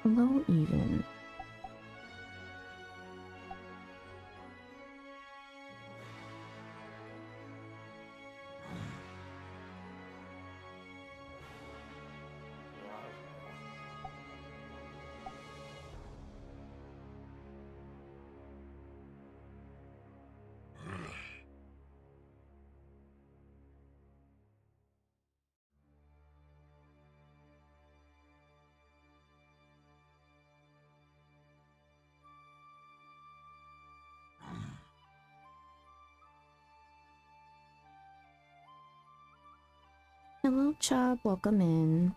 Low even. Hello, Chop. Welcome in.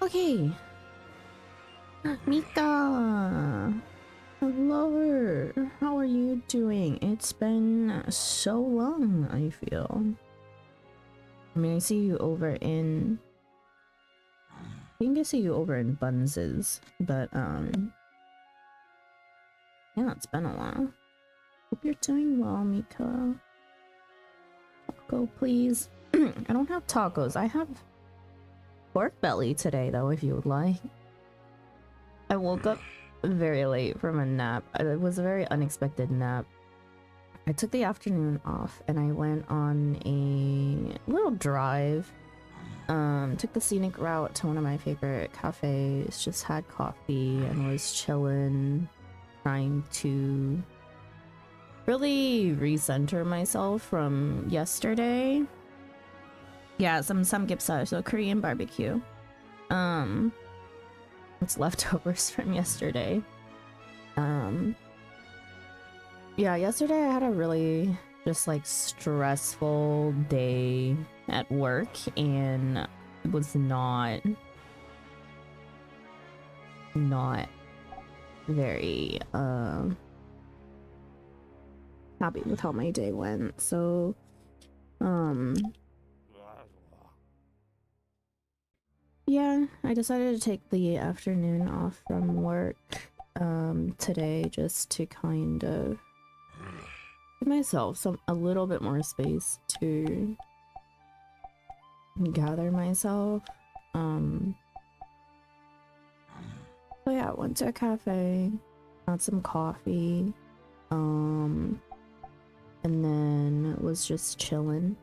Okay. Mika! Hello! How are you doing? It's been so long, I feel. I mean, I see you over in... I think I see you over in Bunz's, but, yeah, it's been a while. Hope you're doing well, Mika. Taco, please. I don't have tacos. I have pork belly today, though, if you would like. I woke up very late from a nap. It was a very unexpected nap. I took the afternoon off and I went on a little drive. Took the scenic route to one of my favorite cafes, just had coffee and was chilling, trying to really recenter myself from yesterday. Yeah, some samgyeopsal, so Korean barbecue. It's leftovers from yesterday. Yeah, yesterday I had a really just like stressful day at work and it was not very happy with how my day went. So yeah, I decided to take the afternoon off from work today just to kind of give myself a little bit more space to gather myself. So yeah, went to a cafe, had some coffee, and then was just chilling.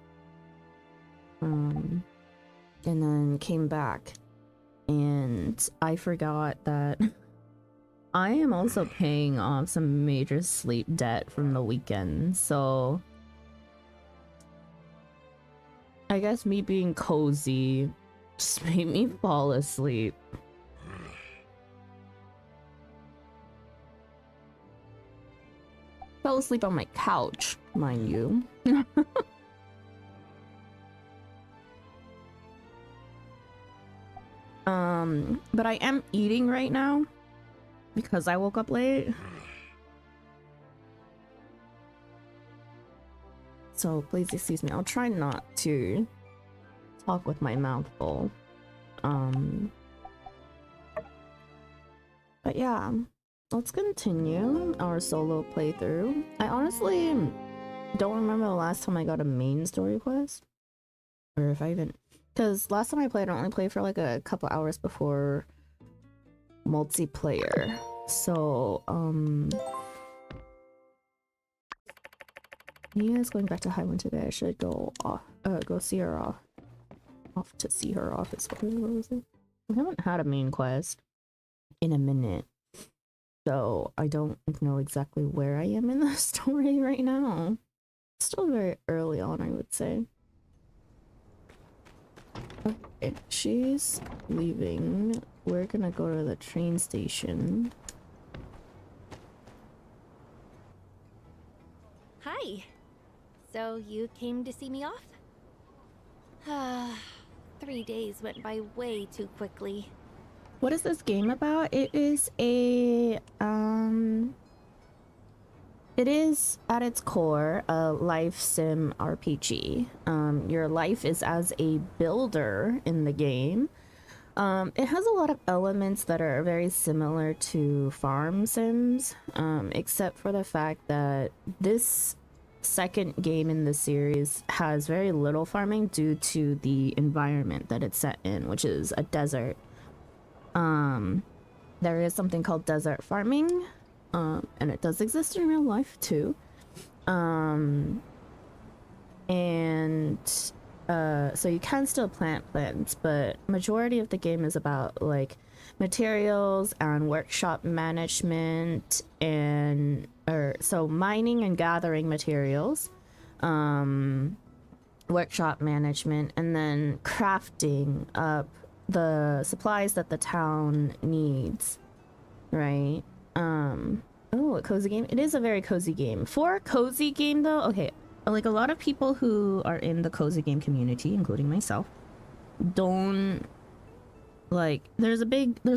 And then came back and I forgot that I am also paying off some major sleep debt from the weekend, so I guess me being cozy just made me fall asleep. Fell asleep on my couch, mind you. But I am eating right now because I woke up late. So please excuse me. I'll try not to talk with my mouth full. But yeah, let's continue our solo playthrough. I honestly don't remember the last time I got a main story quest. Or if I even... Because last time I played, I only played for like a couple hours before multiplayer. So, Mia's going back to Highland today. I should go off, go see her off. Off to see her off is what was it? We haven't had a main quest in a minute. So I don't know exactly where I am in the story right now. Still very early on, I would say. Okay, she's leaving. We're gonna go to the train station. Hi. So you came to see me off? 3 days went by way too quickly. What is this game about? It is a it is at its core a life sim RPG. Your life is as a builder in the game. It has a lot of elements that are very similar to farm sims, except for the fact that this second game in the series has very little farming due to the environment that it's set in, which is a desert. There is something called desert farming, and it does exist in real life too. So you can still plant plants, but majority of the game is about like materials and workshop management and so mining and gathering materials, workshop management, and then crafting up the supplies that the town needs, right? Oh, a cozy game. It is a very cozy game. For a cozy game though, okay, like a lot of people who are in the cozy game community, including myself, don't like, there's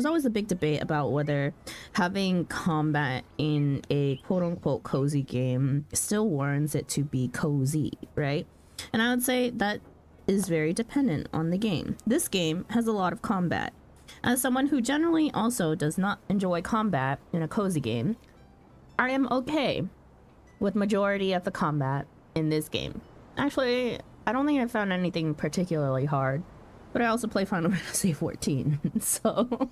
always a big debate about whether having combat in a quote-unquote cozy game still warrants it to be cozy, right? And I would say that is very dependent on the game. This game has a lot of combat. As someone who generally also does not enjoy combat in a cozy game, I am okay with majority of the combat in this game. Actually, I don't think I found anything particularly hard, but I also play Final Fantasy 14, so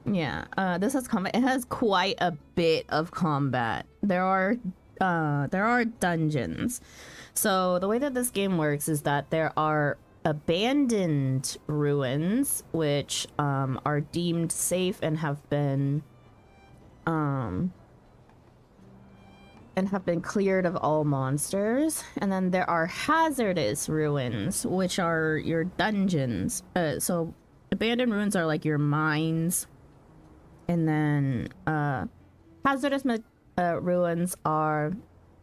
yeah, this has combat. It has quite a bit of combat. There are dungeons. So the way that this game works is that there are abandoned ruins which are deemed safe and have been cleared of all monsters, and then there are hazardous ruins which are your dungeons. So abandoned ruins are like your mines, and then hazardous ruins are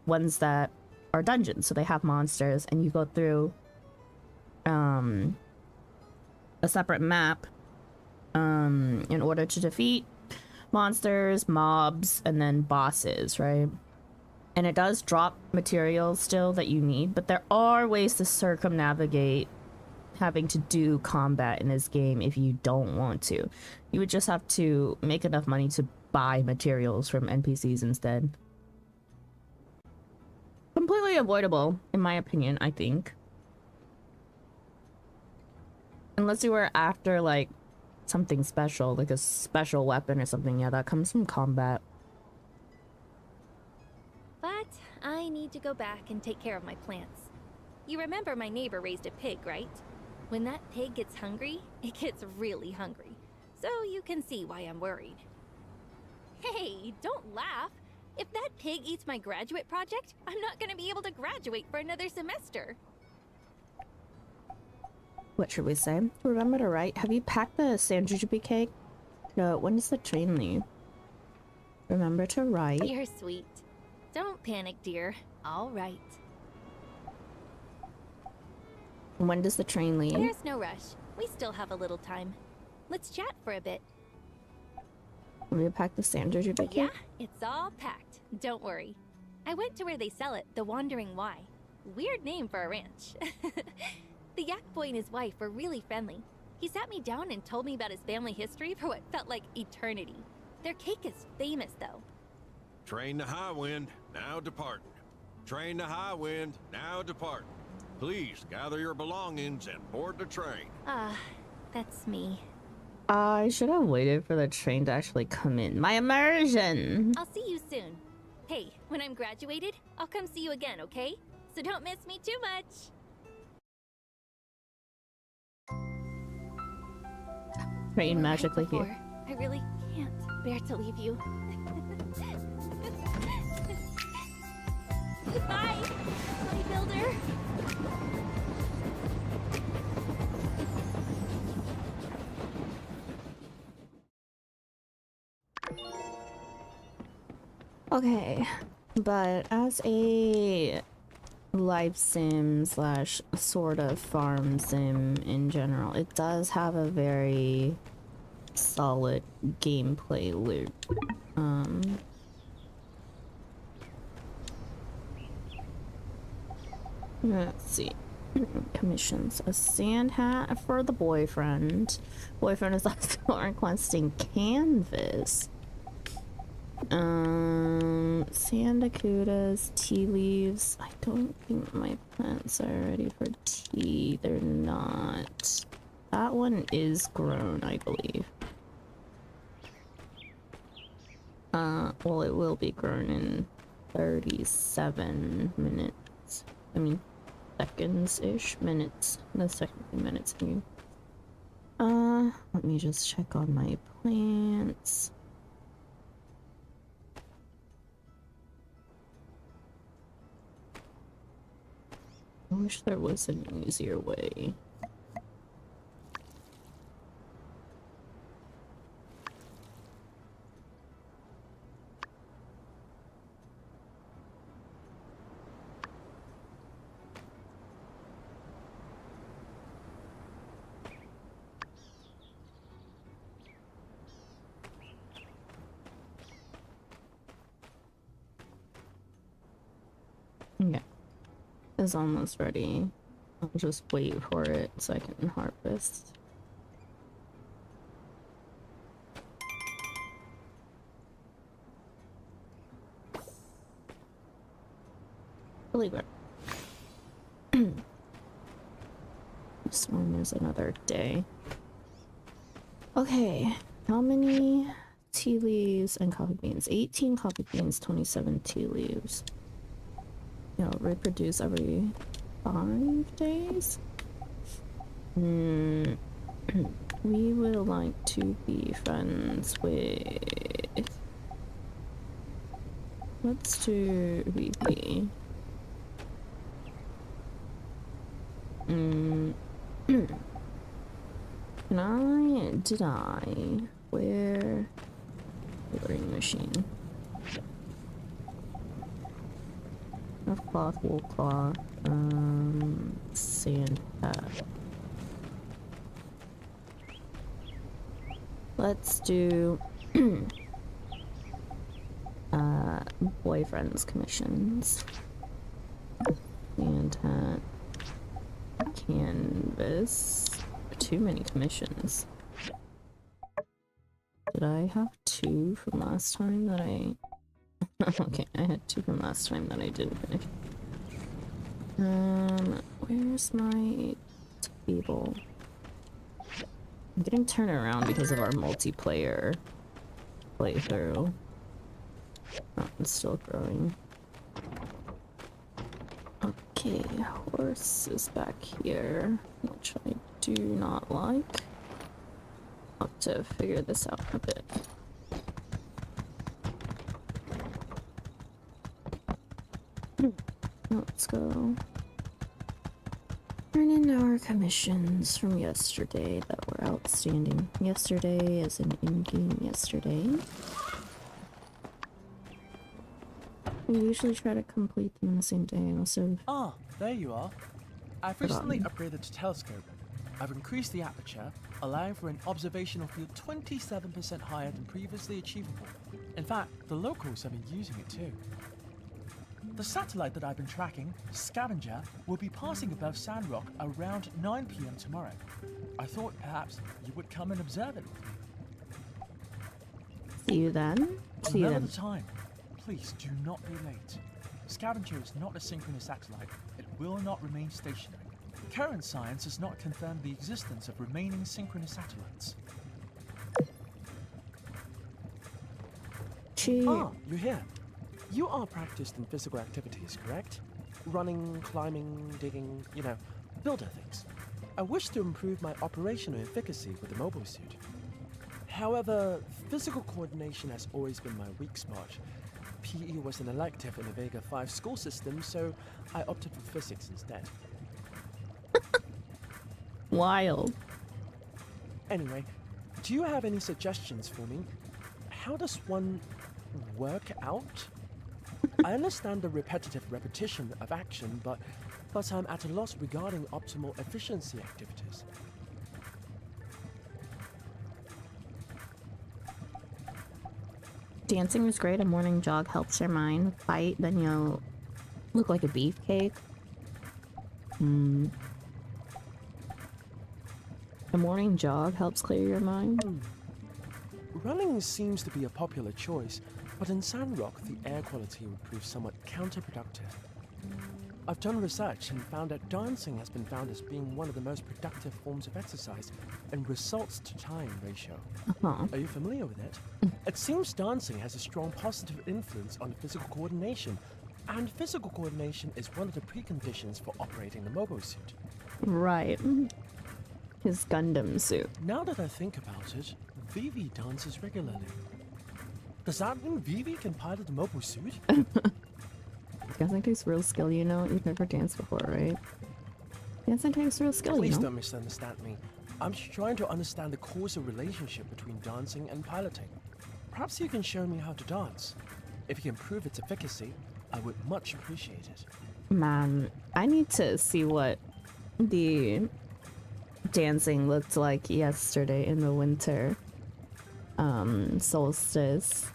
ones that are dungeons, so they have monsters, and you go through a separate map in order to defeat monsters, mobs, and then bosses, right? And it does drop materials still that you need, but there are ways to circumnavigate having to do combat in this game if you don't want to. You would just have to make enough money to buy materials from NPCs instead. Completely avoidable, in my opinion, I think. Unless you were after, like, something special, like a special weapon or something. Yeah, that comes from combat. But I need to go back and take care of my plants. You remember my neighbor raised a pig, right? When that pig gets hungry, it gets really hungry. So you can see why I'm worried. Hey, don't laugh. If that pig eats my graduate project, I'm not gonna be able to graduate for another semester. What should we say? Remember to write. Have you packed the Sanjujubi cake? No, when does the train leave? Remember to write. You're sweet. Don't panic, dear. All right. When does the train leave? There's no rush. We still have a little time. Let's chat for a bit. Want me to pack the sand gingerbread cake? Yeah, it's all packed. Don't worry. I went to where they sell it, the Wandering Y. Weird name for a ranch. The yak boy and his wife were really friendly. He sat me down and told me about his family history for what felt like eternity. Their cake is famous, though. Train to high wind, now departing. Train to high wind, now departing. Please gather your belongings and board the train. That's me. I should have waited for the train to actually come in. My immersion! I'll see you soon. Hey, when I'm graduated, I'll come see you again, okay? So don't miss me too much. Train magically Before, here. I really can't bear to leave you. Goodbye, my builder. Okay, but as a life sim slash sort of farm sim in general, it does have a very solid gameplay loop. Let's see. Commissions. A sand hat for the boyfriend. Boyfriend is also requesting canvas. Sandakudas, tea leaves. I don't think my plants are ready for tea. They're not. That one is grown, I believe. Well, it will be grown in 37 minutes. I mean, seconds-ish. Minutes. The second minutes, I mean. Let me just check on my plants. I wish there was an easier way. Okay. It's almost ready. I'll just wait for it so I can harvest. Really good. This one is another day. Okay, how many tea leaves and coffee beans? 18 coffee beans, 27 tea leaves. You know, reproduce every 5 days? We would like to be friends with... Let's do VP. Did I? Where? Coloring machine. Of cloth, wool cloth, sand hat. Let's do boyfriend's commissions. Sand hat. Canvas. Too many commissions. Did I have 2 from last time that I... Okay, I had 2 from last time that I didn't finish. Where's my table? I'm getting turned around because of our multiplayer playthrough. Oh, it's still growing. Okay, horse is back here, which I do not like. I'll have to figure this out a bit. Let's go. Turn in our commissions from yesterday that were outstanding. Yesterday is an in-game yesterday. We usually try to complete them in the same day. Also, Ah, there you are. I've recently upgraded to telescope. I've increased the aperture, allowing for an observational field 27% higher than previously achievable. In fact, the locals have been using it too. The satellite that I've been tracking, Scavenger, will be passing above Sandrock around 9 p.m. tomorrow. I thought perhaps you would come and observe it with me. See you then. See you Remember then. the time. Please do not be late. Scavenger is not a synchronous satellite. It will not remain stationary. Current science has not confirmed the existence of remaining synchronous satellites. Ah, you're here. You are practiced in physical activities, correct? Running, climbing, digging, builder things. I wish to improve my operational efficacy with the mobile suit. However, physical coordination has always been my weak spot. PE was an elective in the Vega 5 school system, so I opted for physics instead. Wild. Anyway, do you have any suggestions for me? How does one work out? I understand the repetition of action, but I'm at a loss regarding optimal efficiency activities. Dancing is great. A morning jog helps your mind. Fight, then you'll look like a beefcake. A morning jog helps clear your mind. Running seems to be a popular choice, but in Sandrock, the air quality would prove somewhat counterproductive. I've done research and found that dancing has been found as being one of the most productive forms of exercise in results to time ratio. Are you familiar with it? It seems dancing has a strong positive influence on physical coordination, and physical coordination is one of the preconditions for operating the mobile suit. Right. His Gundam suit. Now that I think about it, Vivi dances regularly. Does that mean Vivi can pilot the mobile suit? Dancing takes real skill, you know? You've never danced before, right? Dancing takes real skill, Please you know? don't misunderstand me. I'm just trying to understand the causal relationship between dancing and piloting. Perhaps you can show me how to dance. If you can prove its efficacy, I would much appreciate it. Man, I need to see what the dancing looked like yesterday in the winter solstice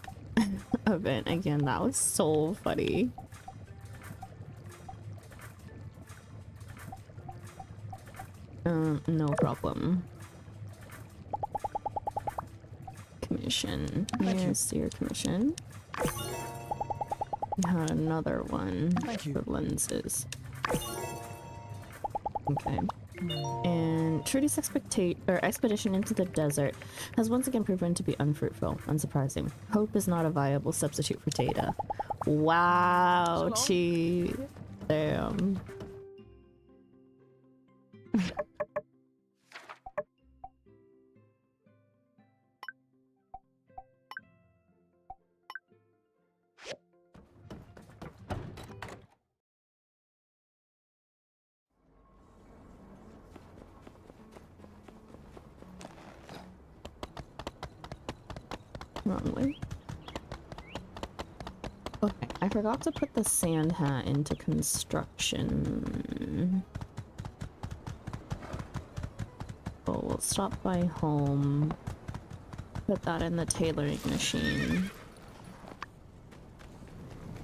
event. Again, that was so funny. No problem. Commission. Here's your commission. You had another one for lenses. Okay. And Trudy's expedition into the desert has once again proven to be unfruitful. Unsurprising. Hope is not a viable substitute for data. Wow, Chi. Damn. Wrong way. Okay, I forgot to put the sand hat into construction. Oh, we'll stop by home. Put that in the tailoring machine.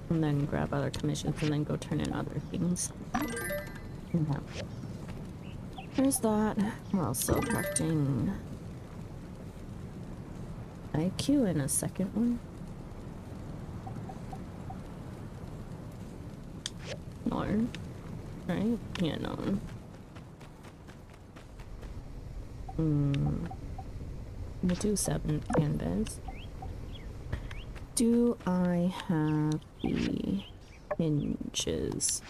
And then grab other commissions and then go turn in other things. Okay. There's that. We're also collecting IQ in a second one. No. Right? Yeah, no. We'll do 7 canvas. Do I have the hinges?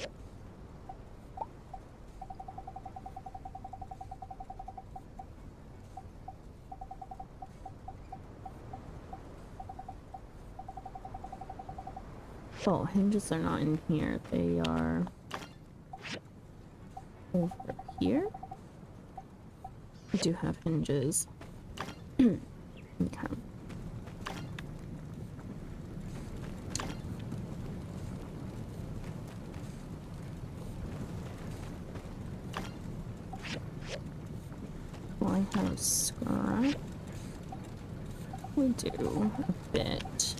Oh, hinges are not in here. They are over here. I do have hinges. Okay. I have scrap? We do a bit.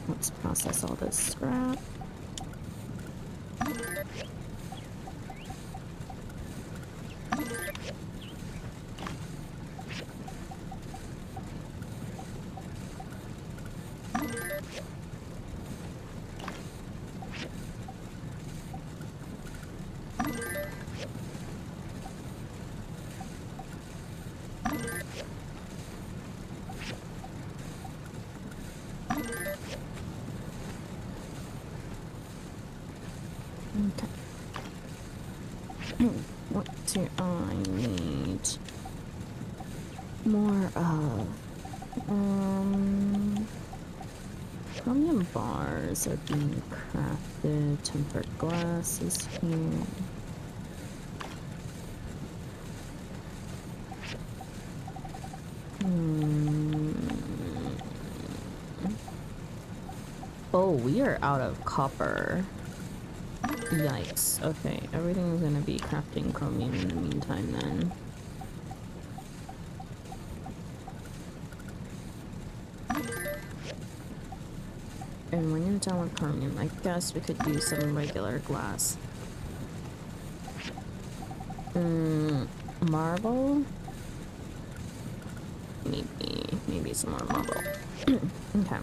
Let's process all this scrap. What do I need more of? Chromium bars are being crafted. Tempered glass is here. Oh, we are out of copper. Yikes. Okay, everything's gonna be crafting chromium in the meantime then. And when you're done with chromium, I guess we could use some regular glass. Marble? Maybe some more marble. Okay.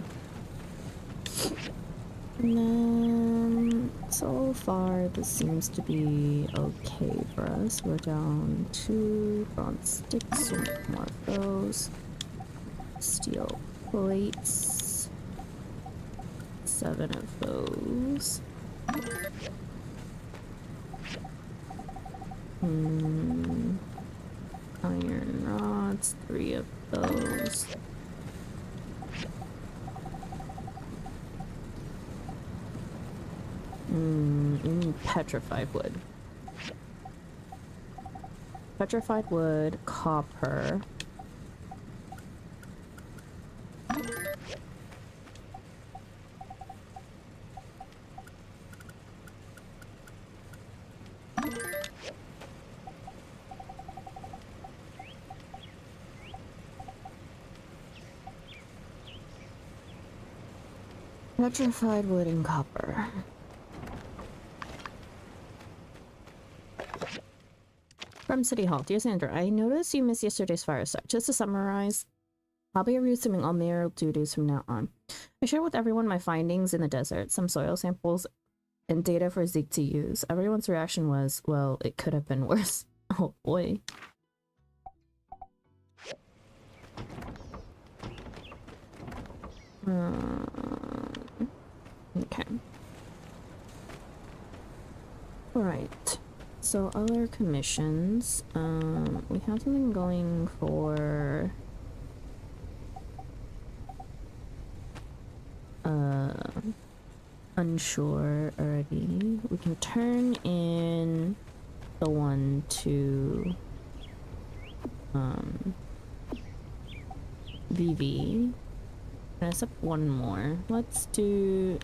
And then, so far, this seems to be okay for us. We're down 2 bronze sticks, we'll make more of those. Steel plates. 7 of those. Iron rods, 3 of those. Petrified wood. Petrified wood, copper. Petrified wood and copper. From City Hall, dear Sandra, I noticed you missed yesterday's fireside. Just to summarize, I'll be resuming all mayoral duties from now on. I shared with everyone my findings in the desert, some soil samples, and data for Zeke to use. Everyone's reaction was, well, it could have been worse. Oh boy. Okay. Alright. So other commissions, we have something going for unsure already. We can turn in the one to VV. Press up one more. Let's do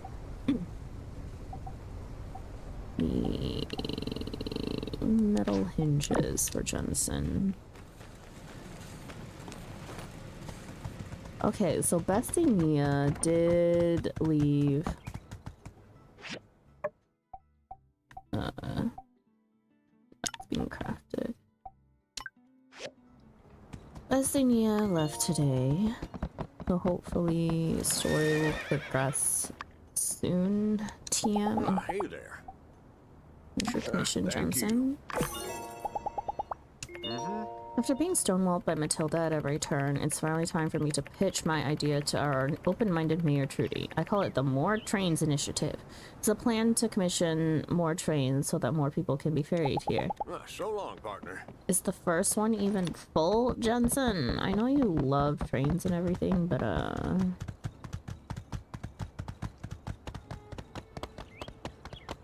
the metal hinges for Jensen. Okay, so Bestie Nia did leave. That's being crafted. Bestie Nia left today, so hopefully story will progress soon. TM. Hey there. Your commission, Thank you. Jensen. After being stonewalled by Matilda at every turn, it's finally time for me to pitch my idea to our open-minded Mayor Trudy. I call it the More Trains Initiative. It's a plan to commission more trains so that more people can be ferried here. So long, partner. Is the first one even full, Jensen? I know you love trains and everything, but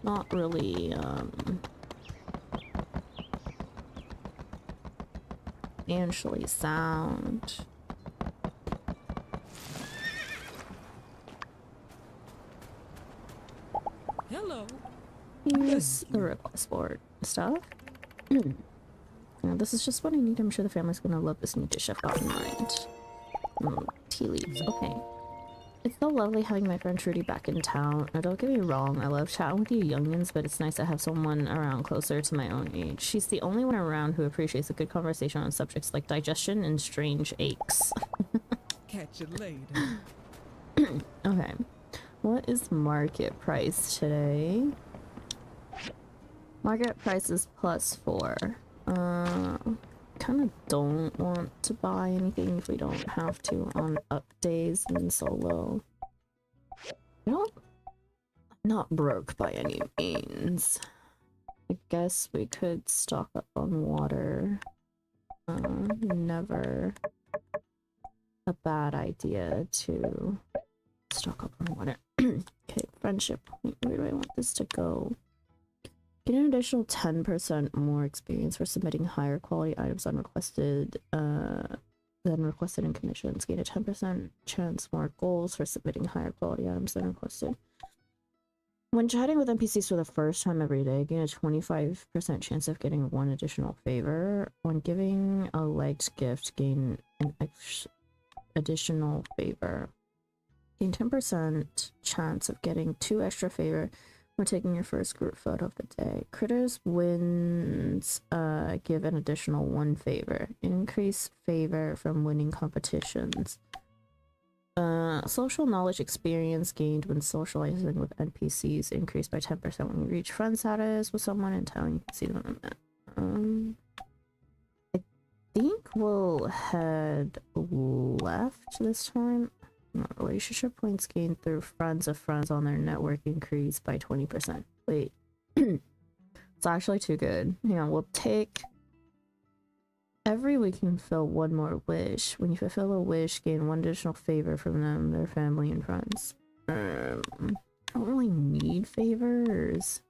not really, financially sound. Hello. Here's the request board stuff. This is just what I need. I'm sure the family's gonna love this new dish I've got in mind. Tea leaves. Okay. It's so lovely having my friend Trudy back in town. Now, don't get me wrong, I love chatting with you youngins, but it's nice to have someone around closer to my own age. She's the only one around who appreciates a good conversation on subjects like digestion and strange aches. Catch you later. Okay. What is market price today? Market price is +4. Kind of don't want to buy anything if we don't have to on up days and solo. I'm not broke by any means. I guess we could stock up on water. Never a bad idea to stock up on water. Okay, friendship point. Where do I want this to go? Get an additional 10% more experience for submitting higher quality items unrequested than requested in commissions. Gain a 10% chance more goals for submitting higher quality items than requested. When chatting with NPCs for the first time every day, gain a 25% chance of getting one additional favor. When giving a liked gift, gain an additional favor. Gain 10% chance of getting 2 extra favor when taking your first group photo of the day. Critters wins give an additional 1 favor. Increase favor from winning competitions. Social knowledge experience gained when socializing with NPCs increased by 10% when you reach friend status with someone in town. You can see them in that. I think we'll head left this time. Relationship points gained through friends of friends on their network increased by 20%. Wait. It's actually too good. Hang on, we'll take... Every week you can fulfill 1 more wish. When you fulfill a wish, gain 1 additional favor from them, their family, and friends. I don't really need favors.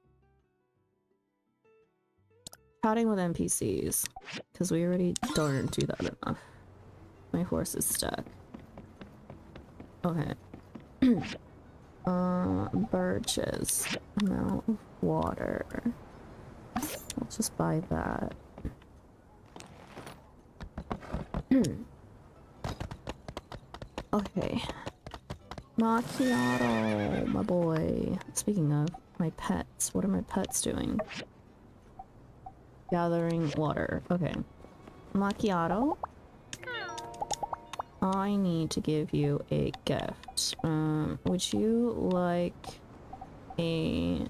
Chatting with NPCs. Because we already don't do that enough. My horse is stuck. Okay. Birches. Amount of water. I'll just buy that. Okay. Macchiato, my boy. Speaking of my pets, what are my pets doing? Gathering water. Okay. Macchiato. I need to give you a gift. Would you like a... I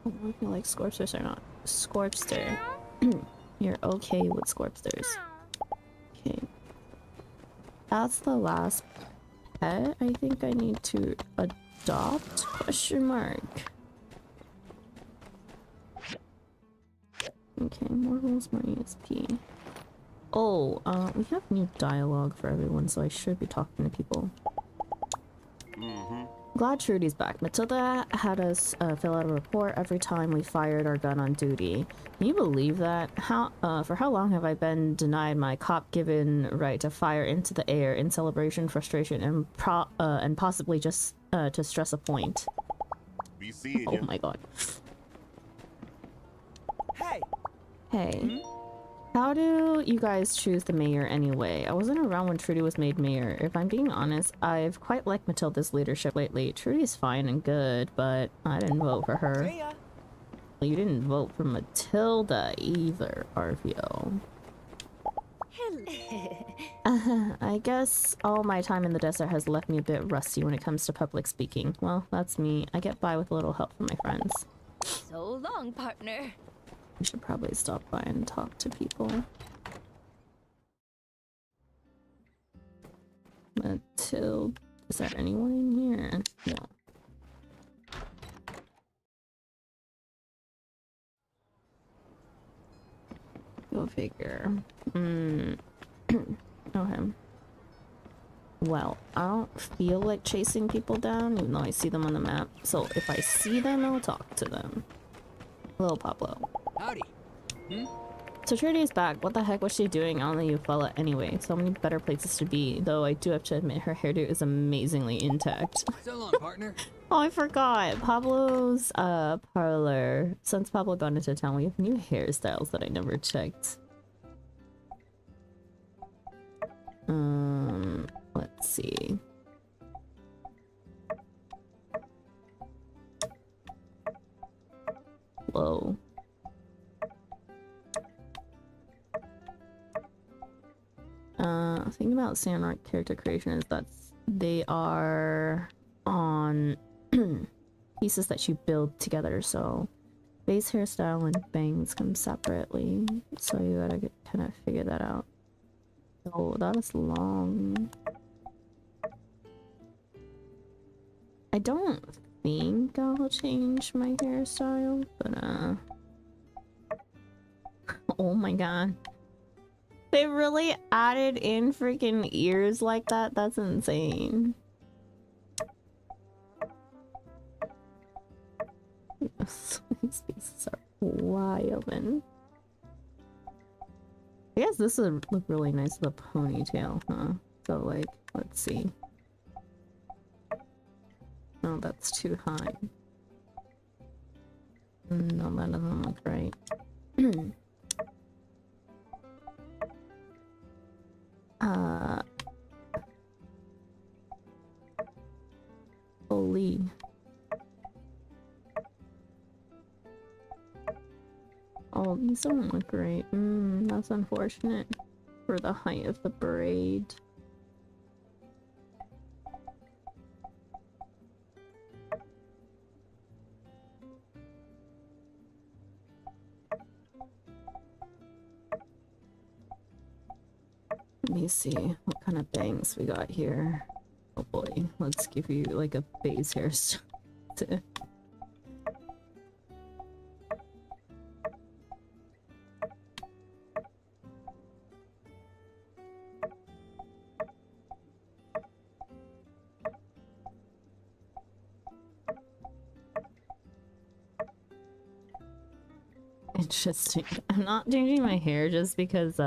don't know if you like Scorpsters or not. Scorpster. You're okay with Scorpsters. Okay. That's the last pet I think I need to adopt? Question mark. Okay, more rules, more ESP. Oh, we have new dialogue for everyone, so I should be talking to people. Glad Trudy's back. Matilda had us fill out a report every time we fired our gun on duty. Can you believe that? For how long have I been denied my cop-given right to fire into the air in celebration, frustration, and possibly just to stress a point? Be seeing Oh you. my god. Hey. Hey. How do you guys choose the mayor anyway? I wasn't around when Trudy was made mayor. If I'm being honest, I've quite liked Matilda's leadership lately. Trudy's fine and good, but I didn't vote for her. See ya. You didn't vote for Matilda either, RVO. I guess all my time in the desert has left me a bit rusty when it comes to public speaking. Well, that's me. I get by with a little help from my friends. So long, partner. We should probably stop by and talk to people. Matilda, is there anyone in here? No. Go figure. Okay. Well, I don't feel like chasing people down, even though I see them on the map. So if I see them, I'll talk to them. Hello, Pablo. Howdy. So Trudy's back. What the heck was she doing on the Euphella anyway? So many better places to be, though I do have to admit her hairdo is amazingly intact. So long, partner. Oh, I forgot. Pablo's parlor. Since Pablo got into town, we have new hairstyles that I never checked. Let's see. Whoa. Thing about Sandrock character creation is that they are on pieces that you build together, so base hairstyle and bangs come separately, so you gotta kind of figure that out. Oh, that is long. I don't think I'll change my hairstyle, but oh my god. They really added in freaking ears like that? That's insane. These pieces are wild, man. I guess this would look really nice with a ponytail, huh? So, like, let's see. No, that's too high. No, that doesn't look right. Holy. Oh, these don't look right. That's unfortunate for the height of the braid. Let me see what kind of bangs we got here. Oh boy, let's give you like a base hairstyle. Interesting. I'm not changing my hair just because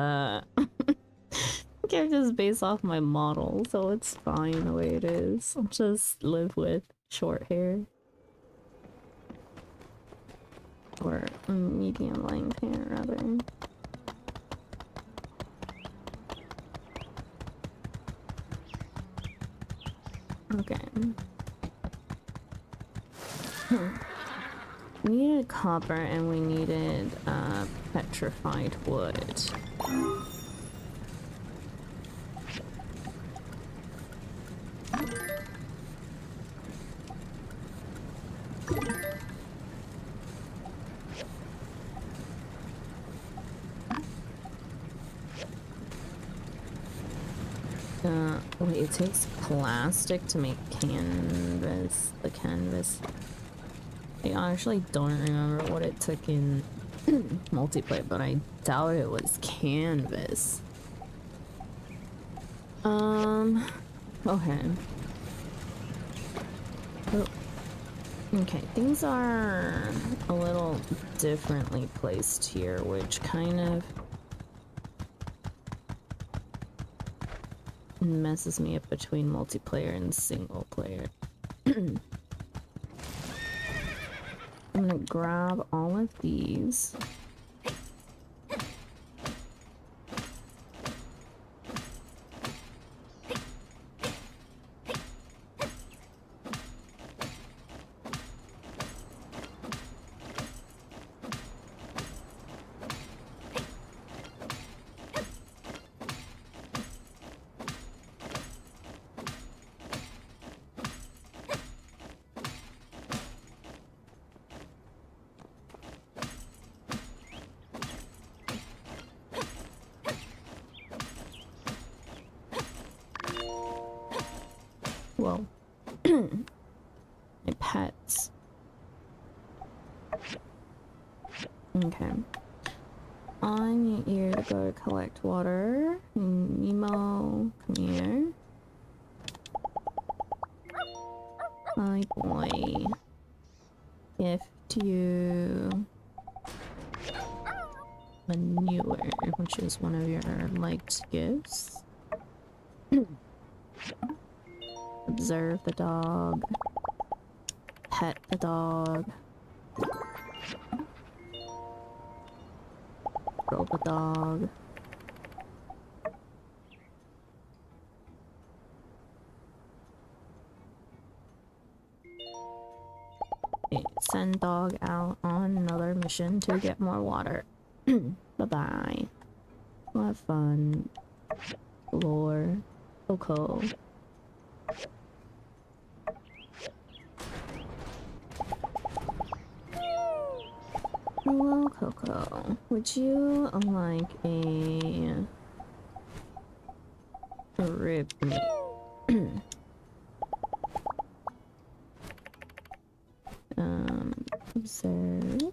character's based off my model, so it's fine the way it is. I'll just live with short hair. Or medium length hair, rather. Okay. We needed copper and we needed petrified wood. Wait, it takes plastic to make canvas. The canvas. I actually don't remember what it took in multiplayer, but I doubt it was canvas. Okay. Oh. Okay, things are a little differently placed here, which kind of messes me up between multiplayer and single player. I'm gonna grab all of these. Well, my pets. Okay. I need you to go collect water. Nemo, come here. Hi, boy. Gift you manure, which is one of your liked gifts. Observe the dog. Pet the dog. Throw the dog. send dog out on another mission to get more water. Bye-bye. Have fun. Lore. Coco. Hello, Coco. Would you like a rib meat? Observe.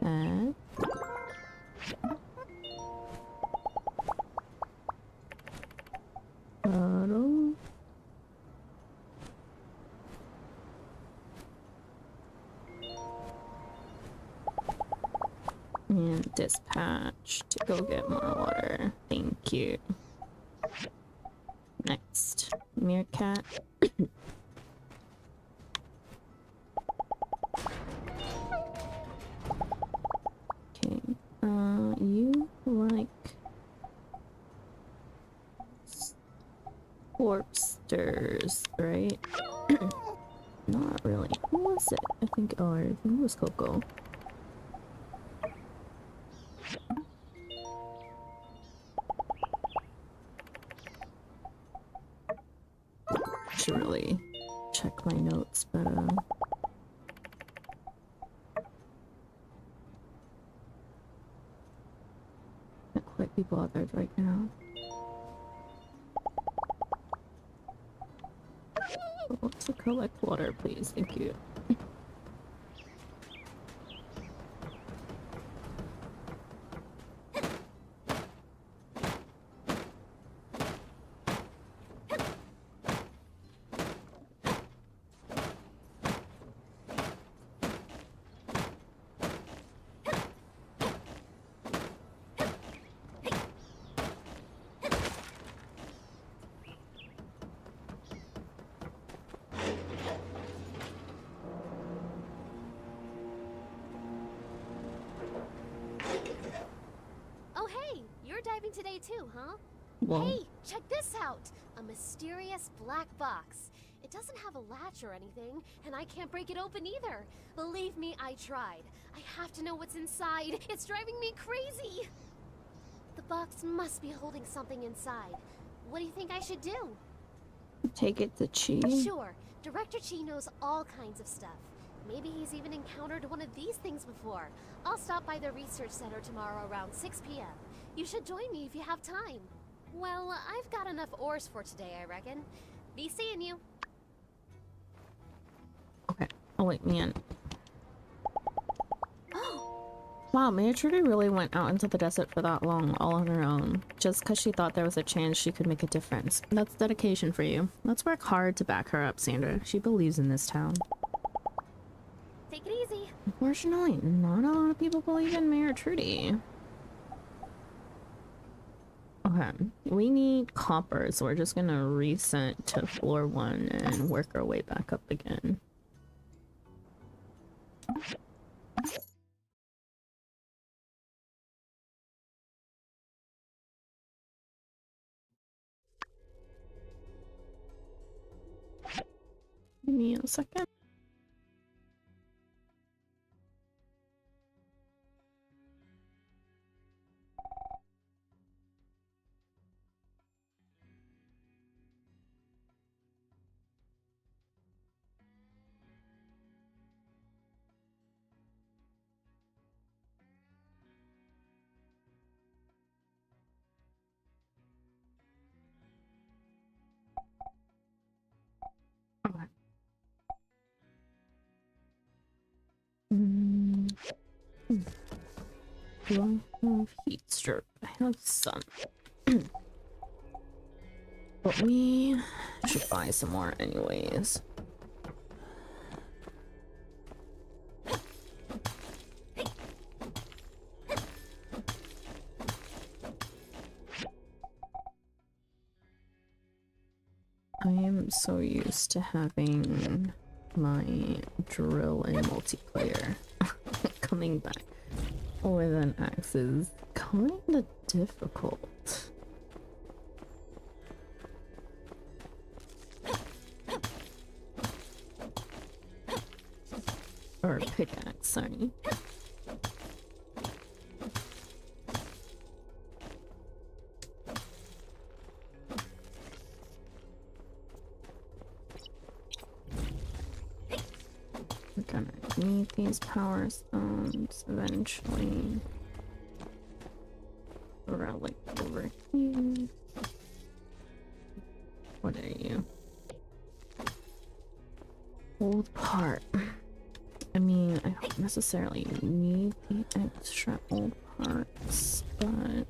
Add. Photo. And dispatch to go get more water. Thank you. Next, meerkat. Okay, you like corpsters, right? Not really. Who was it? I think it was Coco. Should really check my notes, but not quite be bothered right now. Oh, to collect water, please. Thank you. Diving today too, huh? Whoa. Hey, check this out! A mysterious black box. It doesn't have a latch or anything, and I can't break it open either. Believe me, I tried. I have to know what's inside. It's driving me crazy! The box must be holding something inside. What do you think I should do? Take it to Chi. Sure. Director Chi knows all kinds of stuff. Maybe he's even encountered one of these things before. I'll stop by the research center tomorrow around 6 p.m. You should join me if you have time. Well, I've got enough ores for today, I reckon. Be seeing you. Okay. Oh wait, man. Wow, Maya Trudy really went out into the desert for that long, all on her own, just because she thought there was a chance she could make a difference. That's dedication for you. Let's work hard to back her up, Sandra. She believes in this town. Take it easy. Unfortunately, not a lot of people believe in Mayor Trudy. Okay, we need copper, so we're just gonna reset to floor 1 and work our way back up again. Give me a second. Okay. Do I have heat stroke? I have sun. But we should buy some more anyways. I am so used to having my drill in multiplayer coming back with an axe is kinda difficult. Or pickaxe, sorry. We're gonna need these power stones eventually. Relic over here. What are you? Old part. I mean, I don't necessarily need the extra old parts, but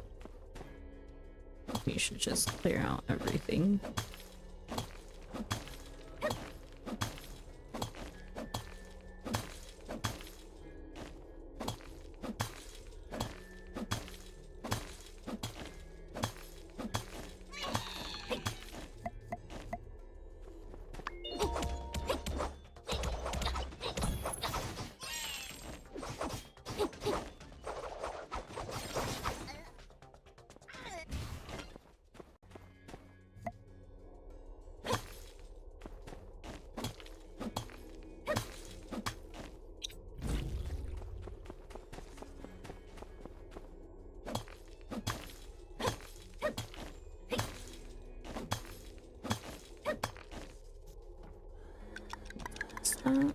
we should just clear out everything. That.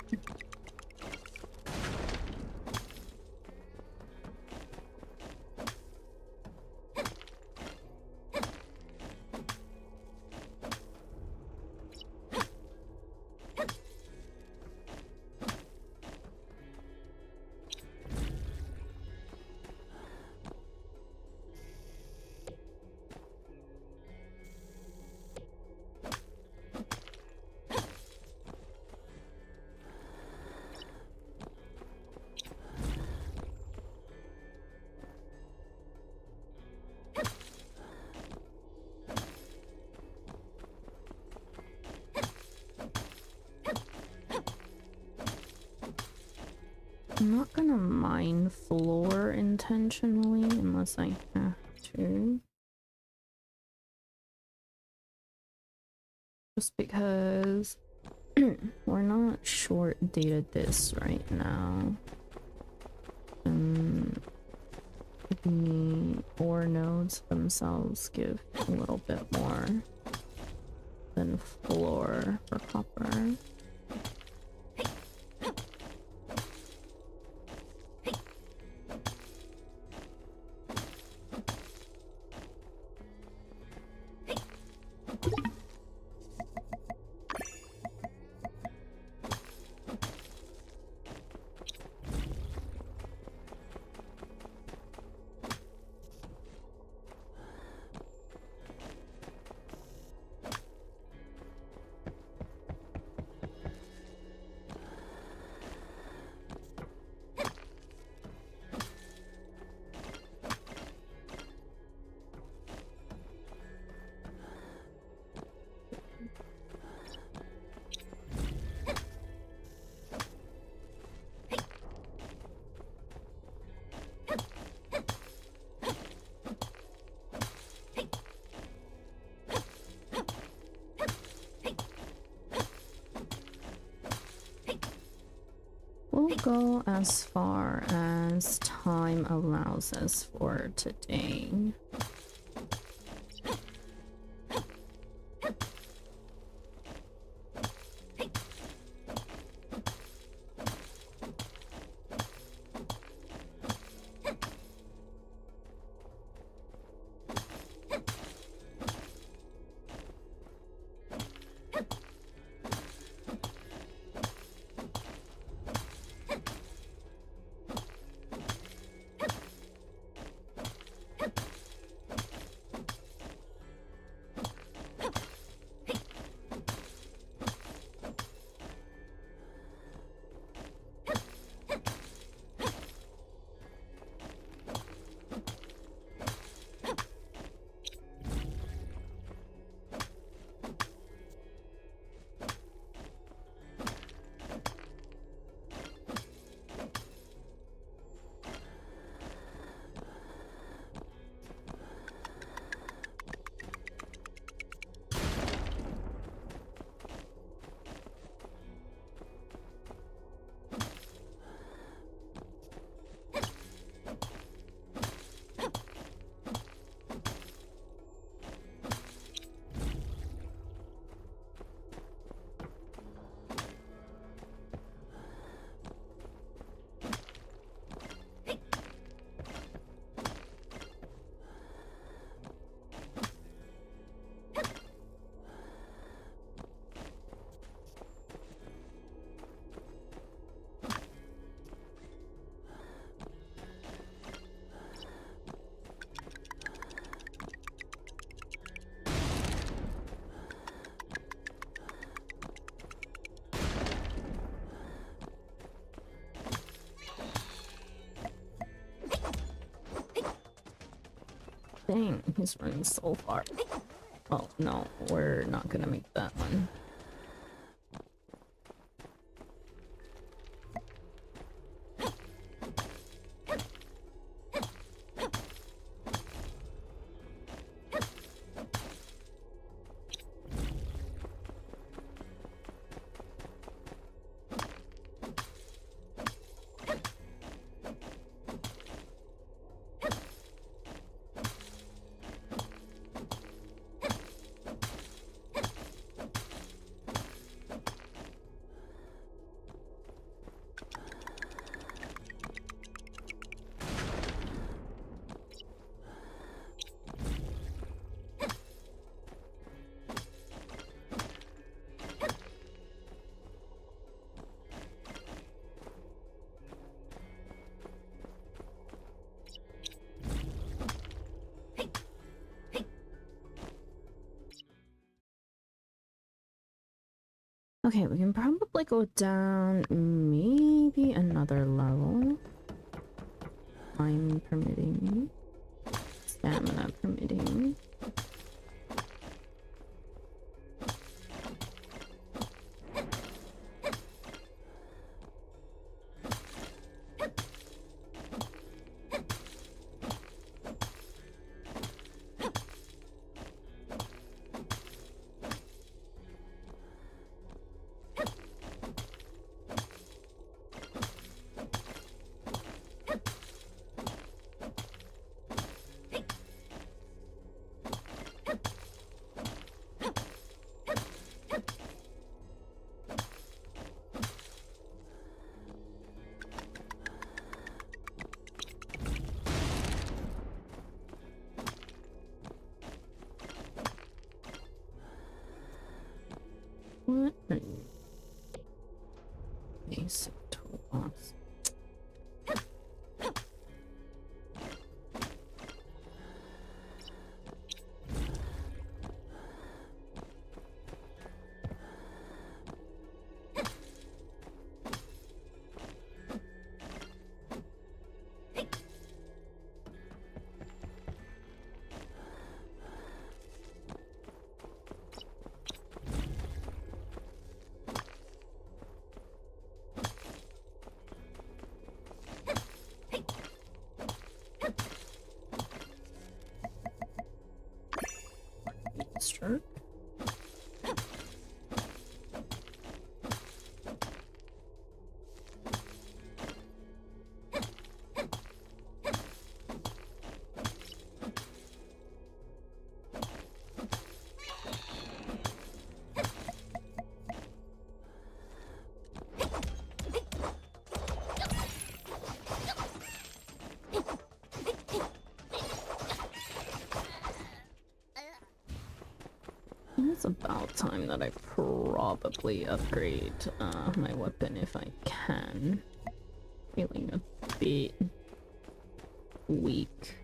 I'm not gonna mine floor intentionally unless I have to. Just because we're not short data this right now. The ore nodes themselves give a little bit more than floor for copper. We'll go as far as time allows us for today. Dang, he's running so far. Oh, no, we're not gonna make that one. Okay, we can probably go down maybe another level. Time permitting. Stamina permitting. What? Basic toolbox. Sure. It's about time that I probably upgrade my weapon if I can. Feeling a bit weak.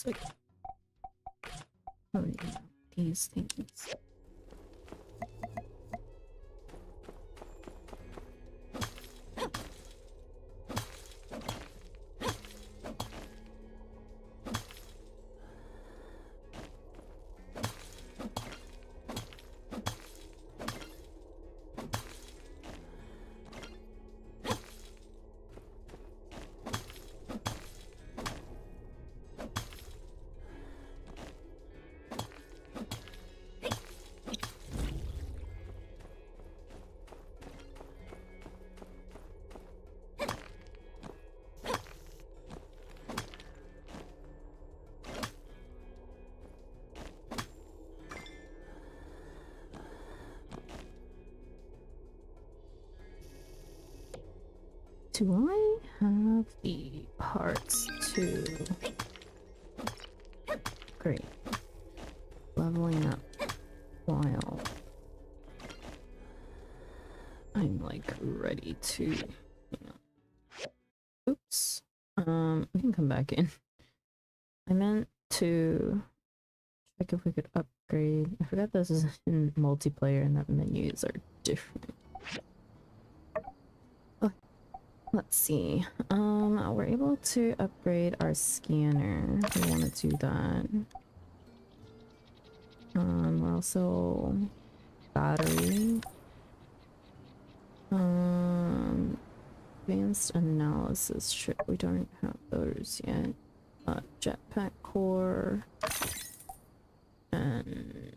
Sweet. Oh, yeah. These things. Do I have the parts to... Great. Leveling up while I'm like ready to, you know. Oops. We can come back in. I meant to check if we could upgrade. I forgot this is in multiplayer and that menus are different. Let's see. We're able to upgrade our scanner. We want to do that. We're also battery. Advanced analysis chip. We don't have those yet. Jetpack core and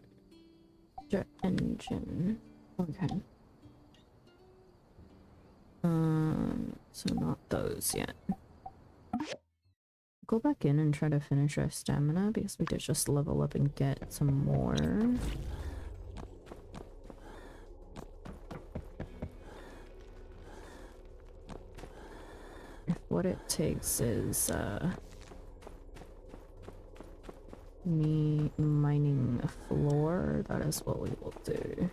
jet engine. Okay. So not those yet. Go back in and try to finish our stamina because we did just level up and get some more. If what it takes is me mining a floor, that is what we will do.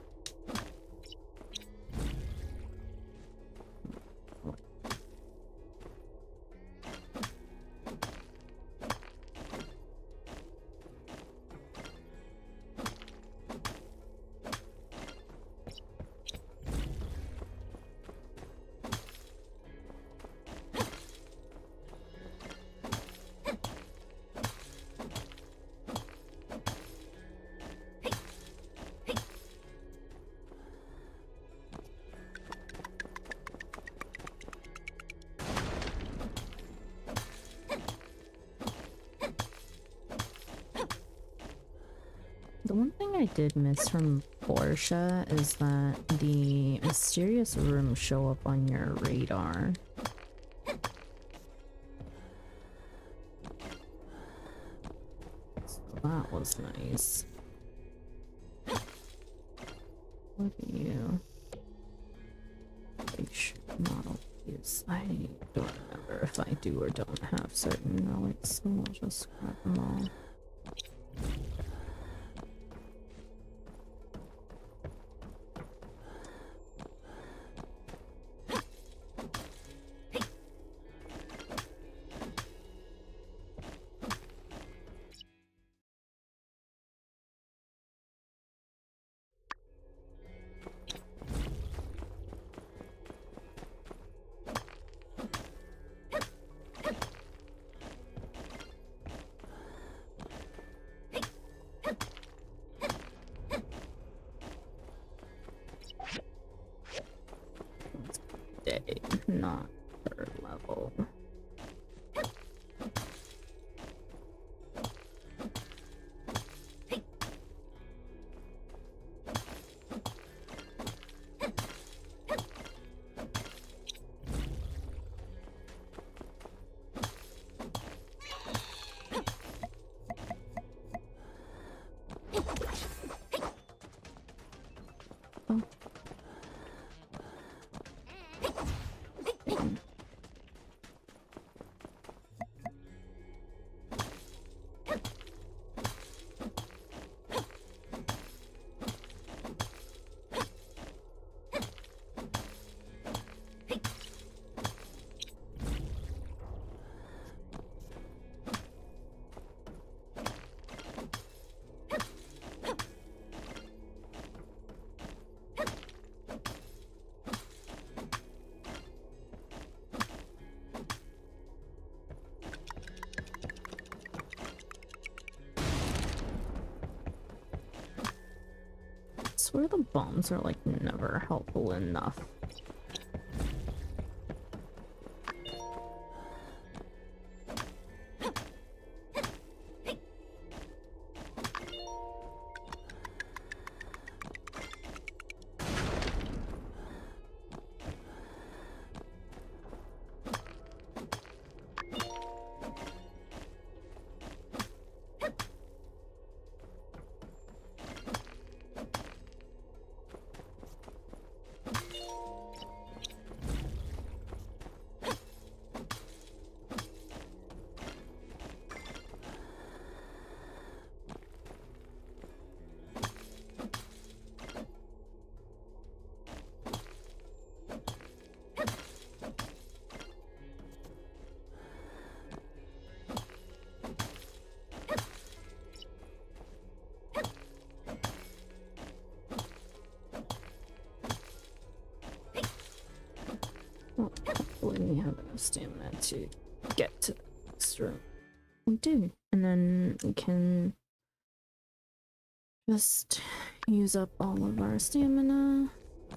The one thing I did miss from Portia is that the mysterious rooms show up on your radar. So that was nice. What are you? Spaceship model use. I don't remember if I do or don't have certain relics, so I'll just grab them all. swear the bombs are like never helpful enough. Well, hopefully we have enough stamina to get to the next room. We do, and then we can just use up all of our stamina,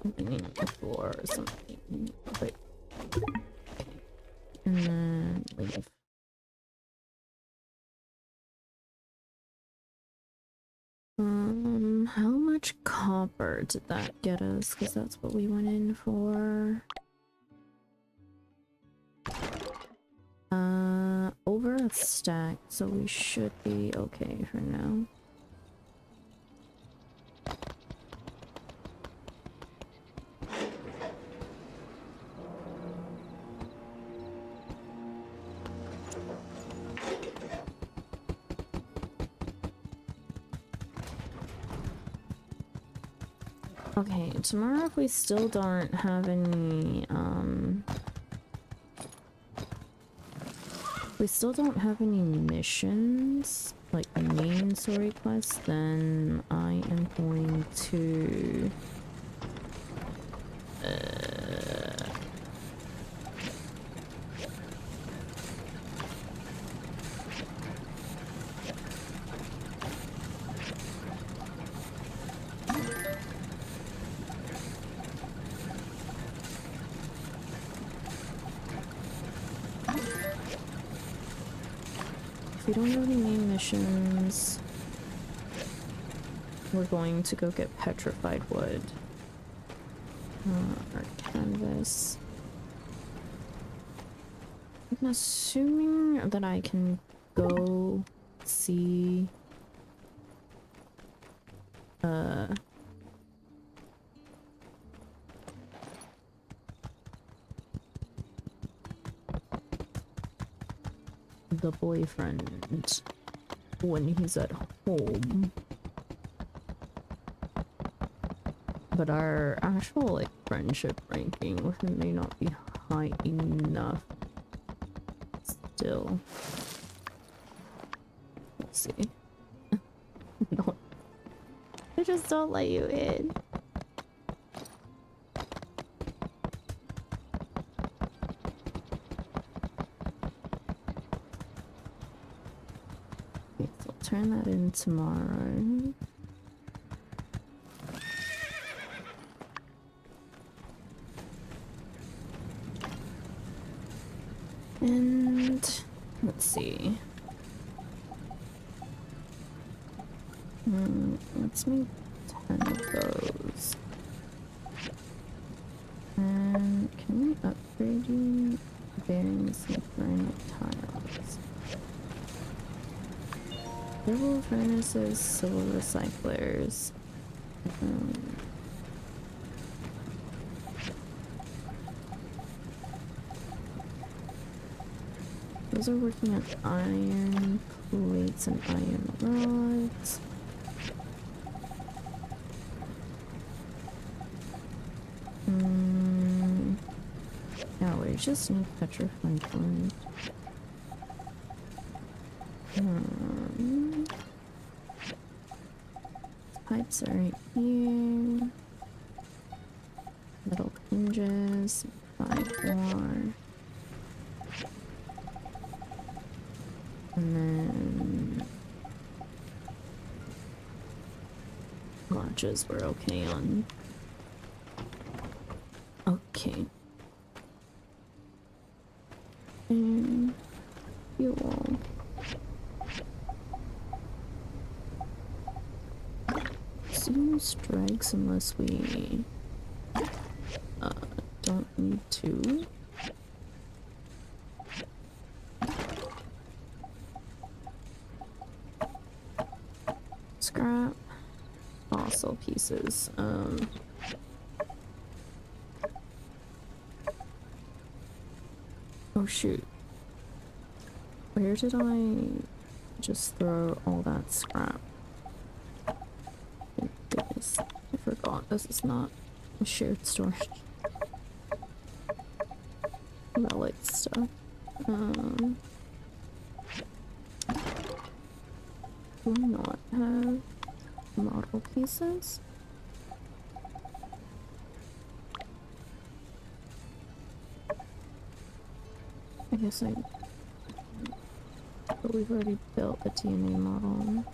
opening up the floor or something. Wait. Okay. And then leave. How much copper did that get us? Because that's what we went in for. Over a stack, so we should be okay for now. Okay, tomorrow if we still don't have any, we still don't have any missions, like the main story quest, then I am going to we don't have any main missions, we're going to go get petrified wood. Our canvas. I'm assuming that I can go see the boyfriend when he's at home, but our actual like friendship ranking with him may not be high enough still. Let's see. No, they just don't let you in. Turn that in tomorrow. And let's see. Let's make 10 of those. And can we upgrade you? Bearings and granite tiles. Civil furnaces, civil recyclers. Those are working on iron plates and iron rods. Yeah, we just need petrified wood. Pipes are right here. Little hinges, 5 more. And then... Gosh, edges we're okay on. Okay. And fuel. Zoom strikes unless we don't need to. Scrap fossil pieces. Oh shoot. Where did I just throw all that scrap? Thank goodness. I forgot this is not a shared storage. Relic stuff. Do I not have model pieces? I guess I... But we've already built the DNA model.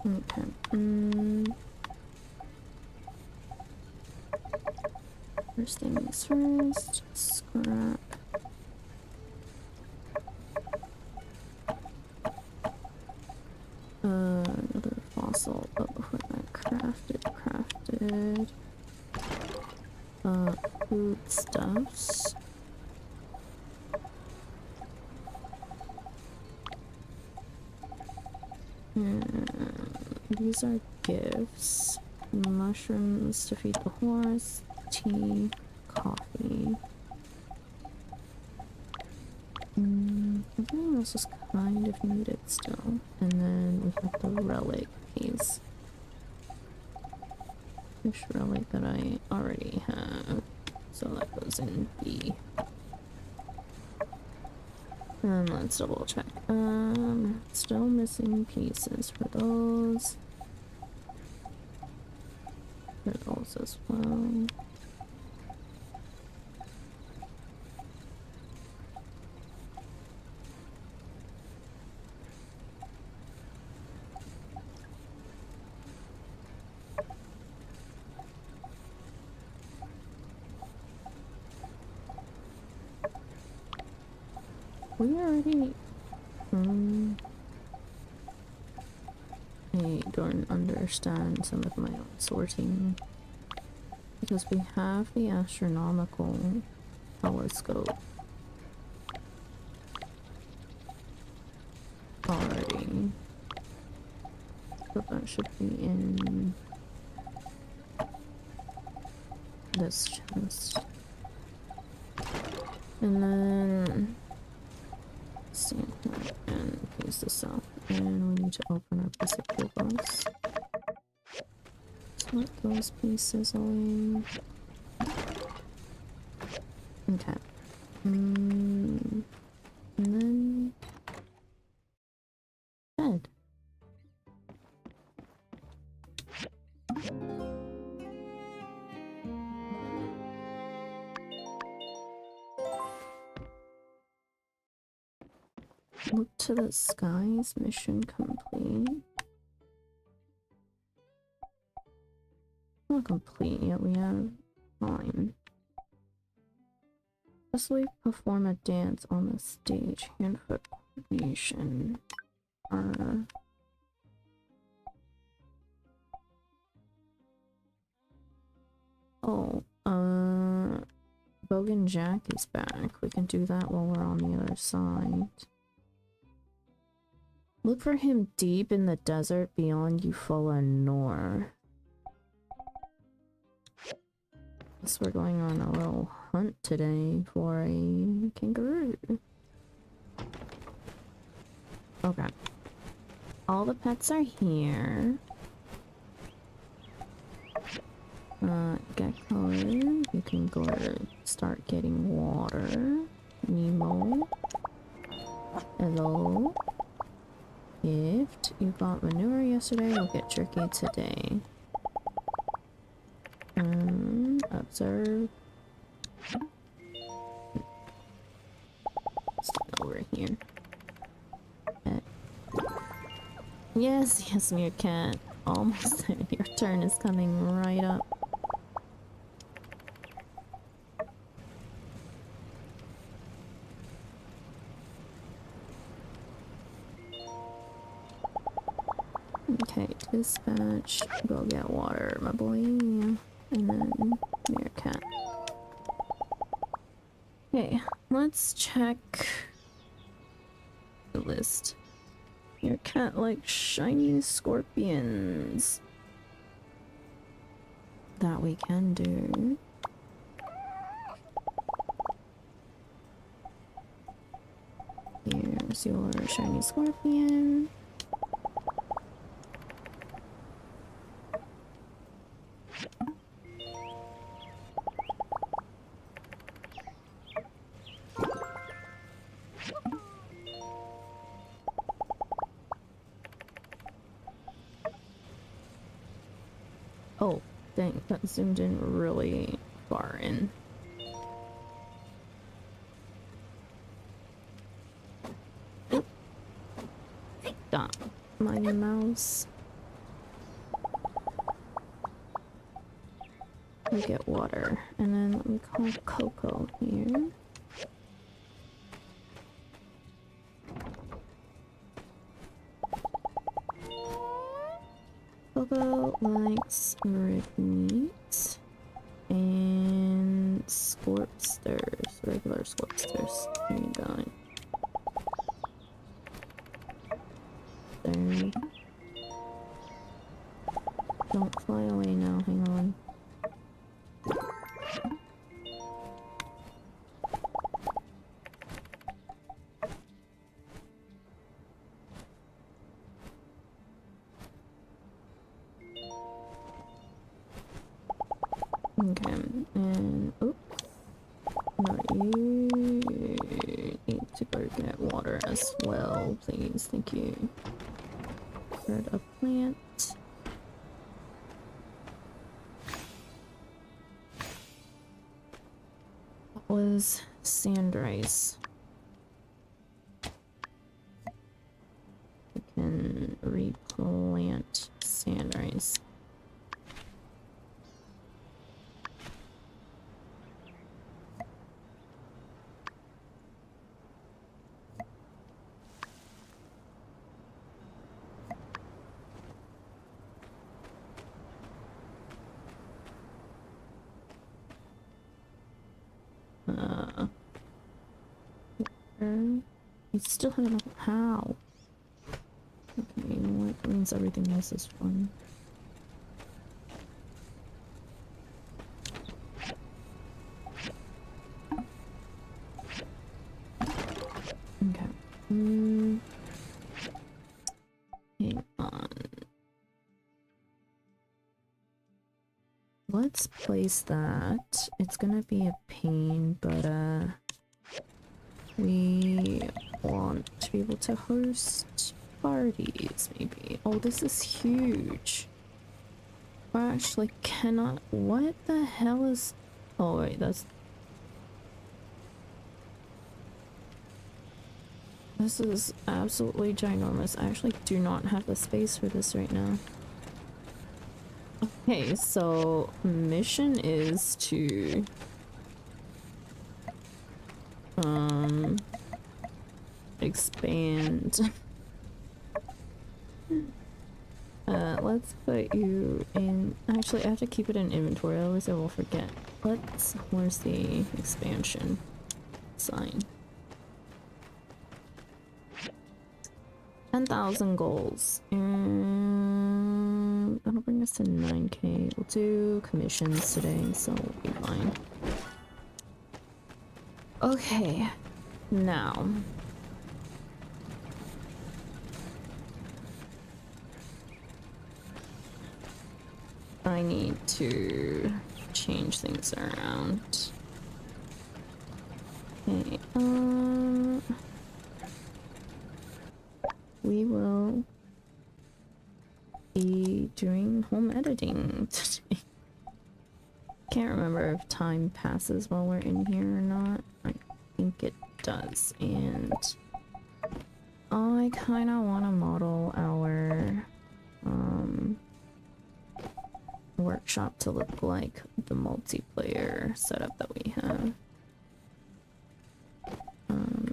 Okay. First things first, scrap. Another fossil, but before that, crafted. Foodstuffs. And these are gifts. Mushrooms to feed the horse. Tea, coffee. Everything else is kind of needed still. And then we have the relic piece. Fish relic that I already have. So that goes in B. Let's double check. Still missing pieces for those. For those as well. We already... I don't understand some of my own sorting. Because we have the astronomical telescope already. So that should be in this chest. And then stamp that and paste this up. And we need to open our physical box. Sort those pieces away. Okay. And then bed. Look to the skies, mission complete. Not complete yet, we have time. Successfully perform a dance on the stage. Hand foot coordination. Bogan Jack is back. We can do that while we're on the other side. Look for him deep in the desert beyond Eufaula North. Guess we're going on a little hunt today for a kangaroo. Okay. All the pets are here. Gecko, you can go start getting water. Nemo. Hello. Gift. You got manure yesterday, you'll get jerky today. Observe. Stand over here. Yes, yes, Meerkat. Almost there. Your turn is coming right up. Okay, dispatch. Go get water, my boy. And then Meerkat. Okay, let's check the list. Meerkat likes shiny scorpions. That we can do. Here's your shiny scorpion. Oh, dang, that zoomed in really far in. Stop my mouse. We get water, and then let me call Coco here. Coco likes red meat and scorpsters, regular scorpsters. There you go. There. Don't fly away now, hang on. Okay, and oh, no, you need to go get water as well, please. Thank you. Red a plant. That was sand rice. We can replant sand rice. You still have enough. How? Okay, you know what? That means everything else is fun. Okay. Hang on. Let's place that. It's gonna be a pain, but we want to be able to host parties, maybe. Oh, this is huge. I actually cannot. What the hell is. Oh, wait, that's. This is absolutely ginormous. I actually do not have the space for this right now. Okay, so mission is to expand. Let's put you in. Actually, I have to keep it in inventory, otherwise I will forget. Where's the expansion sign? 10,000 goals. And that'll bring us to 9k. We'll do commissions today, so we'll be fine. Okay, now. I need to change things around. Okay, we will be doing home editing today. Can't remember if time passes while we're in here or not. I think it does, and I kind of want to model our workshop to look like the multiplayer setup that we have.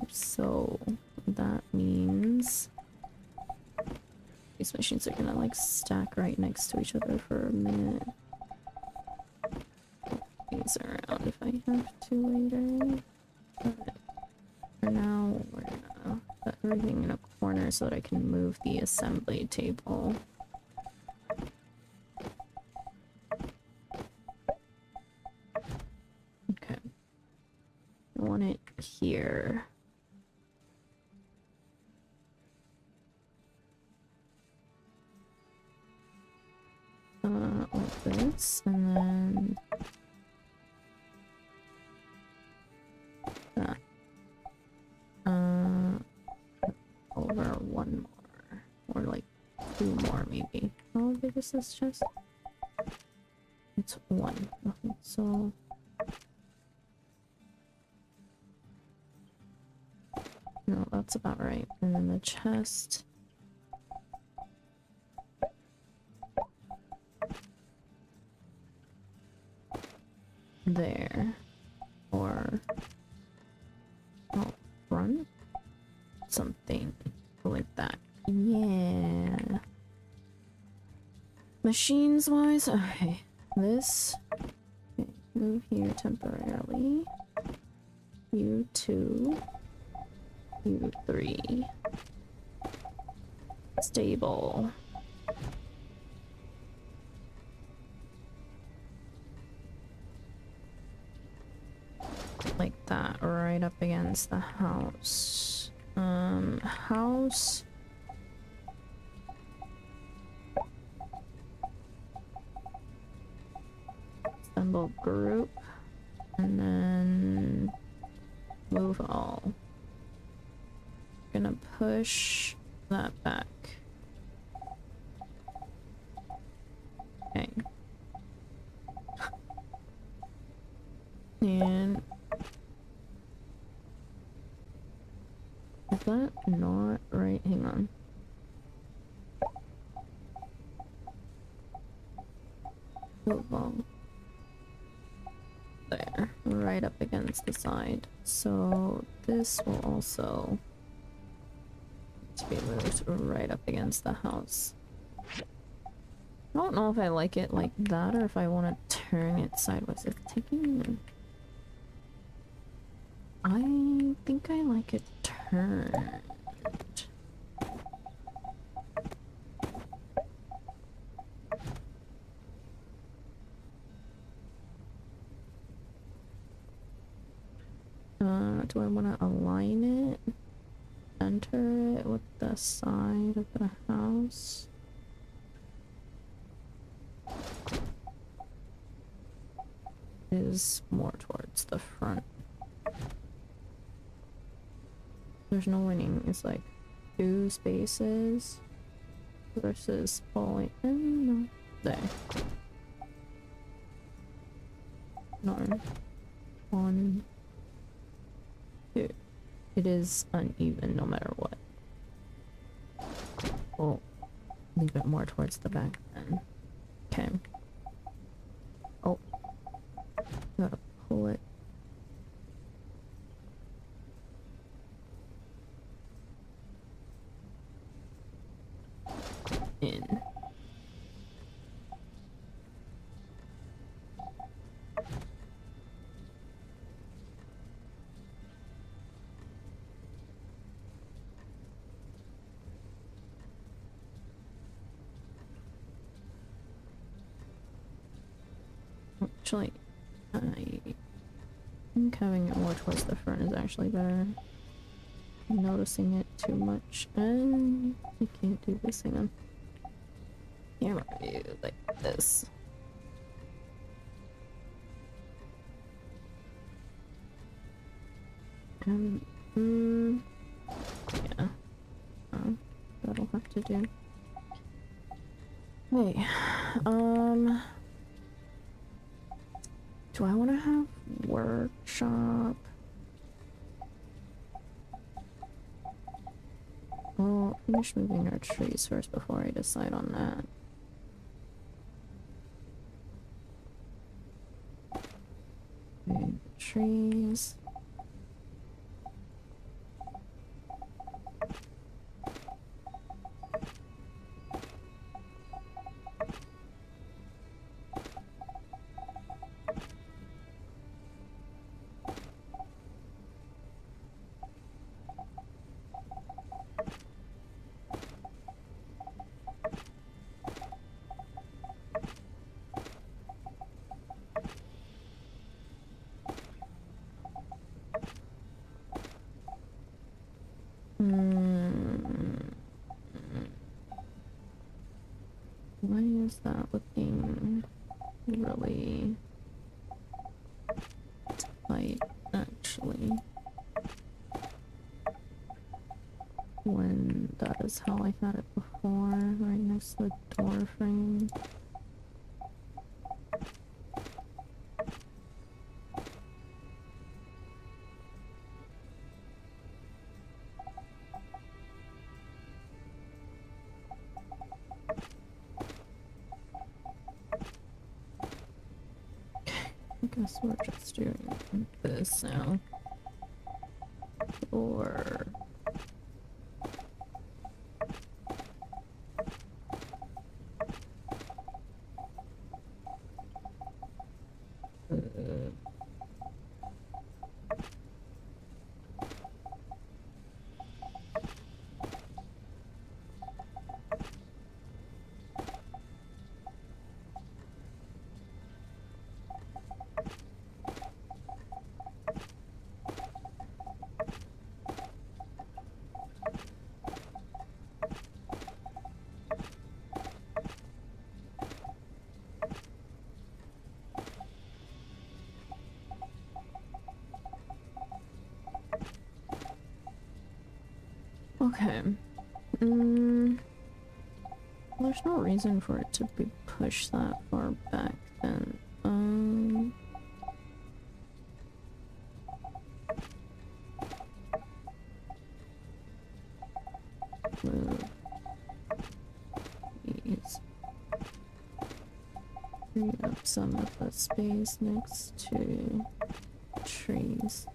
So that means these machines are gonna like stack right next to each other for a minute. These around if I have to later. But for now, we're gonna put everything in a corner so that I can move the assembly table. Okay. I want it here. Like this, and then that. Over one more, or like two more maybe. How big is this chest? It's one. Okay, so no, that's about right. And then the chest. There. Or front? Something like that. Yeah. Machines wise, okay. This. Okay, move here temporarily. You two. You three. Stable. Like that, right up against the house. House. Assemble group. And then move all. Gonna push that back. Okay. And is that not right? Hang on. Oh, well. There, right up against the side. So this will also to be moved right up against the house. I don't know if I like it like that or if I want to turn it sideways. It's taking... I think I like it turned. Do I want to align it? Center it with the side of the house? Is more towards the front. There's no winning. It's like 2 spaces versus falling in. No. There. No. 1, 2. It is uneven no matter what. We'll leave it more towards the back then. Okay. Oh. Gotta pull it. In. Actually, I think having it more towards the front is actually better. I'm noticing it too much. And I can't do this. Hang on. Camera view like this. Yeah. That'll have to do. Wait. Do I want to have workshop We'll finish moving our trees first before I decide on that. Okay, trees. Why is that looking really tight, actually? When that is how I had it before, right next to the door frame. I guess we're just doing this now. Or okay. There's no reason for it to be pushed that far back then. Move these. Free up some of the space next to trees.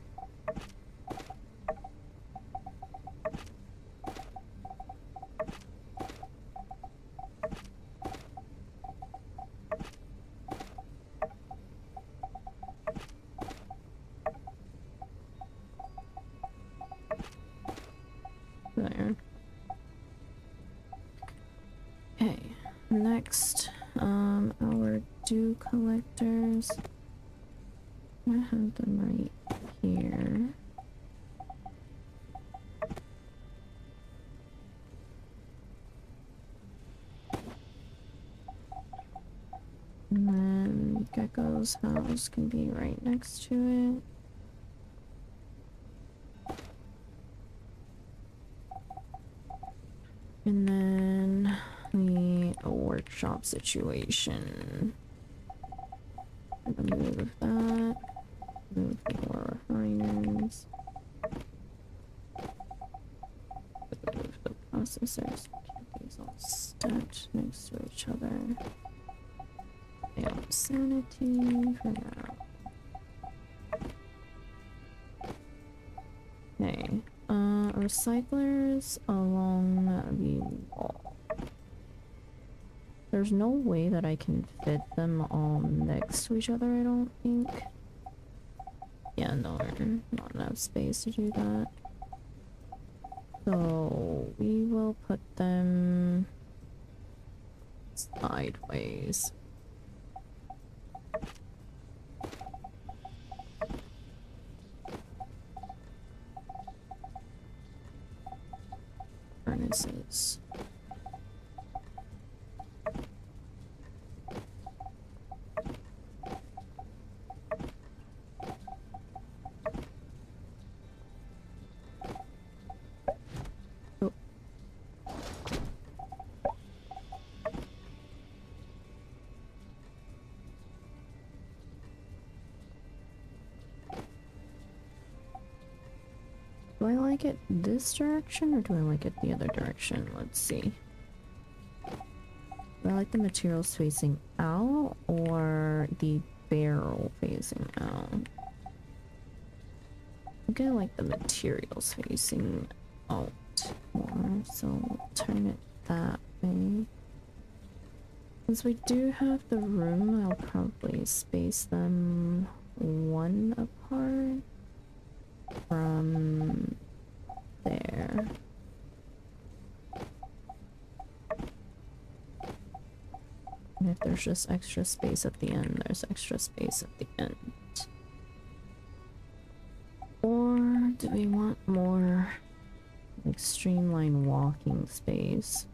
There. Okay, next, our dew collectors. I have them right here. And then Gecko's house can be right next to it. And then the workshop situation. I'm gonna move that. Move more refiners. Move the processors. Keep these all stacked next to each other. Fail sanity for now. Okay. Recyclers along the wall. There's no way that I can fit them all next to each other, I don't think. Yeah, no, not enough space to do that. So we will put them sideways. Furnaces. Oh. Do I like it this direction or do I like it the other direction? Let's see. Do I like the materials facing out or the barrel facing out? I think I like the materials facing out more, so we'll turn it that way. Since we do have the room, I'll probably space them one apart from there. And if there's just extra space at the end, there's extra space at the end. Or do we want more like streamlined walking space?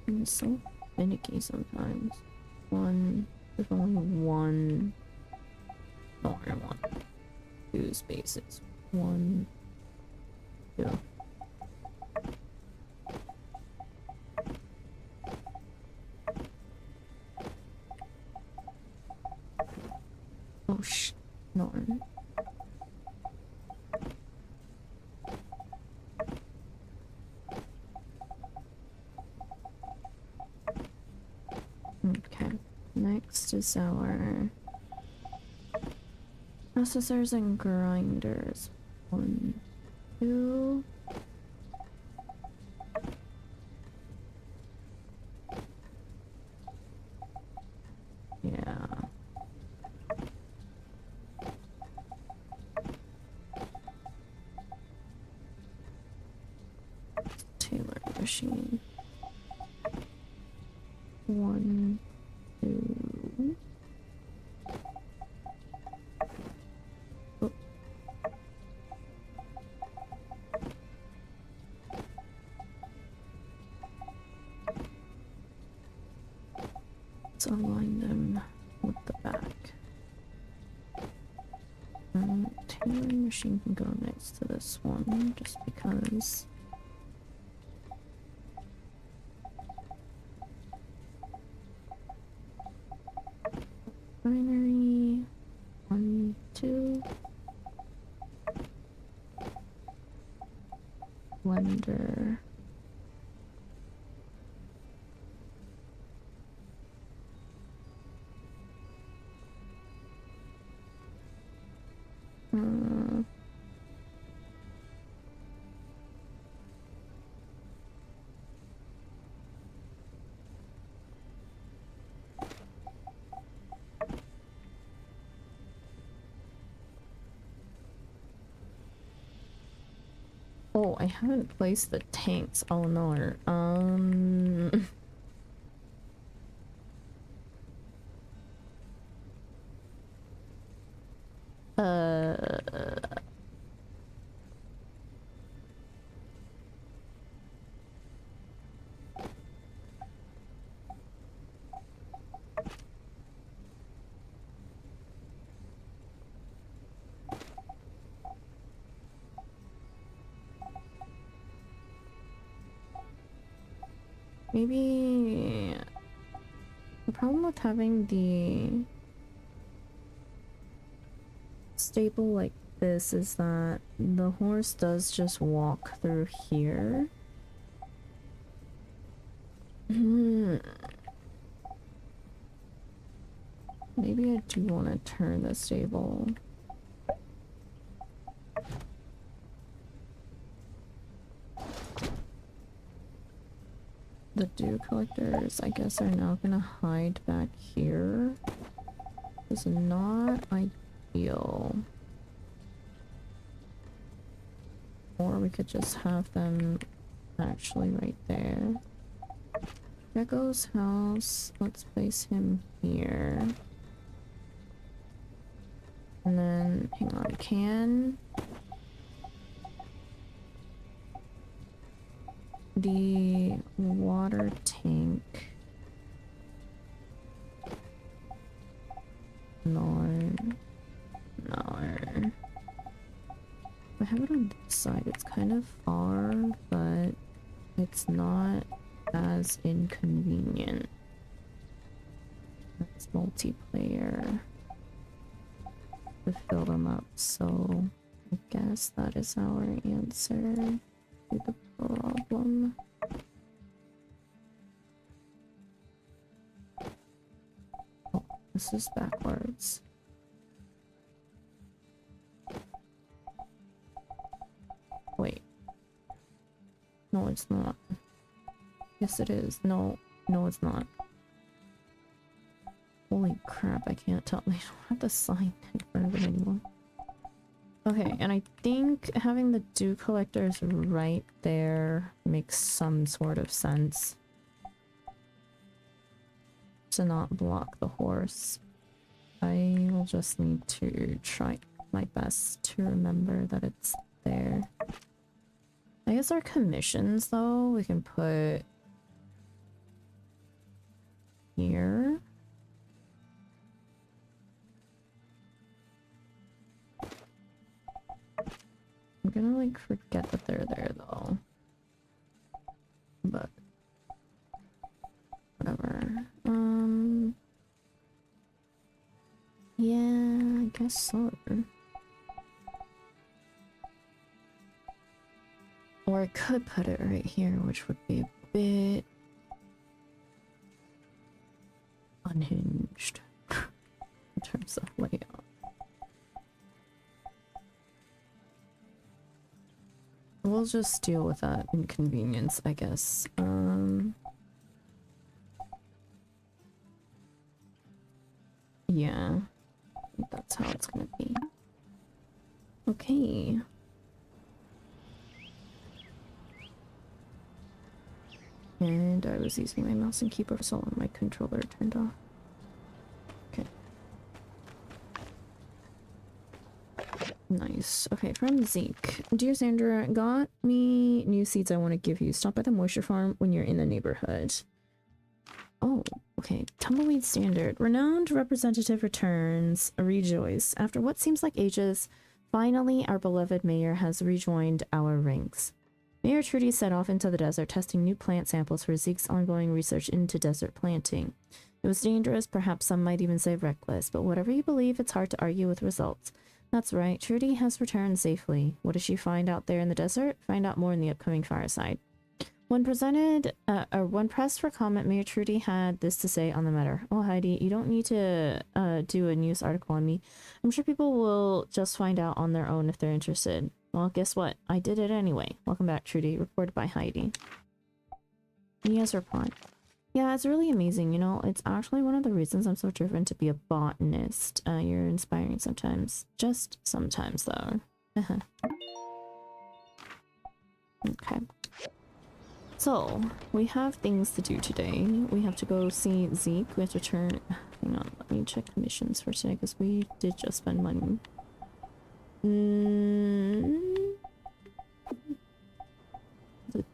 I'm so finicky sometimes. There's only one. No, I want two spaces. One, two. Oh no. Okay, next is our processors and grinders. One, two. Yeah. Taylor machine. One, two. Oh. Let's align them with the back. Tailoring machine can go next to this one just because. Binary. One, two. Blender. Oh, I haven't placed the tanks. Oh no. Maybe the problem with having the stable like this is that the horse does just walk through here. Maybe I do want to turn the stable. The dew collectors, I guess, are now gonna hide back here. It's not ideal. Or we could just have them actually right there. Gecko's house. Let's place him here. And then, hang on, can the water tank no. I have it on this side. It's kind of far, but it's not as inconvenient. That's multiplayer to fill them up, so I guess that is our answer to the problem. Oh, this is backwards. Wait. No, it's not. Yes, it is. No, it's not. Holy crap, I can't tell. They don't have the sign in front of it anymore. Okay, and I think having the dew collectors right there makes some sort of sense. To not block the horse. I will just need to try my best to remember that it's there. I guess our commissions, though, we can put here. I'm gonna like forget that they're there though. But whatever. Yeah, I guess so. Or I could put it right here, which would be a bit unhinged in terms of layout. We'll just deal with that inconvenience, I guess. Yeah, I think that's how it's gonna be. Okay. And I was using my mouse and keyboard, so my controller turned off. Okay. Nice. Okay, from Zeke. Dear Sandra, got me new seeds I want to give you. Stop by the moisture farm when you're in the neighborhood. Oh, okay. Tumbleweed Standard. Renowned representative returns. Rejoice. After what seems like ages, finally our beloved mayor has rejoined our ranks. Mayor Trudy set off into the desert, testing new plant samples for Zeke's ongoing research into desert planting. It was dangerous, perhaps some might even say reckless, but whatever you believe, it's hard to argue with results. That's right, Trudy has returned safely. What does she find out there in the desert? Find out more in the upcoming fireside. When pressed for comment, Mayor Trudy had this to say on the matter. Oh, Heidi, you don't need to do a news article on me. I'm sure people will just find out on their own if they're interested. Well, guess what? I did it anyway. Welcome back, Trudy. Reported by Heidi. He has replied. Yeah, it's really amazing, you know? It's actually one of the reasons I'm so driven to be a botanist. You're inspiring sometimes. Just sometimes, though. Okay. So, we have things to do today. We have to go see Zeke. We have to turn... Hang on, let me check commissions for today, because we did just spend money. The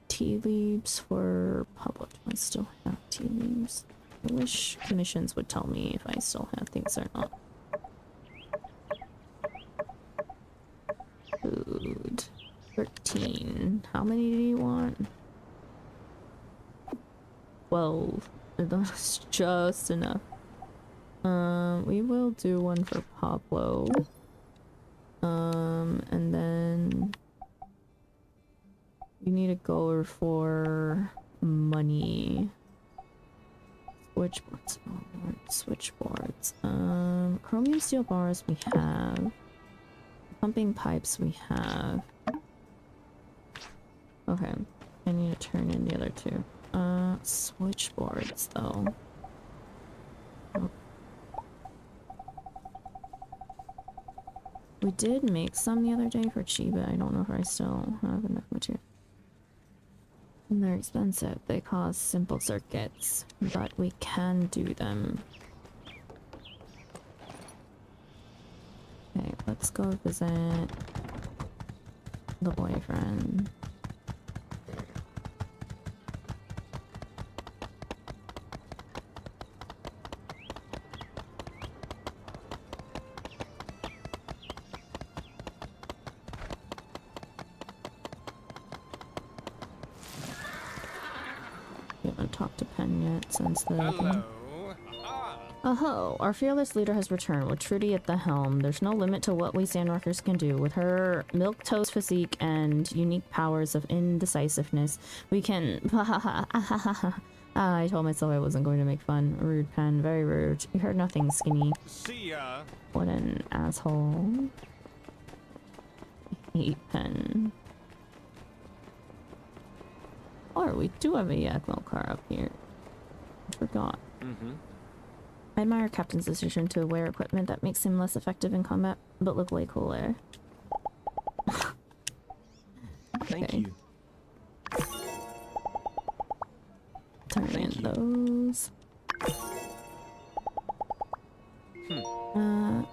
tea leaves for public. I still have tea leaves. I wish commissions would tell me if I still have things or not. Food. 13. How many do you want? 12. That's just enough. We will do one for Pablo. And then we need a goer for money. Switchboards. Oh, switchboards. Chromium steel bars we have. Pumping pipes we have. Okay. I need to turn in the other two. Switchboards though. Oh. We did make some the other day for Chiba. I don't know if I still have enough material. And they're expensive. They cause simple circuits, but we can do them. Okay, let's go visit the boyfriend. We haven't talked to Penn yet since the Hello. Ah. Oh, our fearless leader has returned with Trudy at the helm. There's no limit to what we Sandrockers can do. With her milquetoast physique and unique powers of indecisiveness, we can... I told myself I wasn't going to make fun. Rude, Pen. Very rude. You heard nothing, Skinny. See ya. What an asshole. I hate Pen. Or we do have a Yakmo car up here. I forgot. I admire Captain's decision to wear equipment that makes him less effective in combat, but look way cooler. Thank Okay. you. Turn in Thank you. those.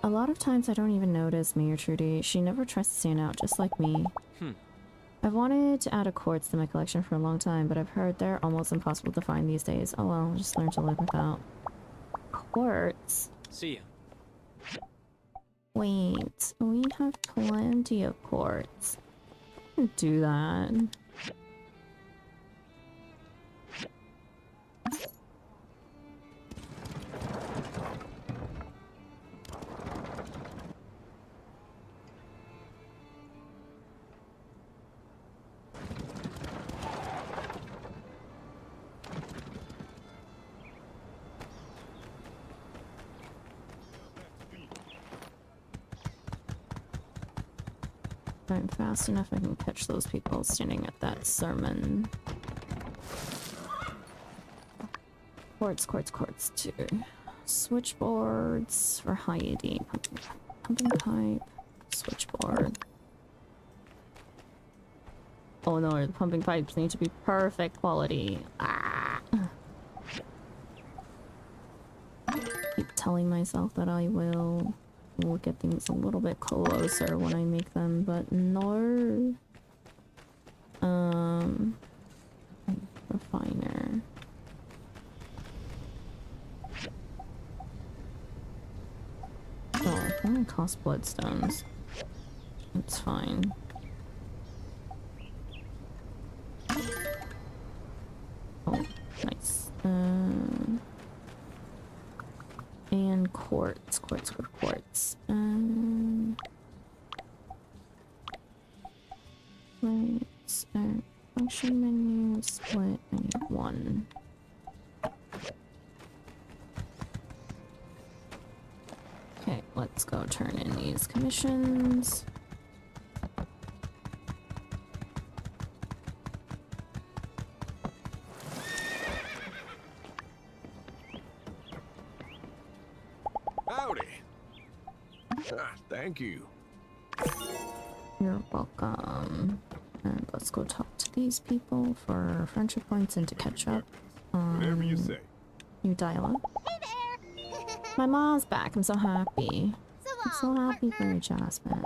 A lot of times I don't even notice me or Trudy. She never tries to stand out, just like me. I've wanted to add a quartz to my collection for a long time, but I've heard they're almost impossible to find these days. Oh well, just learn to live without. Quartz? See ya. Wait, we have plenty of quartz. Do that. If I'm fast enough, I can catch those people standing at that sermon. Quartz, quartz, quartz, too. Switchboards for Heidi. Pumping pipe. Switchboard. Oh no, the pumping pipes need to be perfect quality. Ah. Keep telling myself that I will look at things a little bit closer when I make them, but no. Refiner. Oh, it only costs bloodstones. It's fine. Oh, nice. And quartz, quartz, quartz. Right. Start function menu, split. I need one. Okay, let's go turn in these commissions. Howdy. Ah, thank you. You're welcome. And let's go talk to these people for friendship points and to catch up Whatever you on say. new dialogue. Hey there! My mom's back. I'm so happy. So I'm so long, happy for partner. you, Jasmine.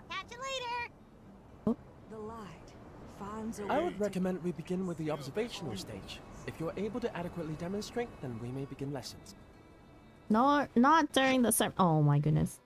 Catch you later! The light finds a I way would to- recommend we begin with the observational stage. If you're able to adequately demonstrate, then we may begin lessons. No, not during the sermon. Oh my goodness.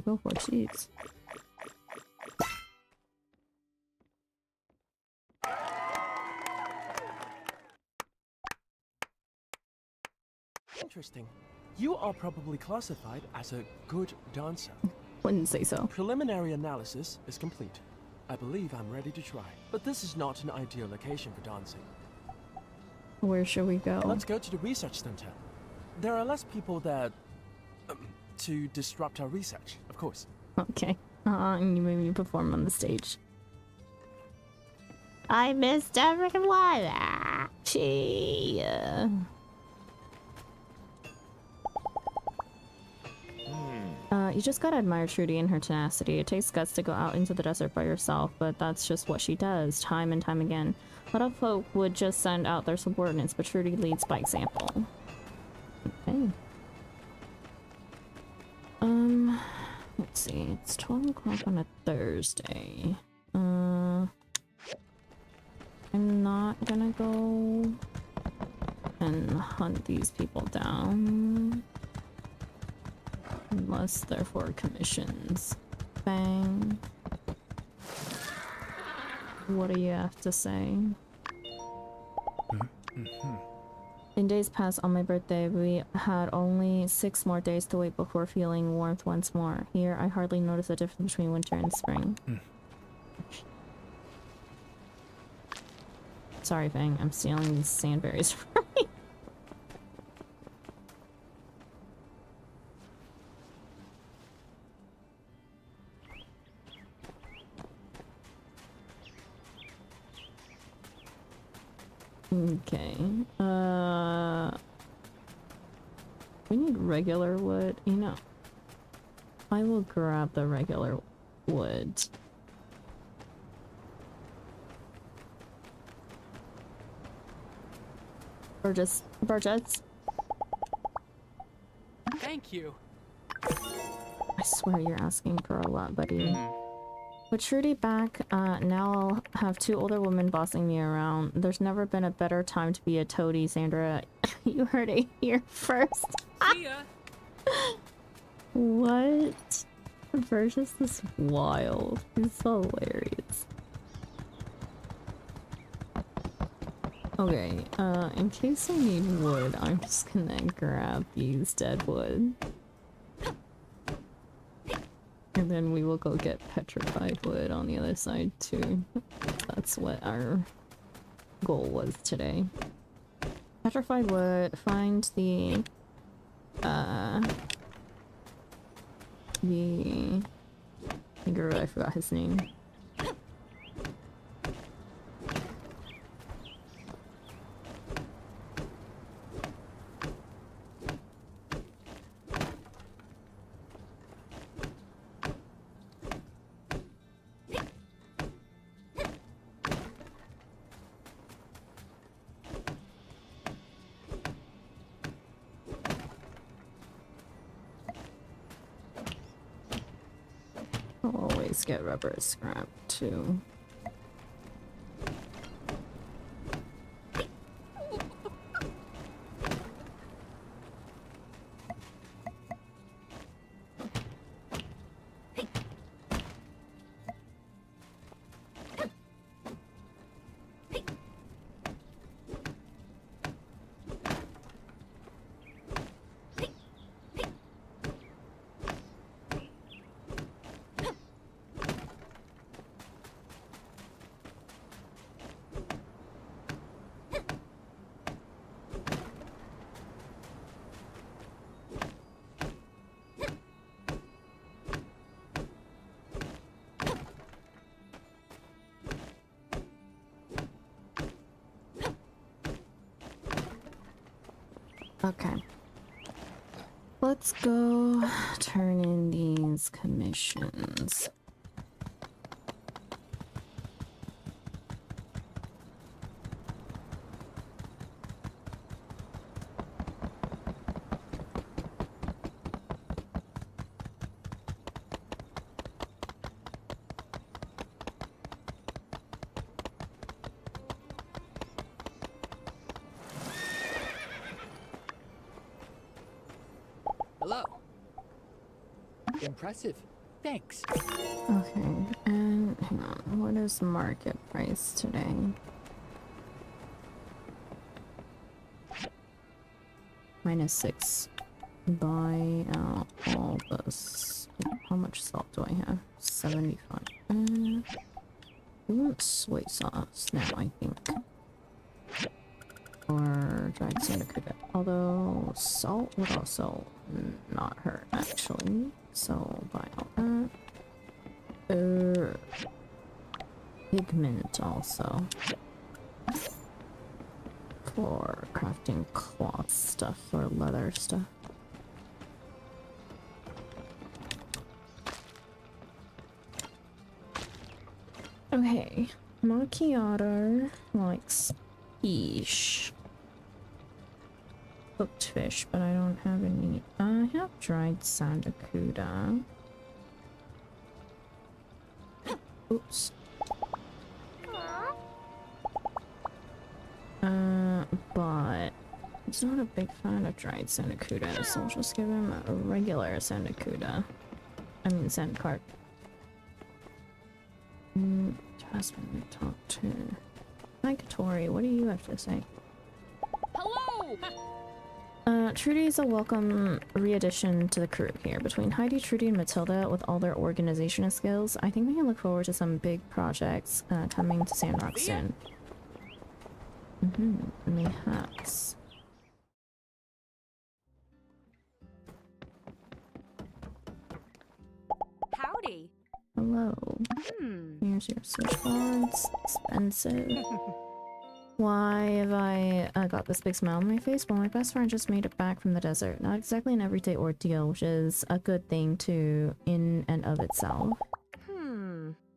go for? Jeez. Interesting. You are probably classified as a good dancer. Wouldn't say so. Preliminary analysis is complete. I believe I'm ready to try. But this is not an ideal location for dancing. Where should we go? Let's go to the research center. There are less people there to disrupt our research, of course. Okay. And you made me perform on the stage. I missed everyone. Gee. You just gotta admire Trudy and her tenacity. It takes guts to go out into the desert by yourself, but that's just what she does, time and time again. A lot of folk would just send out their subordinates, but Trudy leads by example. Okay. Let's see. It's 12 o'clock on a Thursday. I'm not gonna go and hunt these people down. Unless they're for commissions. Bang. What do you have to say? In days past, on my birthday, we had only 6 more days to wait before feeling warmth once more. Here, I hardly notice a difference between winter and spring. Sorry, Fang, I'm stealing these sandberries from you. Okay, we need regular wood, you know. I will grab the regular wood. Burgess. Thank you. I swear you're asking for a lot, buddy. With Trudy back, now I'll have 2 older women bossing me around. There's never been a better time to be a toady, Sandra. You heard it here first. See ya. What? Burgess is wild. He's hilarious. Okay, in case I need wood, I'm just gonna grab these dead wood. And then we will go get petrified wood on the other side too. That's what our goal was today. Petrified wood, find the I forgot his name. I'll always get rubber scrap too. Okay. Let's go turn in these commissions. Hello. Impressive. Thanks. Okay, and hang on. What is market price today? -6. Buy out all this. How much salt do I have? 75. We want soy sauce now, I think. Or dried sandakuda. Although salt would also not hurt, actually. So buy all that. Pigment also. For crafting cloth stuff or leather stuff. Okay, macchiato likes fish. Cooked fish, but I don't have any. I have dried sandakuda. Oops. But he's not a big fan of dried sandakuda, so I'll just give him a regular sandakuda. I mean sandcarp. Jasmine, talk to. Hi, Katori, what do you have to say? Hello! Trudy is a welcome re-addition to the crew here. Between Heidi, Trudy, and Matilda, with all their organizational skills, I think we can look forward to some big projects coming to Sandrock soon. MTaS. Howdy. Hello. Here's your search warrants. Expensive. Why have I got this big smile on my face? Well, my best friend just made it back from the desert. Not exactly an everyday ordeal, which is a good thing too in and of itself.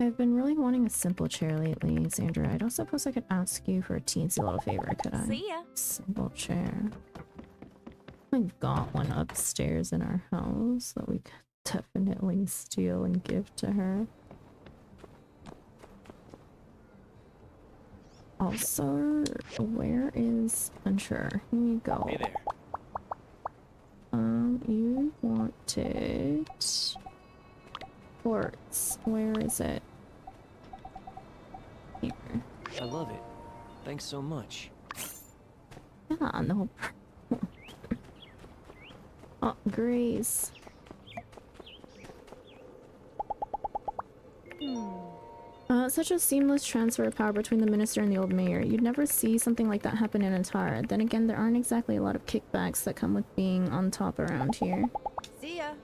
I've been really wanting a simple chair lately, Sandra. I don't suppose I could ask you for a teensy little favor, could I? See ya. Simple chair. We've got one upstairs in our house that we could definitely steal and give to her. Also, where is unsure? Here we go. Hey there. You wanted quartz. Where is it? Here. I love it. Thanks so much. Yeah, no problem. Oh, Grace. Such a seamless transfer of power between the minister and the old mayor. You'd never see something like that happen in Antara. Then again, there aren't exactly a lot of kickbacks that come with being on top around here. See ya.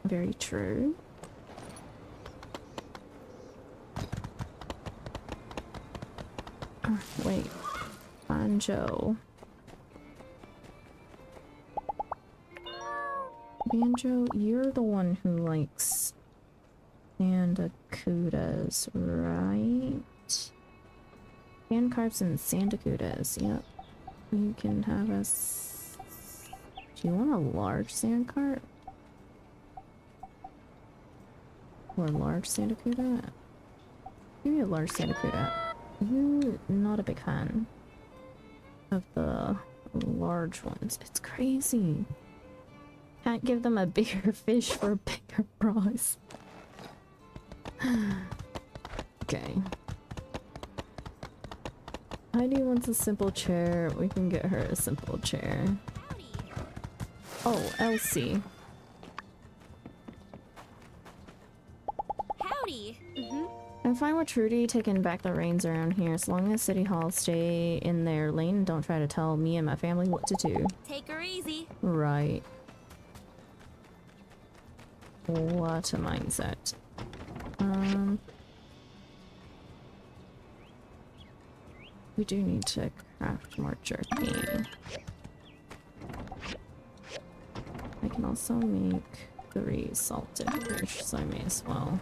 Very true. Wait. Banjo. Banjo, you're the one who likes sandakudas, right? Sandcarps and sandakudas, yep. You can have us... Do you want a large sandcarp? Or a large sandakuda? Give me a large sandakuda. You not a big fan of the large ones. It's crazy. Can't give them a bigger fish for a bigger price. Okay. Heidi wants a simple chair. We can get her a simple chair. Oh, Elsie. Howdy! I'm fine with Trudy taking back the reins around here as long as City Hall stay in their lane and don't try to tell me and my family what to do. Take her easy. Right. What a mindset. We do need to craft more jerky. I can also make 3 salted fish, so I may as well.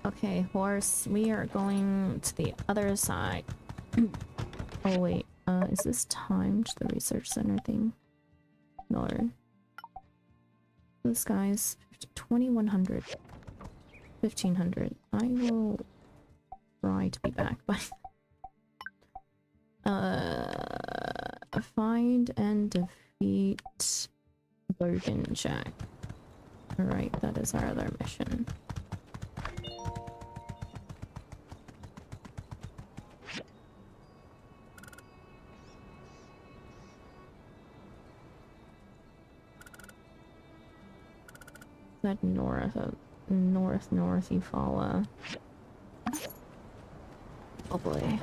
Okay, horse, we are going to the other side. Oh wait, is this timed, the research center thing? No. This guy's 2100. 1500. I will try to be back by find and defeat Bogan Jack. Alright, that is our other mission. That north Eufaula. Oh boy.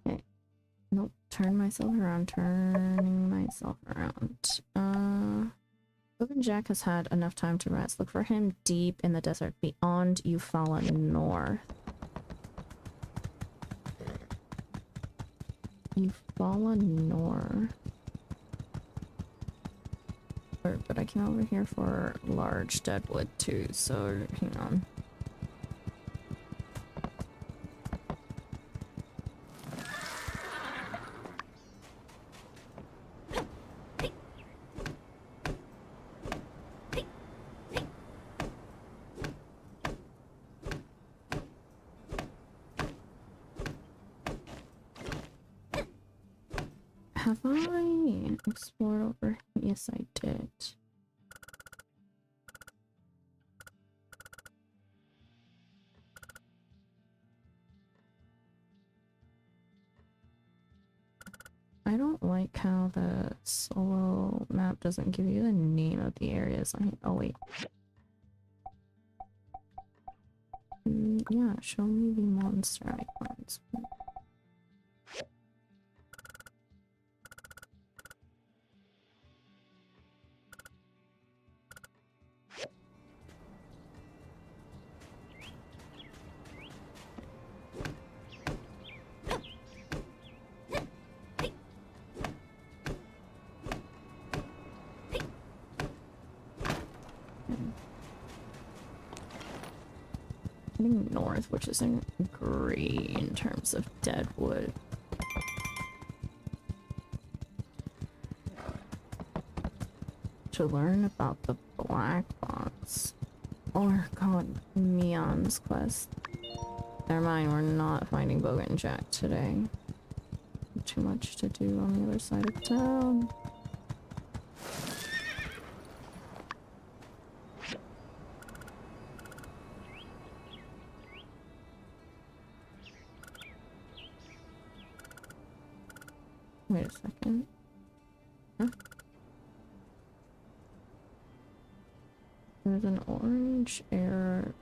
Okay. Nope. Turning myself around. Open Jack has had enough time to rest. Look for him deep in the desert beyond Eufaula North. Eufaula North. But I came over here for large deadwood too, so hang on. Have I explored over? Yes, I did. I don't like how the solo map doesn't give you the name of the areas. Oh wait. Yeah, show me the monster icons. Heading north, which isn't great in terms of deadwood. To learn about the black box. Or God, Mion's quest. Never mind, we're not finding Boga and Jack today. Too much to do on the other side of town. Wait a second. Huh? There's an orange error.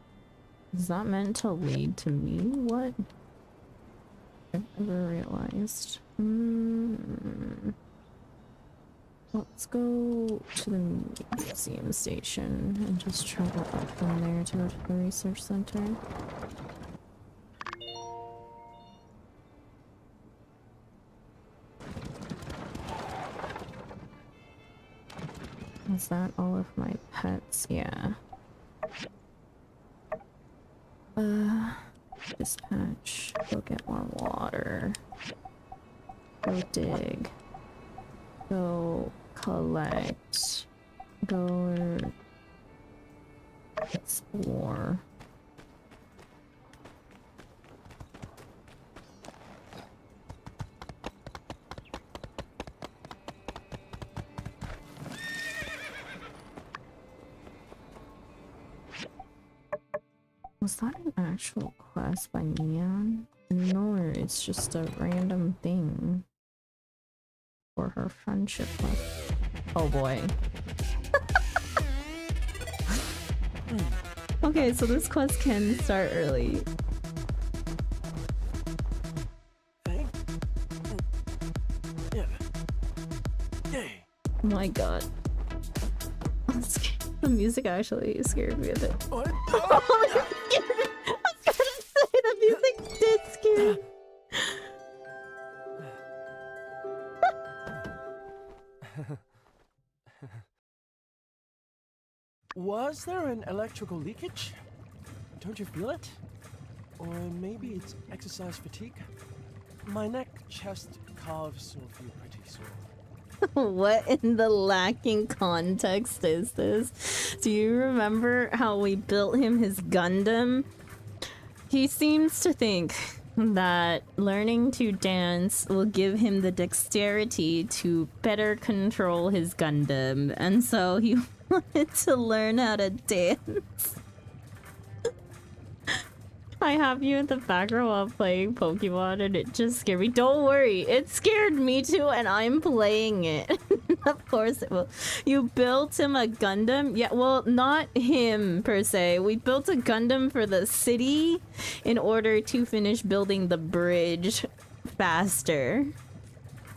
Is that meant to lead to me? What? I've never realized. Let's go to the museum station and just travel up from there to go to the research center. Is that all of my pets? Yeah. Dispatch. Go get more water. Go dig. Go collect. Go explore. Was that an actual quest by Neon? No, it's just a random thing for her friendship quest. Oh boy. Okay, so this quest can start early. Oh my god. The music actually scared me a bit. What? I was gonna say the music did scare me. Was there an electrical leakage? Don't you feel it? Or maybe it's exercise fatigue? My neck, chest, calves all feel pretty sore. What in the lacking context is this? Do you remember how we built him his Gundam? He seems to think that learning to dance will give him the dexterity to better control his Gundam, and so he wanted to learn how to dance. I have you in the background while playing Pokemon and it just scared me. Don't worry, it scared me too and I'm playing it. Of course it will. You built him a Gundam? Yeah, well, not him per se. We built a Gundam for the city in order to finish building the bridge faster.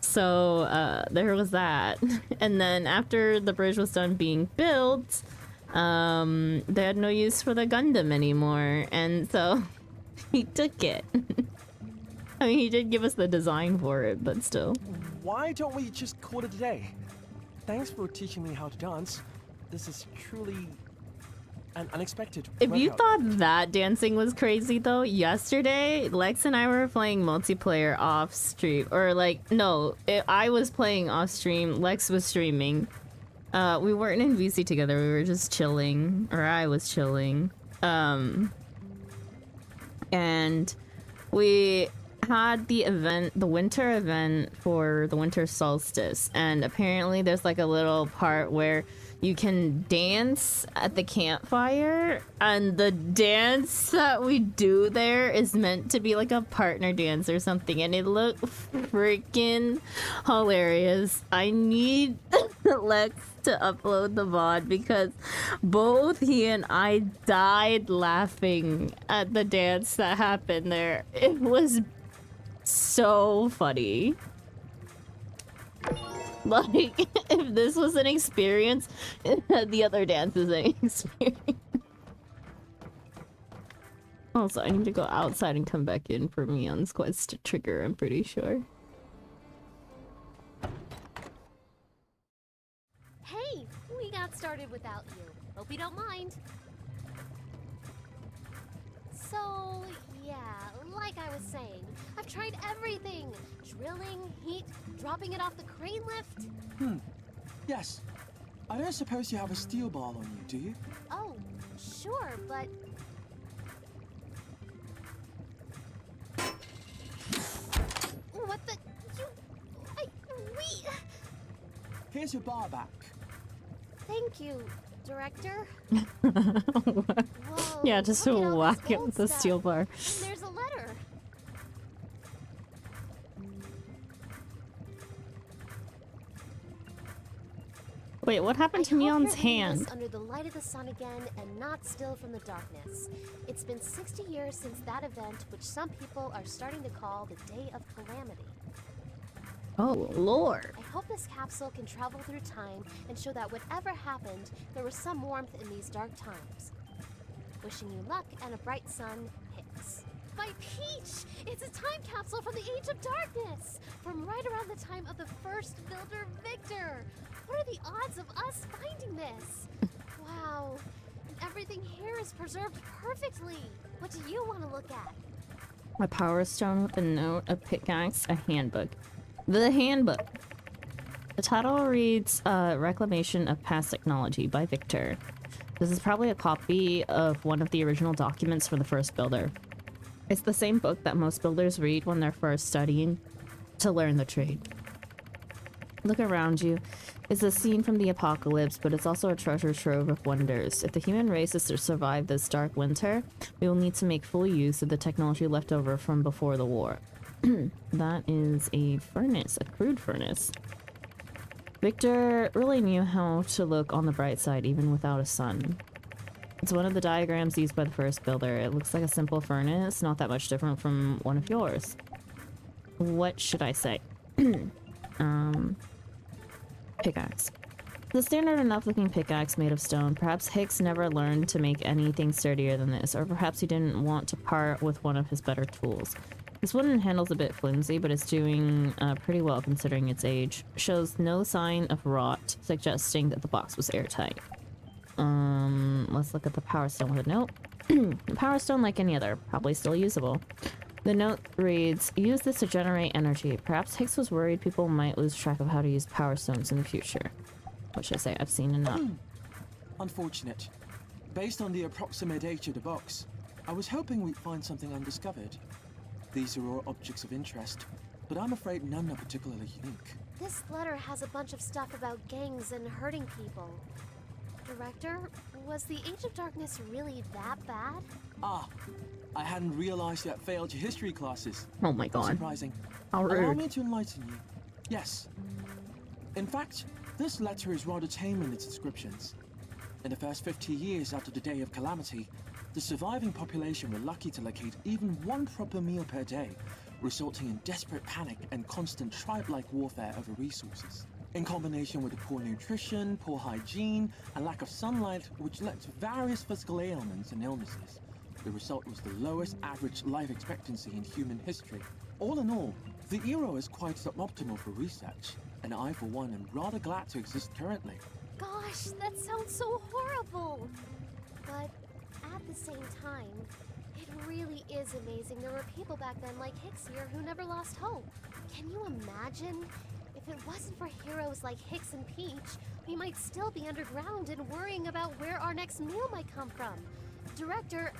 So, there was that. And then after the bridge was done being built, they had no use for the Gundam anymore, and so he took it. I mean, he did give us the design for it, but still. Why don't we just call it a day? Thanks for teaching me how to dance. This is truly an unexpected If you workout. thought that dancing was crazy though, yesterday Lex and I were playing multiplayer off stream, or like, no, I was playing off stream, Lex was streaming. We weren't in VC together, we were just chilling, or I was chilling. And we had the event, the winter event for the winter solstice, and apparently there's like a little part where you can dance at the campfire, and the dance that we do there is meant to be like a partner dance or something, and it looked freaking hilarious. I need Lex to upload the VOD because both he and I died laughing at the dance that happened there. It was so funny. Like, if this was an experience, the other dance is an experience. Also, I need to go outside and come back in for Mion's quest to trigger, I'm pretty sure. Hey, we got started without you. Hope you don't mind. So, yeah, like I was saying, I've tried everything. Drilling, heat, dropping it off the crane lift. Yes. I don't suppose you have a steel ball on you, do you? Oh, sure, but... What the... we... Here's your bar back. Thank you, Director. Whoa, yeah, just to look at all whack this it old with the stuff. steel bar. And there's a letter. Wait, what happened to I hope Mion's you're reading hand? this under the light of the sun again and not still from the darkness. It's been 60 years since that event, which some people are starting to call the Day of Calamity. Oh, Lord. I hope this capsule can travel through time and show that whatever happened, there was some warmth in these dark times. Wishing you luck and a bright sun, Hicks. My Peach! It's a time capsule from the Age of Darkness! From right around the time of the first builder, Victor! What are the odds of us finding this? Wow. And everything here is preserved perfectly. What do you want to look at? A power stone with a note, a pickaxe, a handbook. The handbook. The title reads, Reclamation of Past Technology by Victor. This is probably a copy of one of the original documents for the first builder. It's the same book that most builders read when they're first studying to learn the trade. Look around you. It's a scene from the apocalypse, but it's also a treasure trove of wonders. If the human race is to survive this dark winter, we will need to make full use of the technology left over from before the war. That is a furnace, a crude furnace. Victor really knew how to look on the bright side even without a sun. It's one of the diagrams used by the first builder. It looks like a simple furnace, not that much different from one of yours. What should I say? Pickaxe. The standard enough looking pickaxe made of stone. Perhaps Hicks never learned to make anything sturdier than this, or perhaps he didn't want to part with one of his better tools. This wooden handle's a bit flimsy, but it's doing pretty well considering its age. Shows no sign of rot, suggesting that the box was airtight. Let's look at the power stone with a note. The power stone, like any other, probably still usable. The note reads, use this to generate energy. Perhaps Hicks was worried people might lose track of how to use power stones in the future. What should I say? I've seen enough. Unfortunate. Based on the approximate age of the box, I was hoping we'd find something undiscovered. These are all objects of interest, but I'm afraid none are particularly unique. This letter has a bunch of stuff about gangs and hurting people. Director, was the Age of Darkness really that bad? Ah, I hadn't realized you had failed your history classes. Oh my god. Surprising. How Allow rude. me to enlighten you. Yes. In fact, this letter is rather tame in its descriptions. In the first 50 years after the Day of Calamity, the surviving population were lucky to locate even one proper meal per day, resulting in desperate panic and constant tribe-like warfare over resources. In combination with the poor nutrition, poor hygiene, and lack of sunlight, which led to various physical ailments and illnesses, the result was the lowest average life expectancy in human history. All in all, the era is quite suboptimal for research, and I, for one, am rather glad to exist currently. Gosh, that sounds so horrible! But at the same time, it really is amazing there were people back then like Hicks here who never lost hope. Can you imagine? If it wasn't for heroes like Hicks and Peach, we might still be underground and worrying about where our next meal might come from. Director...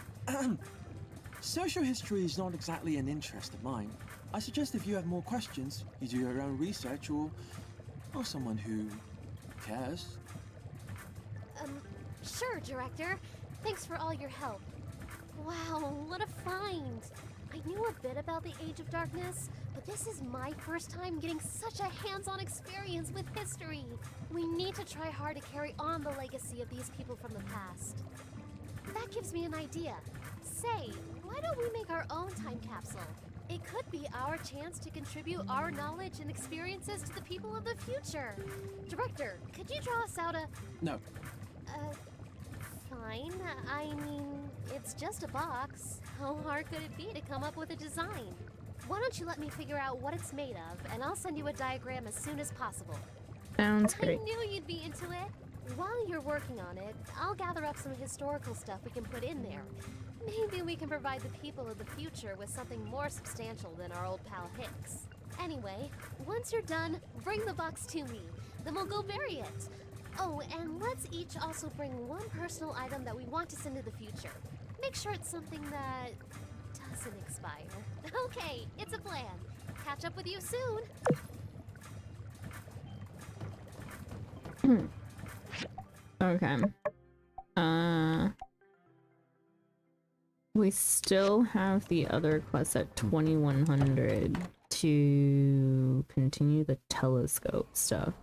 Social history is not exactly an interest of mine. I suggest if you have more questions, you do your own research or someone who cares. Sure, Director. Thanks for all your help. Wow, what a find! I knew a bit about the Age of Darkness, but this is my first time getting such a hands-on experience with history. We need to try hard to carry on the legacy of these people from the past. That gives me an idea. Say, why don't we make our own time capsule? It could be our chance to contribute our knowledge and experiences to the people of the future. Director, could you draw us out a... No. Fine. I mean, it's just a box. How hard could it be to come up with a design? Why don't you let me figure out what it's made of, and I'll send you a diagram as soon as possible. Sounds I great. knew you'd be into it. While you're working on it, I'll gather up some historical stuff we can put in there. Maybe we can provide the people of the future with something more substantial than our old pal Hicks. Anyway, once you're done, bring the box to me. Then we'll go bury it. Oh, and let's each also bring one personal item that we want to send to the future. Make sure it's something that doesn't expire. Okay, it's a plan. Catch up with you soon. Okay. We still have the other quest at 2100 to continue the telescope stuff.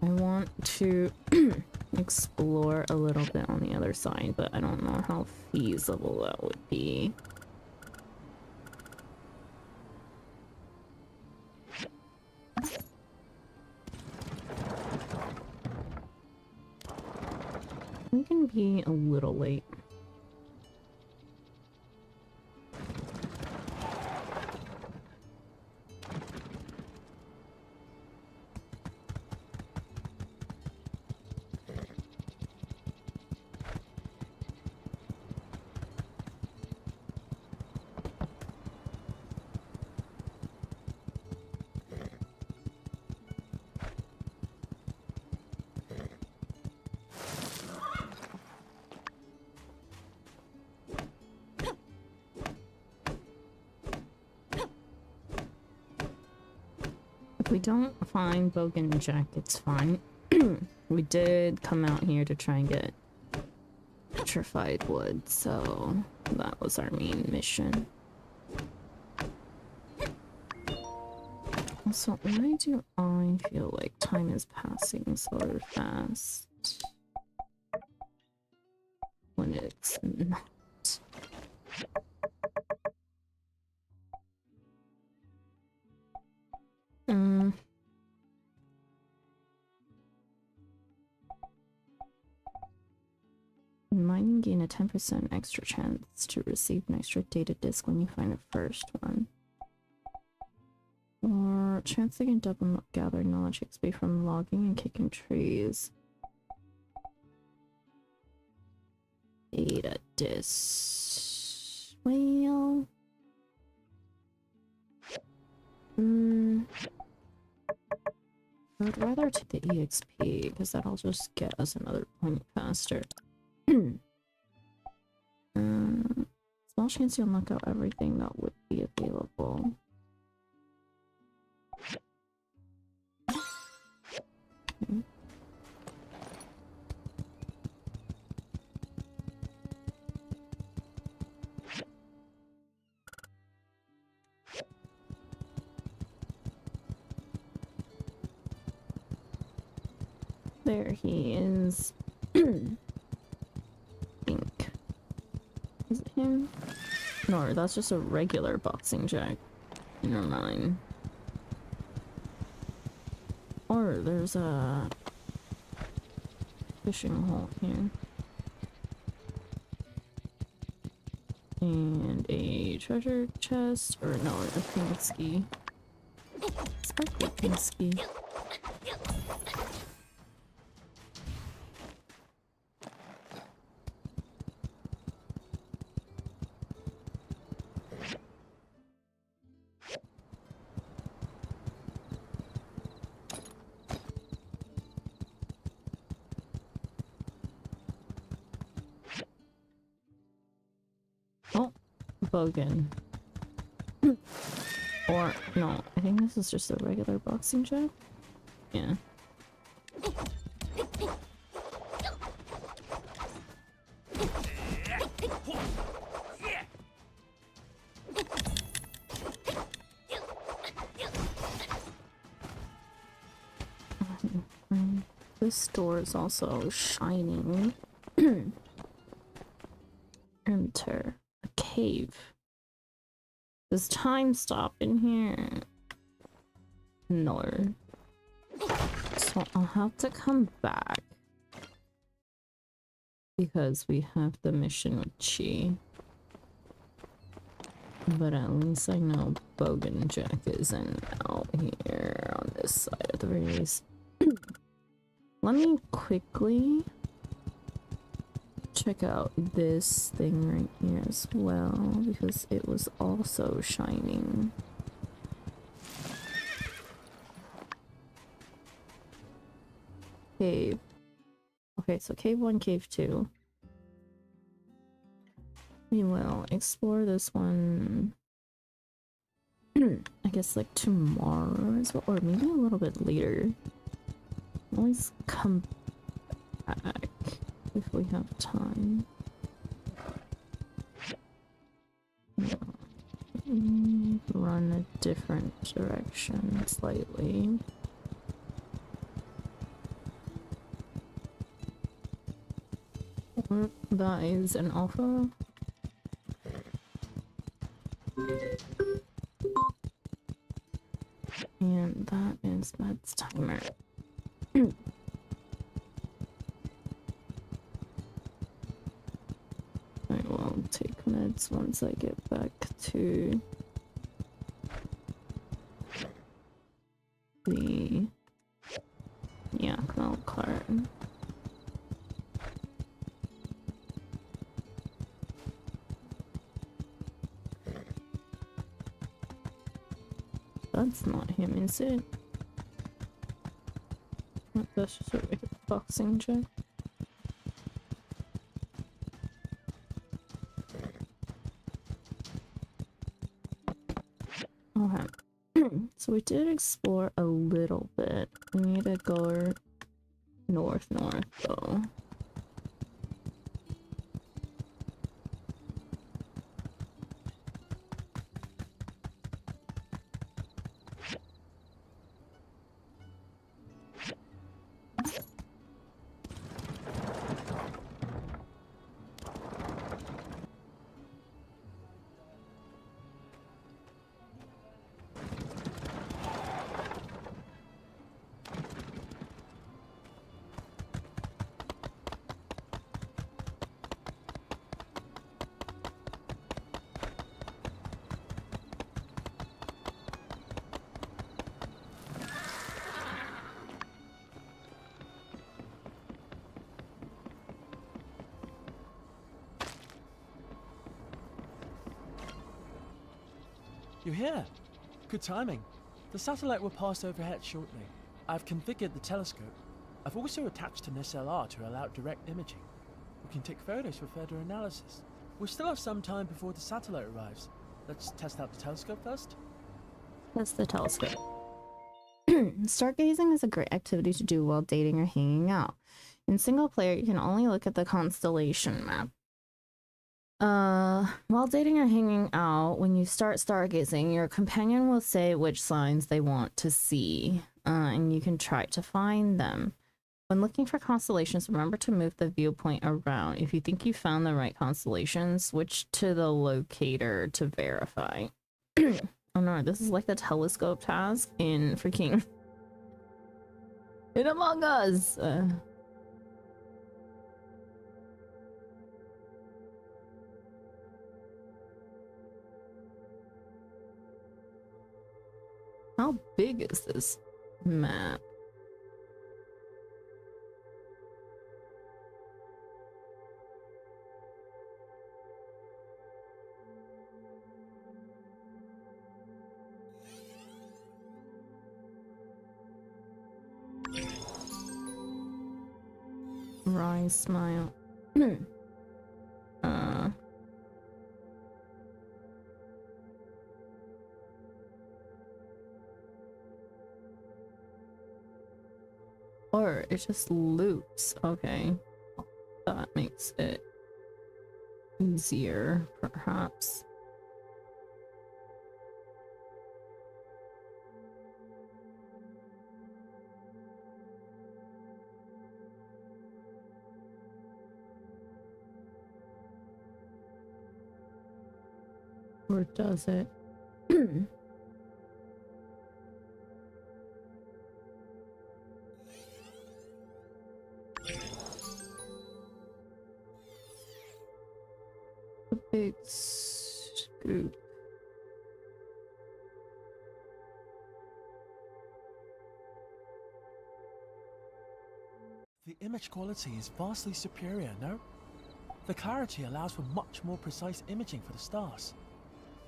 I want to explore a little bit on the other side, but I don't know how feasible that would be. We can be a little late. If we don't find Bogan Jack, it's fine. We did come out here to try and get petrified wood, so that was our main mission. Also, why do I feel like time is passing so fast when it's not? Mining gain a 10% extra chance to receive an extra data disk when you find a first one. Or chance they can double gathering knowledge XP from logging and kicking trees. Data disk. Well, I'd rather take the EXP because that'll just get us another point faster. Small chance you'll knock out everything that would be available. Okay. There he is. Pink. Is it him? No, that's just a regular boxing jack. Never mind. Or there's a fishing hole here. And a treasure chest, or no, a pink ski. Sparkly pink ski. Bogan. Or, no, I think this is just a regular boxing jack. Yeah. This door is also shining. Enter a cave. Does time stop in here? No. So I'll have to come back. Because we have the mission with Chi. But at least I know Bogan Jack isn't out here on this side at the very least. Let me quickly check out this thing right here as well, because it was also shining. Cave. Okay, so cave 1, cave 2. We will explore this one, I guess, like tomorrow as well, or maybe a little bit later. Always come back if we have time. Run a different direction slightly. Or that is an alpha. And that is Matt's timer. I will take meds once I get back to the milk cart. That's not him, is it? Oh, that's just a regular boxing check. Okay. So we did explore a little bit. We need to go north though. You're here. Good timing. The satellite will pass overhead shortly. I've configured the telescope. I've also attached an SLR to allow direct imaging. We can take photos for further analysis. We still have some time before the satellite arrives. Let's test out the telescope first. That's the telescope. Stargazing is a great activity to do while dating or hanging out. In single player, you can only look at the constellation map. While dating or hanging out, when you start stargazing, your companion will say which signs they want to see, and you can try to find them. When looking for constellations, remember to move the viewpoint around. If you think you found the right constellation, switch to the locator to verify. Oh no, this is like the telescope task in freaking... in Among Us! How big is this map? Rise, smile. Or it just loops. Okay. That makes it easier, perhaps. Or does it? A big scoop. The image quality is vastly superior, no? The clarity allows for much more precise imaging for the stars.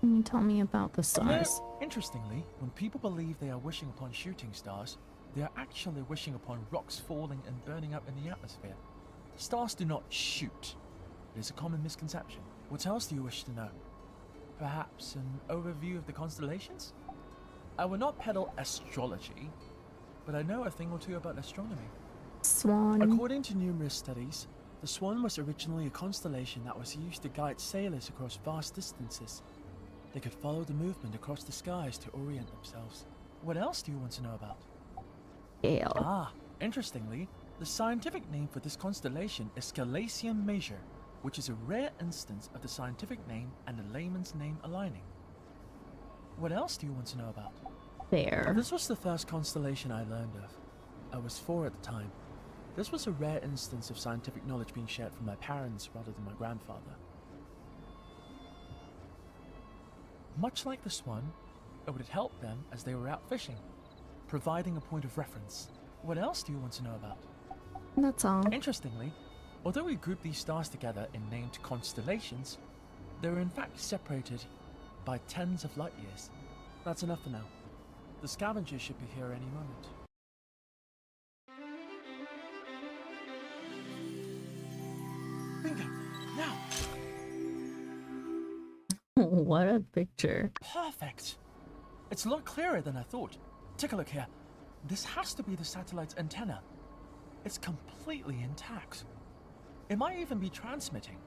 Can you tell me about the stars? Interestingly, when people believe they are wishing upon shooting stars, they are actually wishing upon rocks falling and burning up in the atmosphere. Stars do not shoot. It is a common misconception. What else do you wish to know? Perhaps an overview of the constellations? I will not peddle astrology, but I know a thing or two about astronomy. Swan. According to numerous studies, the Swan was originally a constellation that was used to guide sailors across vast distances. They could follow the movement across the skies to orient themselves. What else do you want to know about? Gale. Ah, interestingly, the scientific name for this constellation is Scalasium Major, which is a rare instance of the scientific name and the layman's name aligning. What else do you want to know about? There. This was the first constellation I learned of. I was 4 at the time. This was a rare instance of scientific knowledge being shared from my parents rather than my grandfather. Much like the Swan, it would help them as they were out fishing, providing a point of reference. What else do you want to know about? That's all. Interestingly, although we group these stars together in named constellations, they are in fact separated by tens of light years. That's enough for now. The scavengers should be here any moment. Bingo! Now! What a picture. Perfect! It's a lot clearer than I thought. Take a look here. This has to be the satellite's antenna. It's completely intact. It might even be transmitting,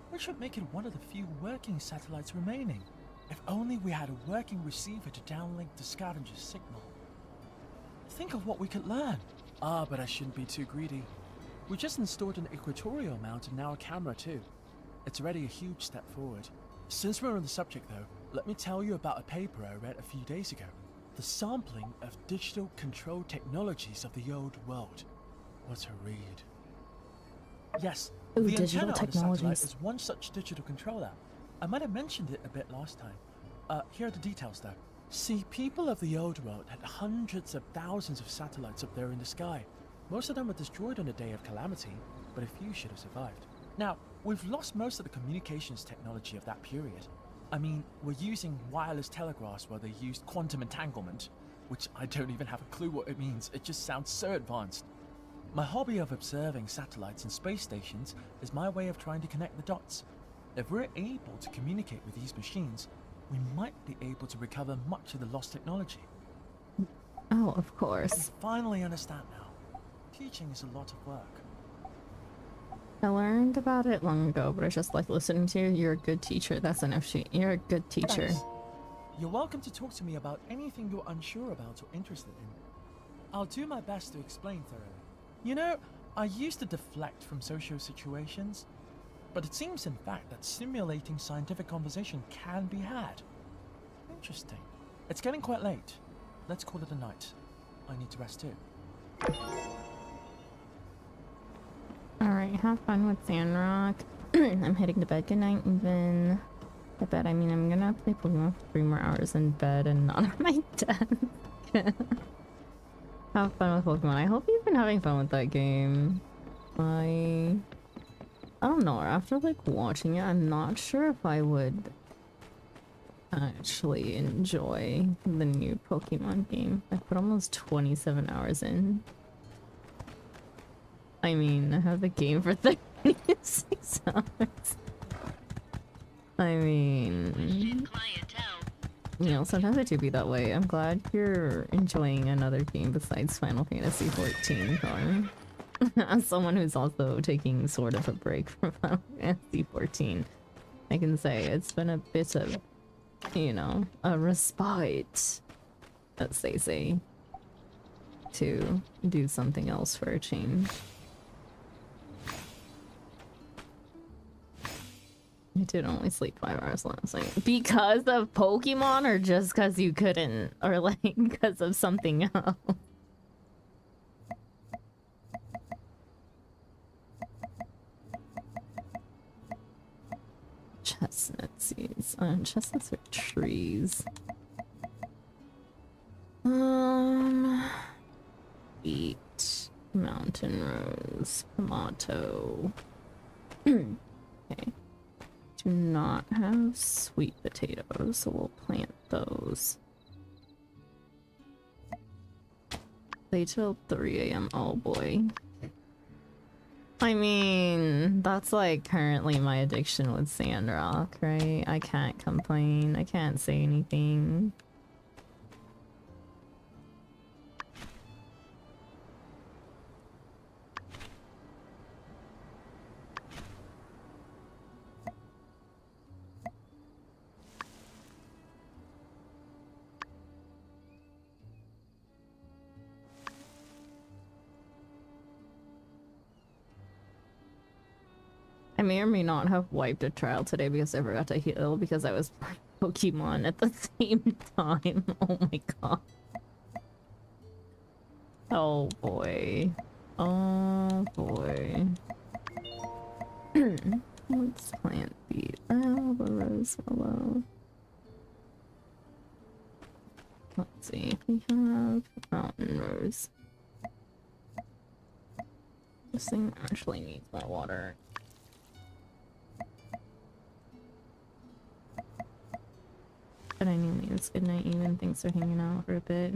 which would make it one of the few working satellites remaining. If only we had a working receiver to downlink the scavenger's signal. Think of what we could learn. Ah, but I shouldn't be too greedy. We just installed an equatorial mount and now a camera too. It's already a huge step forward. Since we're on the subject though, let me tell you about a paper I read a few days ago. The sampling of digital control technologies of the old world. What a read. Yes, Ooh, the digital antenna on the technologies. satellite is one such digital controller. I might have mentioned it a bit last time. Here are the details though. See, people of the old world had hundreds of thousands of satellites up there in the sky. Most of them were destroyed on the day of calamity, but a few should have survived. Now, we've lost most of the communications technology of that period, I mean, we're using wireless telegraphs where they used quantum entanglement, which I don't even have a clue what it means. It just sounds so advanced. My hobby of observing satellites and space stations is my way of trying to connect the dots. If we're able to communicate with these machines, we might be able to recover much of the lost technology. Oh, of I course. finally understand now. Teaching is a lot of work. I learned about it long ago, but I just like listening to you. You're a good teacher. That's enough. You're a good teacher. Thanks. You're welcome to talk to me about anything you're unsure about or interested in. I'll do my best to explain thoroughly. You know, I used to deflect from social situations, but it seems in fact that simulating scientific conversation can be had. Interesting. It's getting quite late. Let's call it a night. I need to rest too. Alright, have fun with Sandrock. I'm heading to bed. Good night, even. I bet, I mean, I'm gonna play Pokemon for 3 more hours in bed and not on my desk. Have fun with Pokemon. I hope you've been having fun with that game. I don't know, after like watching it, I'm not sure if I would actually enjoy the new Pokemon game. I put almost 27 hours in. I mean, I have the game for 36 hours. I mean, you know, sometimes I do be that way. I'm glad you're enjoying another game besides Final Fantasy XIV, Thorn. As someone who's also taking sort of a break from Final Fantasy XIV, I can say it's been a bit of, you know, a respite, as they say, to do something else for a change. I did only sleep 5 hours last night. Because of Pokemon or just because you couldn't? Or like because of something else? Chestnut seeds. Chestnuts are trees. Wheat. Mountain rose. Tomato. Okay. Do not have sweet potatoes, so we'll plant those. Play till 3 a.m. Oh boy. I mean, that's like currently my addiction with Sandrock, right? I can't complain. I can't say anything. I may or may not have wiped a trial today because I forgot to heal because I was playing Pokemon at the same time. Oh my god. Oh boy. Oh boy. Let's plant the rose willow. Let's see. We have mountain rose. This thing actually needs more water. But anyways, good night even. Thanks for hanging out for a bit.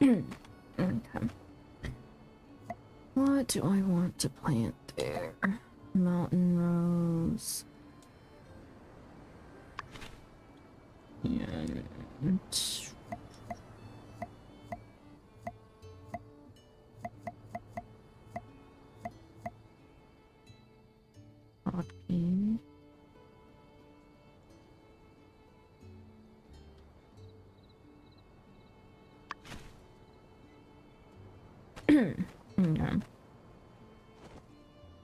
Okay. What do I want to plant there? Mountain rose. And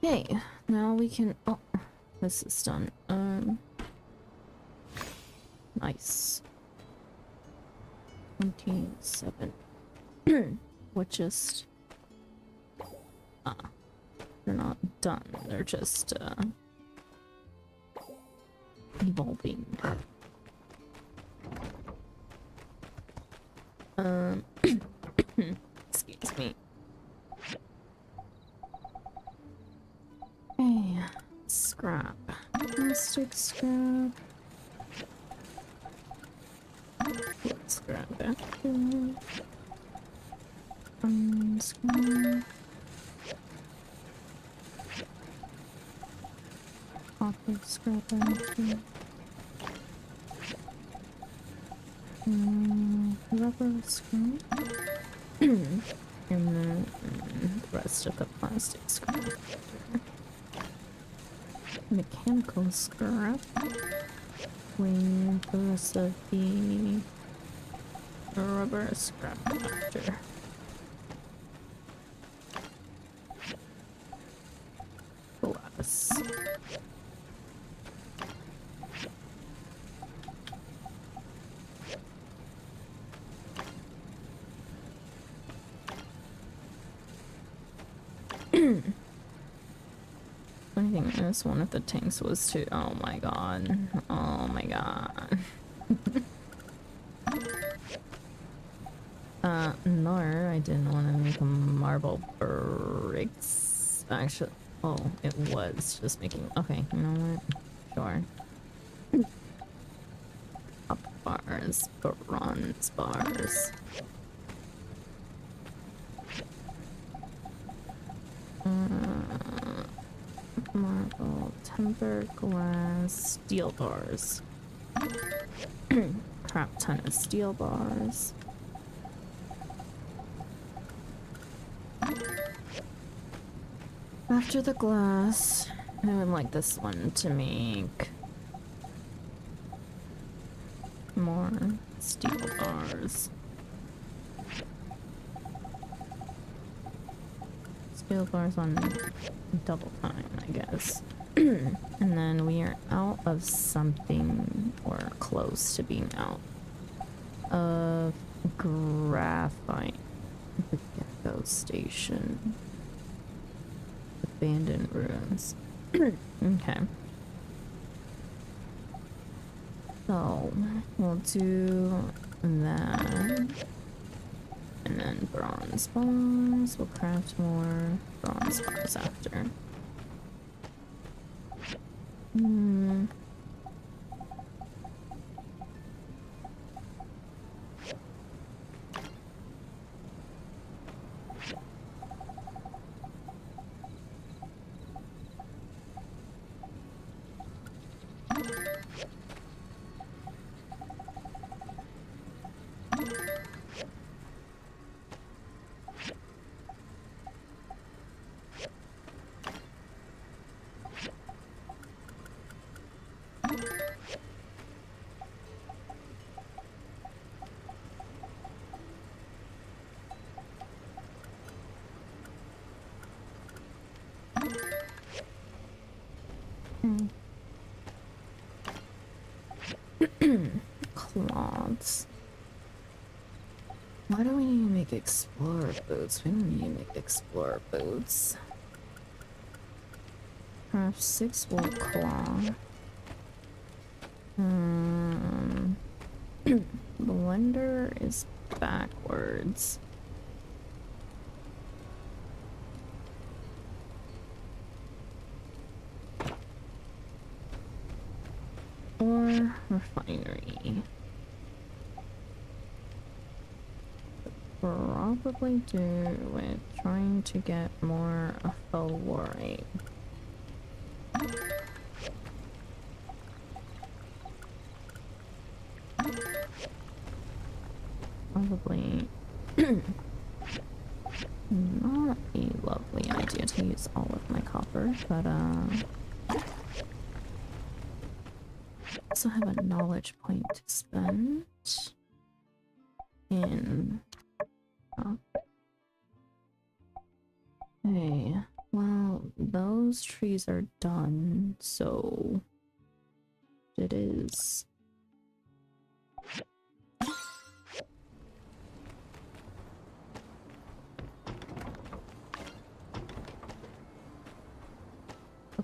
Okay, now we can. Oh, this is done. Nice. 27. We're just. They're not done. They're just evolving. Excuse me. Okay, scrap. Plastic scrap. Let's grab back here. Scrap. Copper scrap back here. Rubber scrap. And then the rest of the plastic scrap. Mechanical scrap. With the rest of the rubber scrap after. Glass. Funny thing is, one of the tanks was too. Oh my god. Oh my god. No, I didn't want to make a marble bricks. Actually, oh, it was just making. Okay, you know what? Sure. Up bars, bronze bars. Marble, tempered glass, steel bars. Crap ton of steel bars. After the glass, I would like this one to make more steel bars. Steel bars on double time, I guess. And then we are out of something, or close to being out of graphite. The Gecko Station. Abandoned ruins. Okay. So, we'll do that. And then bronze bars. We'll craft more bronze bars after. Cloths. Why do we need to make explorer boots? We don't need to make explorer boots. Craft 6 wool cloth. Blender is backwards. Or refinery. Probably do with trying to get more fluorite. Probably not a lovely idea to use all of my copper, but I also have a knowledge point to spend in. Okay, well, those trees are done, so it is.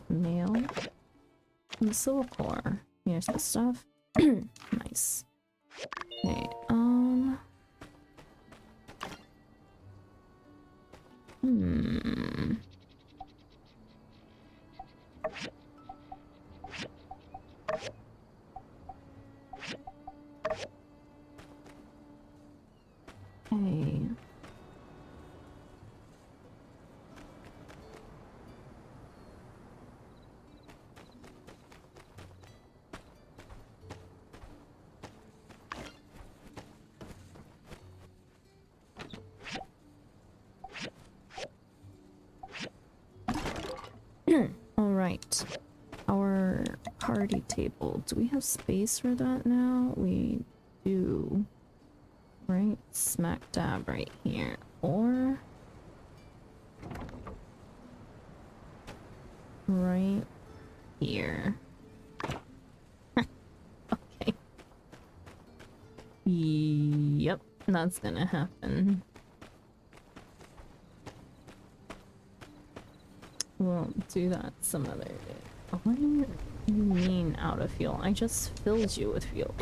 Nail. And the silver core. Here's the stuff. Nice. Okay, Hey. All right. Our party table. Do we have space for that now? We do. Right smack dab right here. Or right here. Okay. Yep, that's gonna happen. We'll do that some other day. What do you mean out of fuel? I just filled you with fuel.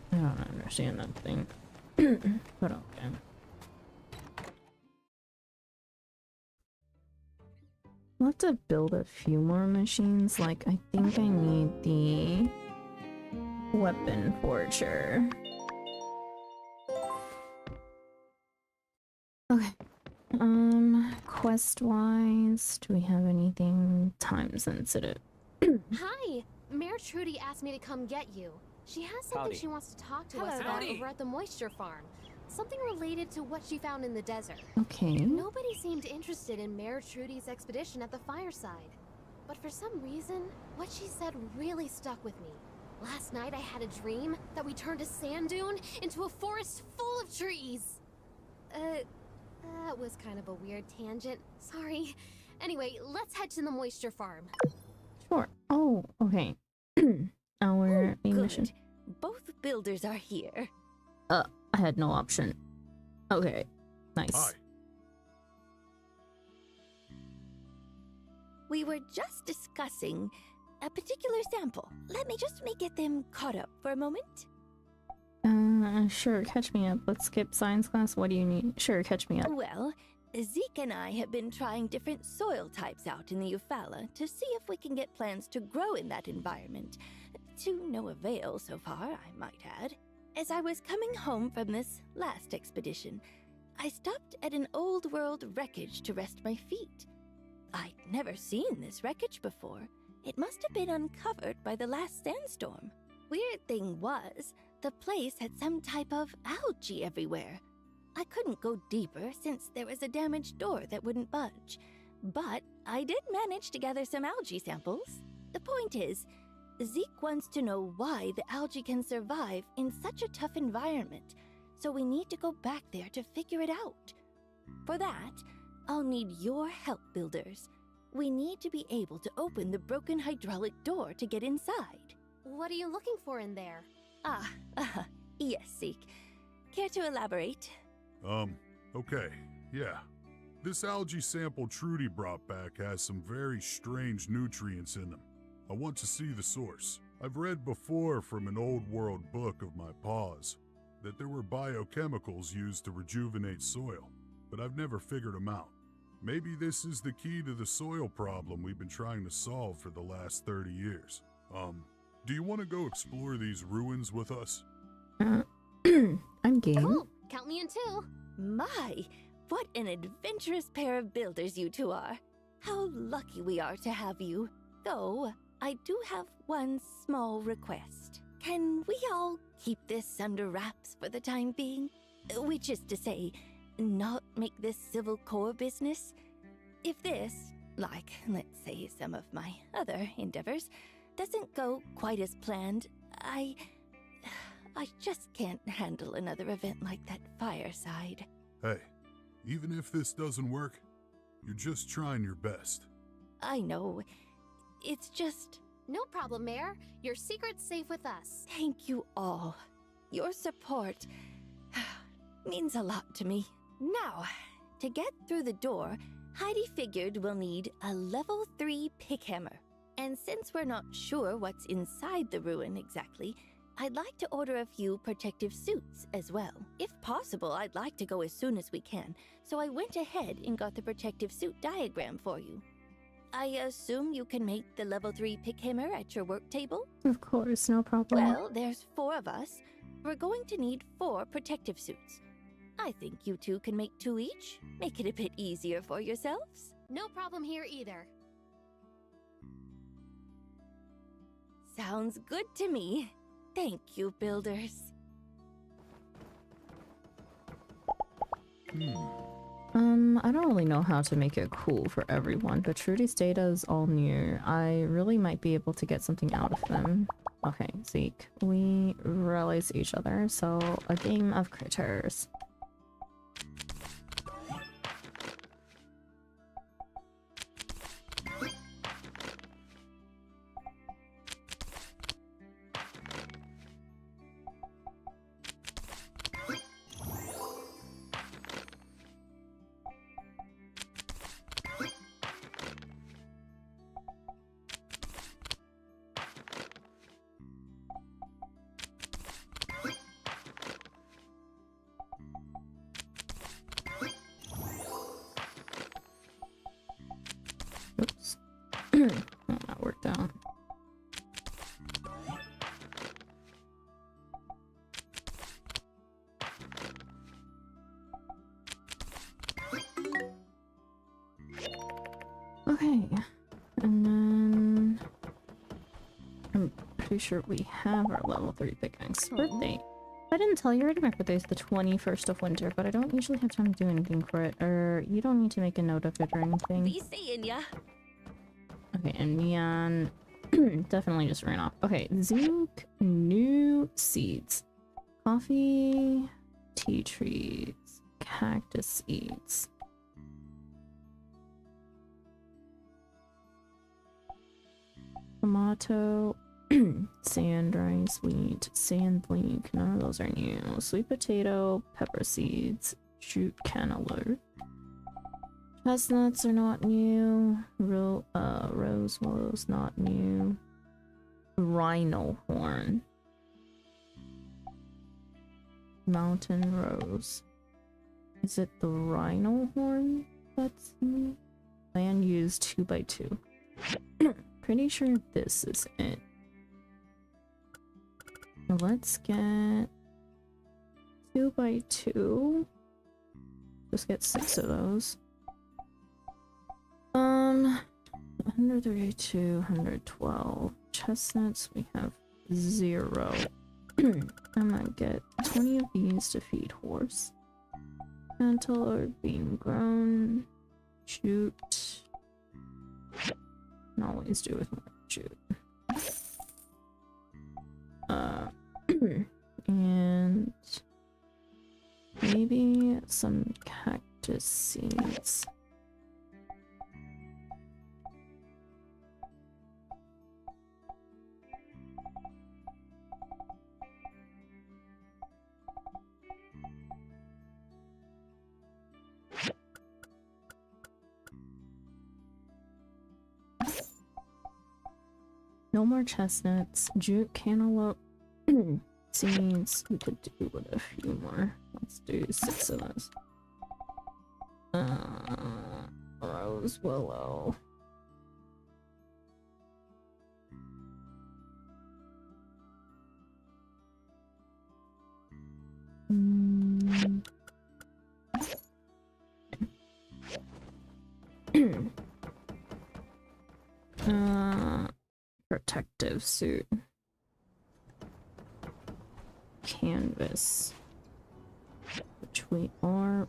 I don't understand that thing. But okay. I'll have to build a few more machines. Like, I think I need the weapon forger. Okay. Quest-wise, do we have anything time sensitive? Hi! Mayor Trudy asked me to come get you. She has something Howdy. she wants to talk to Hello us about there. over at the moisture farm. Something related to what she found in the desert. Okay. Nobody seemed interested in Mayor Trudy's expedition at the fireside. But for some reason, what she said really stuck with me. Last night I had a dream that we turned a sand dune into a forest full of trees. That was kind of a weird tangent. Sorry. Anyway, let's head to the moisture farm. Sure. Oh, okay. Our main mission. Good. Both builders are here. I had no option. Okay. Nice. Hi. We were just discussing a particular sample. Let me just get them caught up for a moment. Sure, catch me up. Let's skip science class. What do you need? Sure, catch me up. Well, Zeke and I have been trying different soil types out in the Eufaula to see if we can get plants to grow in that environment. To no avail so far, I might add. As I was coming home from this last expedition, I stopped at an old world wreckage to rest my feet. I'd never seen this wreckage before. It must have been uncovered by the last sandstorm. Weird thing was, the place had some type of algae everywhere. I couldn't go deeper since there was a damaged door that wouldn't budge. But I did manage to gather some algae samples. The point is, Zeke wants to know why the algae can survive in such a tough environment, so we need to go back there to figure it out. For that, I'll need your help, builders. We need to be able to open the broken hydraulic door to get inside. What are you looking for in there? Yes, Zeke. Care to elaborate? Okay, yeah. This algae sample Trudy brought back has some very strange nutrients in them. I want to see the source. I've read before from an old world book of my paws that there were biochemicals used to rejuvenate soil, but I've never figured them out. Maybe this is the key to the soil problem we've been trying to solve for the last 30 years. Do you want to go explore these ruins with us? I'm game. Cool. Count me in too. My, what an adventurous pair of builders you two are. How lucky we are to have you. Though, I do have one small request. Can we all keep this under wraps for the time being? Which is to say, not make this civil core business? If this, like, let's say, some of my other endeavors, doesn't go quite as planned, I just can't handle another event like that fireside. Hey, even if this doesn't work, you're just trying your best. I know. It's just... No problem, Mayor. Your secret's safe with us. Thank you all. Your support means a lot to me. Now, to get through the door, Heidi figured we'll need a level 3 pickhammer. And since we're not sure what's inside the ruin exactly, I'd like to order a few protective suits as well. If possible, I'd like to go as soon as we can, so I went ahead and got the protective suit diagram for you. I assume you can make the level 3 pickhammer at your work table? Of course, no problem. Well, there's 4 of us. We're going to need 4 protective suits. I think you two can make 2 each. Make it a bit easier for yourselves. No problem here either. Sounds good to me. Thank you, builders. I don't really know how to make it cool for everyone, but Trudy's data is all new. I really might be able to get something out of them. Okay, Zeke, we realize each other, so a game of critters. Oops. That worked out. Okay, and then I'm pretty sure we have our level 3 pickaxe. Birthday. I didn't tell you already, my birthday is the 21st of winter, but I don't usually have time to do anything for it, or you don't need to make a note of it or anything. Be seeing ya. Okay, and Neon definitely just ran off. Okay, zinc, new seeds. Coffee, tea trees, cactus seeds. Tomato, sand rice, wheat, sand leek, none of those are new. Sweet potato, pepper seeds, jute cantaloupe. Chestnuts are not new. Rose willows not new. Rhino horn. Mountain rose. Is it the rhino horn that's new? Land used 2x2. Pretty sure this is it. Let's get 2x2. Just get 6 of those. 132, 112. Chestnuts, we have 0. I'm gonna get 20 of these to feed horse. Cantaloupe being grown. Jute. Can always do with more jute. And maybe some cactus seeds. No more chestnuts, jute cantaloupe seeds. We could do with a few more. Let's do 6 of those. Rose willow. protective suit. Canvas. Which we are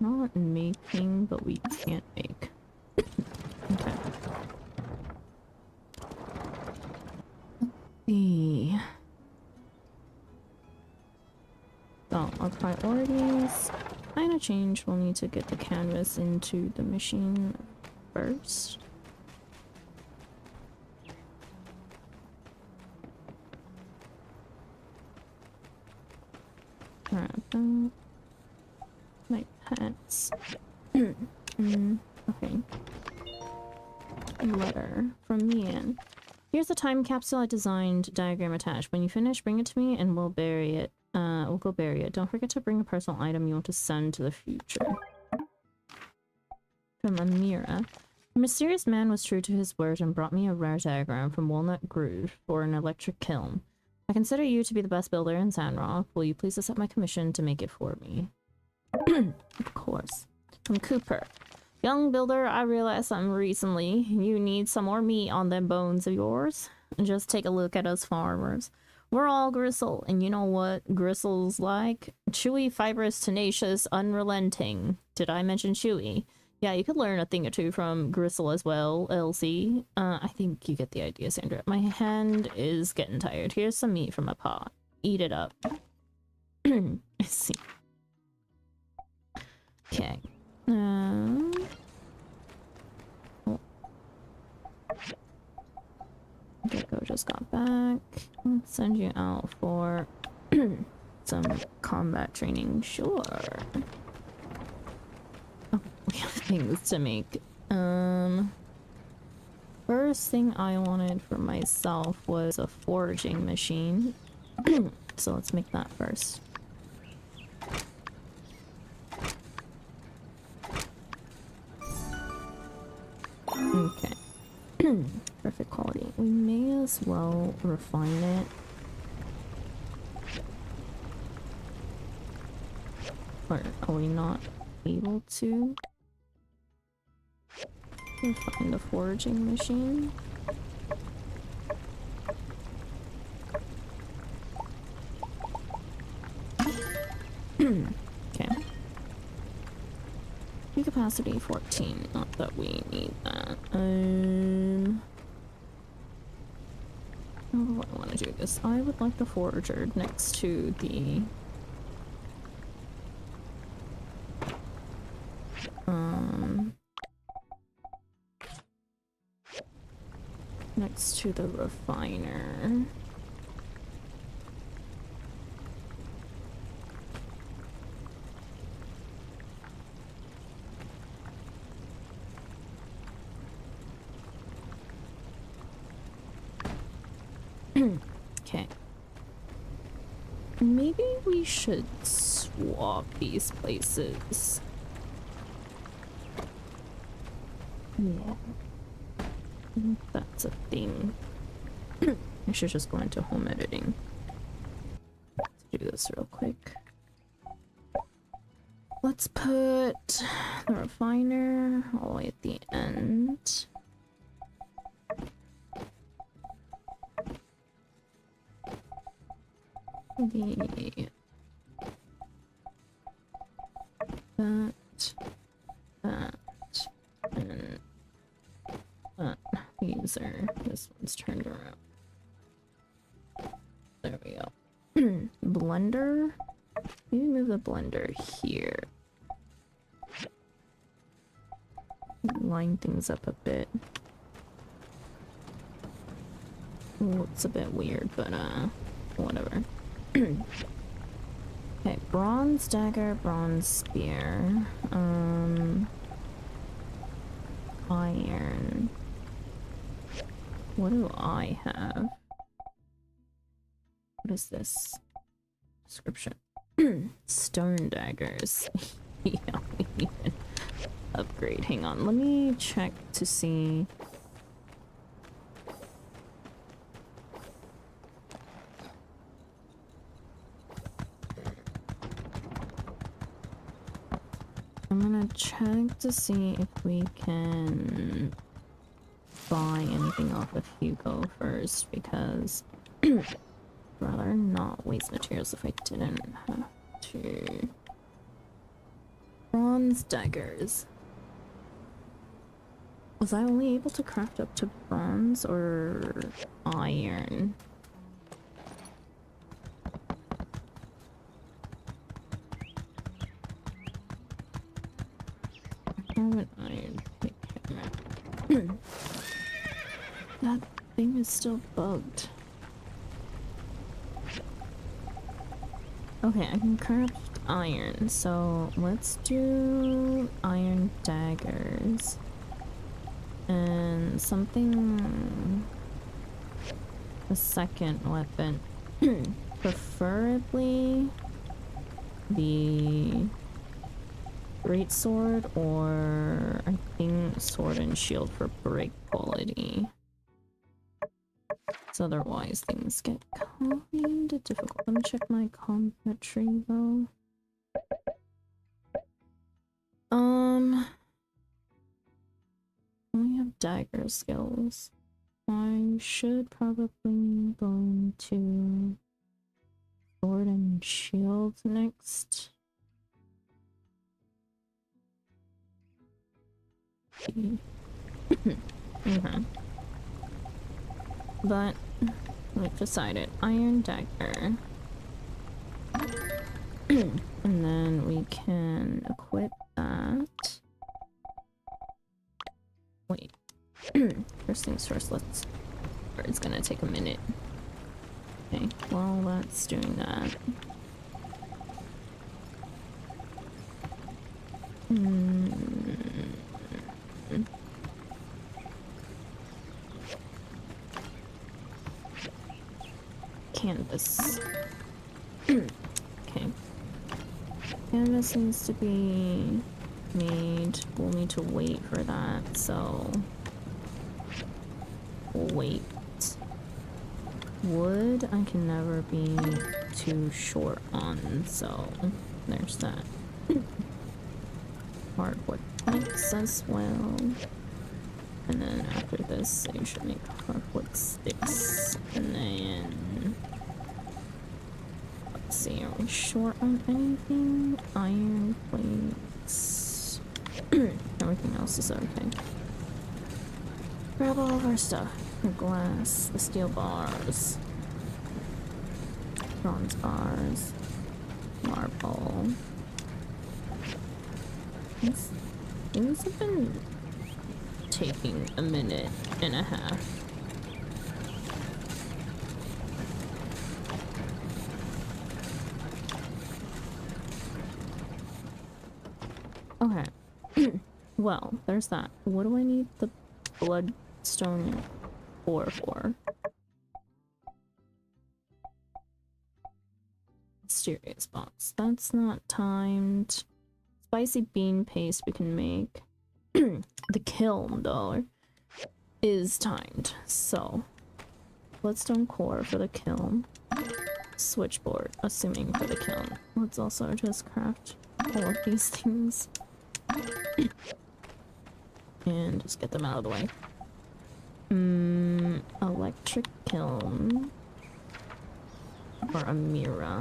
not making, but we can't make. Okay. The so our priorities kind of change. We'll need to get the canvas into the machine first. My pets. Okay. Letter from Mian. Here's the time capsule I designed, diagram attached. When you finish, bring it to me and we'll bury it. We'll go bury it. Don't forget to bring a personal item you want to send to the future. From Amira. A mysterious man was true to his word and brought me a rare diagram from Walnut Grove for an electric kiln. I consider you to be the best builder in Sandrock. Will you please accept my commission to make it for me? Of course. From Cooper. Young builder, I realized something recently. You need some more meat on them bones of yours. Just take a look at us farmers. We're all gristle, and you know what gristle's like? Chewy, fibrous, tenacious, unrelenting. Did I mention chewy? Yeah, you could learn a thing or two from gristle as well, LC. I think you get the idea, Sandra. My hand is getting tired. Here's some meat from my pot. Eat it up. I see. Okay. Oh. Gecko just got back. Let's send you out for some combat training. Sure. Oh, we have things to make. First thing I wanted for myself was a foraging machine. So let's make that first. Okay. Perfect quality. We may as well refine it. Or are we not able to refine the foraging machine? Okay. Key capacity 14. Not that we need that. How do I want to do this? I would like the forager next to the next to the refiner. Okay. Maybe we should swap these places. Yeah. I think that's a thing. I should just go into home editing. Let's do this real quick. Let's put the refiner all the way at the end. That, and that. These are, this one's turned around. There we go. Blender? Maybe move the blender here. Line things up a bit. Looks a bit weird, but whatever. Okay, bronze dagger, bronze spear. Iron. What do I have? What is this? Description. Stone daggers. Yeah, we need an upgrade. Hang on, let me check to see. I'm gonna check to see if we can buy anything off of Hugo first because I'd rather not waste materials if I didn't have to. Bronze daggers. Was I only able to craft up to bronze or iron? I have an iron pick. That thing is still bugged. Okay, I can craft iron, so let's do iron daggers. And something... a second weapon. Preferably the greatsword, or I think sword and shield for break quality. So otherwise things get kind of difficult. Let me check my combat tree though. I only have dagger skills. I should probably go into sword and shield next. Okay. But we've decided iron dagger. And then we can equip that. Wait. First things first, let's... or it's gonna take a minute. Okay, well that's doing that. Canvas. Okay. Canvas needs to be made. We'll need to wait for that, so we'll wait. Wood I can never be too short on, so there's that. Hardwood planks as well. And then after this, I should make hardwood sticks. And then... let's see, are we short on anything? Iron plates. Everything else is okay. Grab all of our stuff. The glass, the steel bars, bronze bars, marble. Things have been taking a minute and a half. Okay. Well, there's that. What do I need the bloodstone ore for? Mysterious box. That's not timed. Spicy bean paste we can make. The kiln, though, is timed. So, bloodstone core for the kiln. Switchboard, assuming for the kiln. Let's also just craft all of these things. And just get them out of the way. Electric kiln. Or a mirror.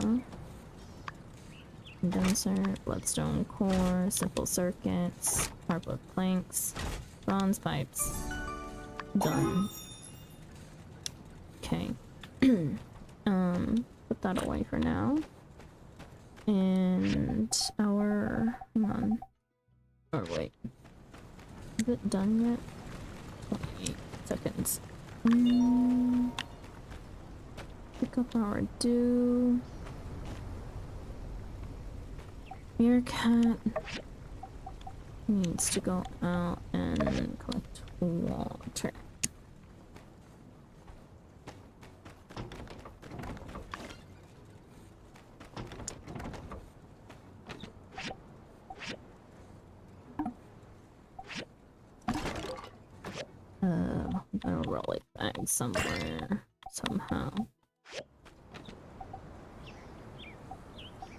Condenser, bloodstone core, simple circuits, hardwood planks, bronze pipes. Done. Okay. Put that away for now. And our... hang on. Or wait. Is it done yet? 28 seconds. Pick up our dew. Meerkat needs to go out and collect water. I'm gonna roll it back somewhere, somehow.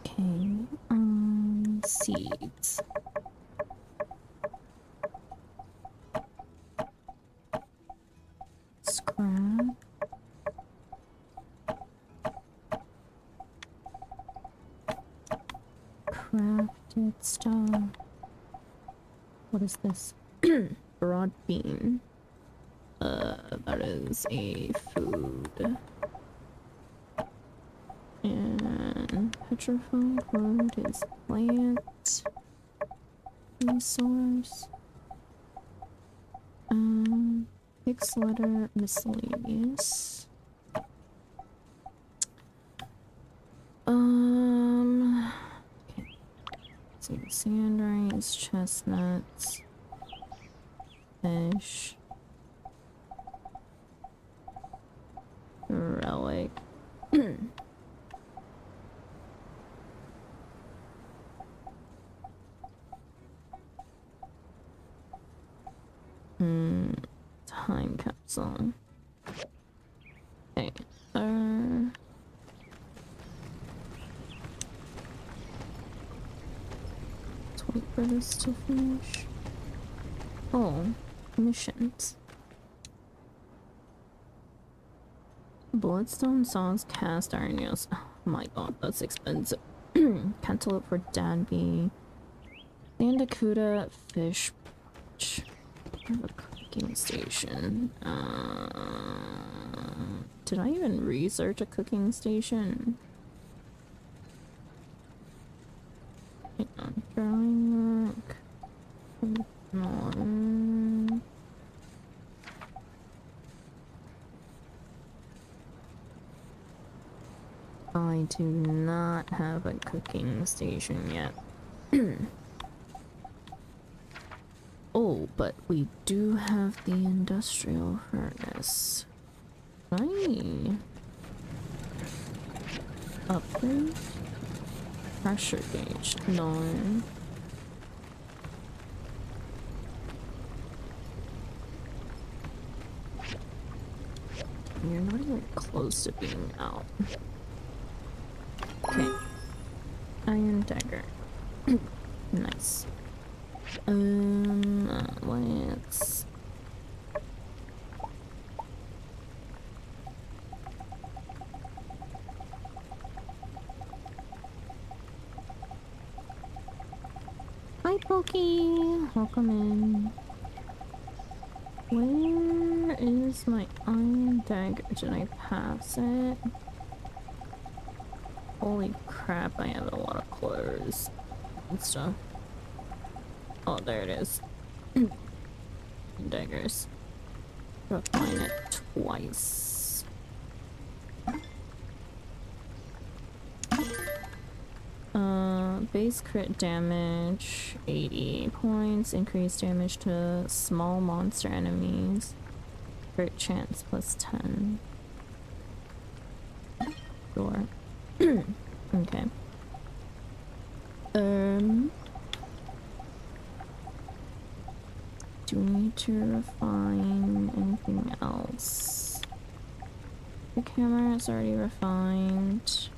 Okay, seeds. crafted stuff. What is this? Broad bean. That is a food. And petrophone wood is plant resource. Pig's litter miscellaneous. Okay. So sand rice, chestnuts, fish, relic. Time capsule. Okay. Let's wait for this to finish. Oh, missions. Bloodstone saws, cast iron nails. Oh my god, that's expensive. Cantaloupe for Danby. Sandacuda fish. I have a cooking station. Did I even research a cooking station? Hang on, drawing work. No. I do not have a cooking station yet. Oh, but we do have the industrial furnace. Right. Upgrade? Pressure gauge. No. You're not even close to being out. Okay. Iron dagger. Nice. Let's... Hi, Pokey! Welcome in. Where is my iron dagger? Did I pass it? Holy crap, I have a lot of clothes and stuff. Oh, there it is. Daggers. Refine it twice. Base crit damage 80 points, increased damage to small monster enemies, crit chance plus 10. Sure. Okay. Do we need to refine anything else? The camera is already refined.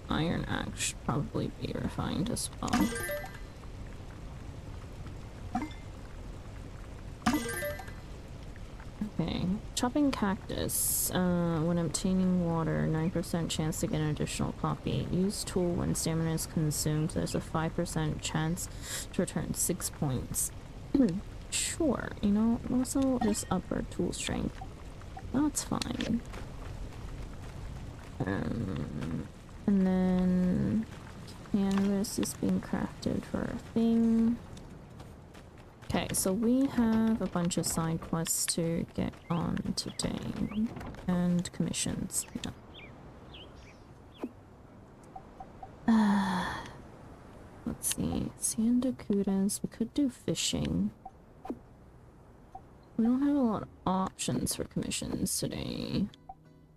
Iron axe should probably be refined as well. Okay, chopping cactus. When obtaining water, 9% chance to get an additional copy. Use tool when stamina is consumed. There's a 5% chance to return 6 points. Sure, you know, also just up our tool strength. That's fine. And then canvas is being crafted for a thing. Okay, so we have a bunch of side quests to get on today. And commissions. Yeah. Let's see. Sandacudas. We could do fishing. We don't have a lot of options for commissions today.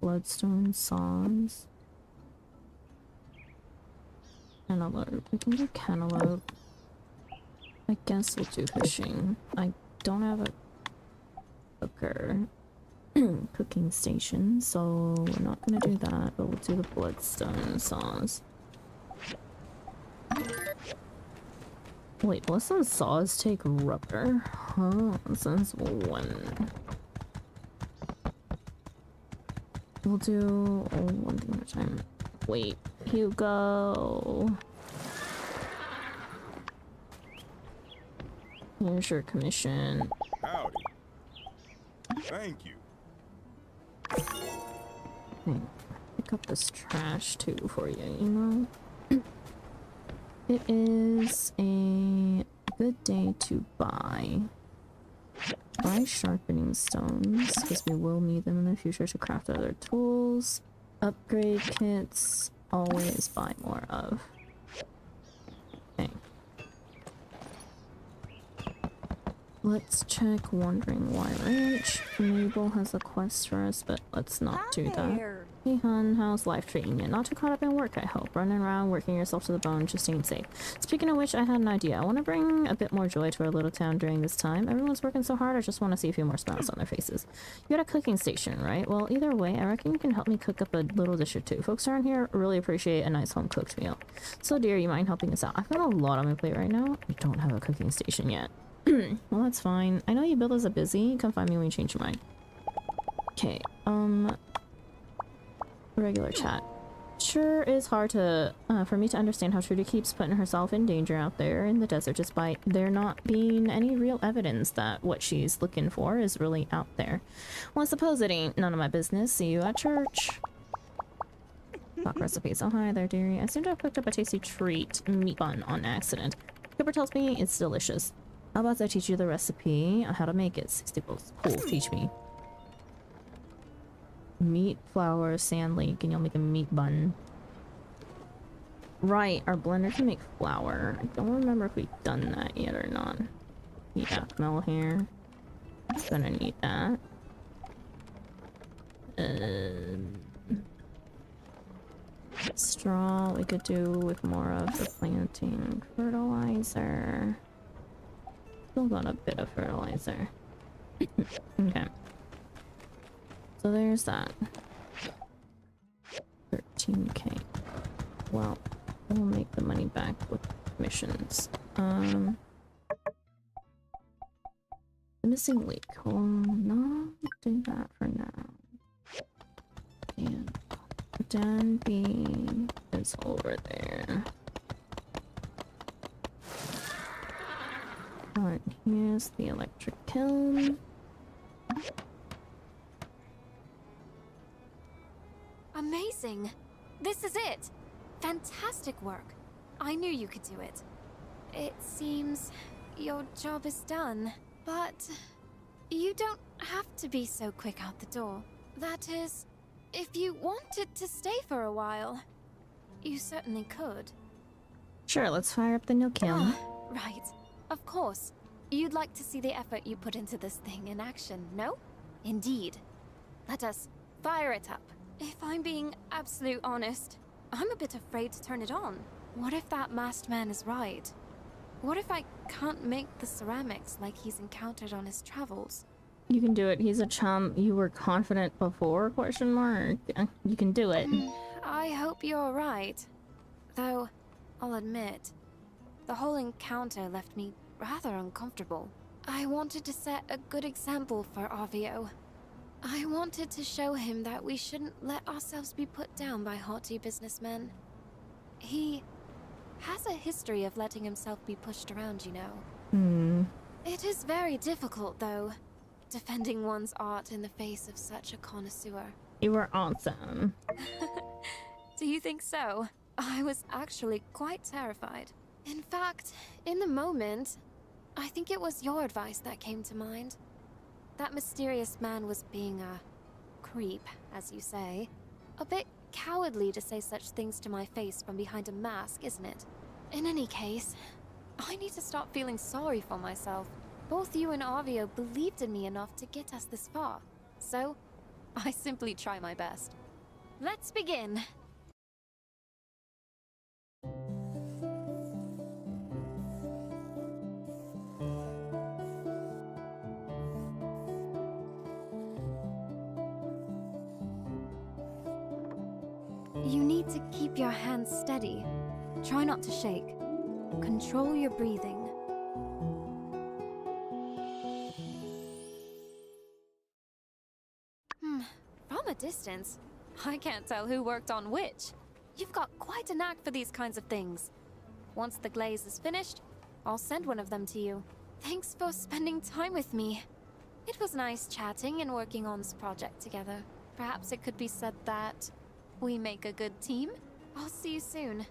Bloodstone saws. Cantaloupe. We can do cantaloupe. I guess we'll do fishing. I don't have a cooker. Cooking station, so we're not gonna do that, but we'll do the bloodstone saws. Wait, what's those saws take rubber? Huh, since when? We'll do one thing at a time. Wait, Hugo. Here's your commission. Howdy. Thank you. Okay, pick up this trash too for you, you know? It is a good day to buy sharpening stones, because we will need them in the future to craft other tools. Upgrade kits, always buy more of. Okay. Let's check Wandering Why Ranch. Mabel has a quest for us, but let's not do that. Hey hun, how's life treating you? Not too caught up in work, I hope. Running around, working yourself to the bone, just staying safe. Speaking of which, I had an idea. I want to bring a bit more joy to our little town during this time. Everyone's working so hard, I just want to see a few more smiles on their faces. You got a cooking station, right? Well, either way, I reckon you can help me cook up a little dish or two. Folks around here really appreciate a nice home-cooked meal. So dear, you mind helping us out? I've got a lot on my plate right now. I don't have a cooking station yet. Well, that's fine. I know you builders are busy. Come find me when you change your mind. Okay, regular chat. Sure is hard to, for me to understand how Trudy keeps putting herself in danger out there in the desert despite there not being any real evidence that what she's looking for is really out there. Well, I suppose it ain't none of my business. See you at church. Talk recipes. Oh, hi there, dearie. I seem to have picked up a tasty treat, meat bun, on accident. Cooper tells me it's delicious. How about I teach you the recipe on how to make it? 60 bucks. Cool, teach me. Meat, flour, sand lake, and you'll make a meat bun. Right, our blender can make flour. I don't remember if we've done that yet or not. Yeah, mill here. Gonna need that. Straw we could do with more of the planting. Fertilizer. Still got a bit of fertilizer. Okay. So there's that. 13k. Well, we'll make the money back with commissions. The missing leak. We'll not do that for now. And Danby is over there. Alright, here's the electric kiln. Amazing! This is it! Fantastic work! I knew you could do it. It seems your job is done, but you don't have to be so quick out the door. That is, if you wanted to stay for a while, you certainly could. Sure, let's fire up the new kiln. Right. Of course. You'd like to see the effort you put into this thing in action, no? Indeed. Let us fire it up. If I'm being absolute honest, I'm a bit afraid to turn it on. What if that masked man is right? What if I can't make the ceramics like he's encountered on his travels? You can do it. He's a chum. You were confident before? Question mark. You can do it. I hope you're right. Though, I'll admit, the whole encounter left me rather uncomfortable. I wanted to set a good example for Arvio. I wanted to show him that we shouldn't let ourselves be put down by haughty businessmen. He has a history of letting himself be pushed around, you know. It is very difficult, though, defending one's art in the face of such a connoisseur. You were awesome. Do you think so? I was actually quite terrified. In fact, in the moment, I think it was your advice that came to mind. That mysterious man was being a creep, as you say. A bit cowardly to say such things to my face from behind a mask, isn't it? In any case, I need to stop feeling sorry for myself. Both you and Arvio believed in me enough to get us this far. So, I simply try my best. Let's begin. You need to keep your hands steady. Try not to shake. Control your breathing. From a distance, I can't tell who worked on which. You've got quite a knack for these kinds of things. Once the glaze is finished, I'll send one of them to you. Thanks for spending time with me. It was nice chatting and working on this project together. Perhaps it could be said that we make a good team? I'll see you soon.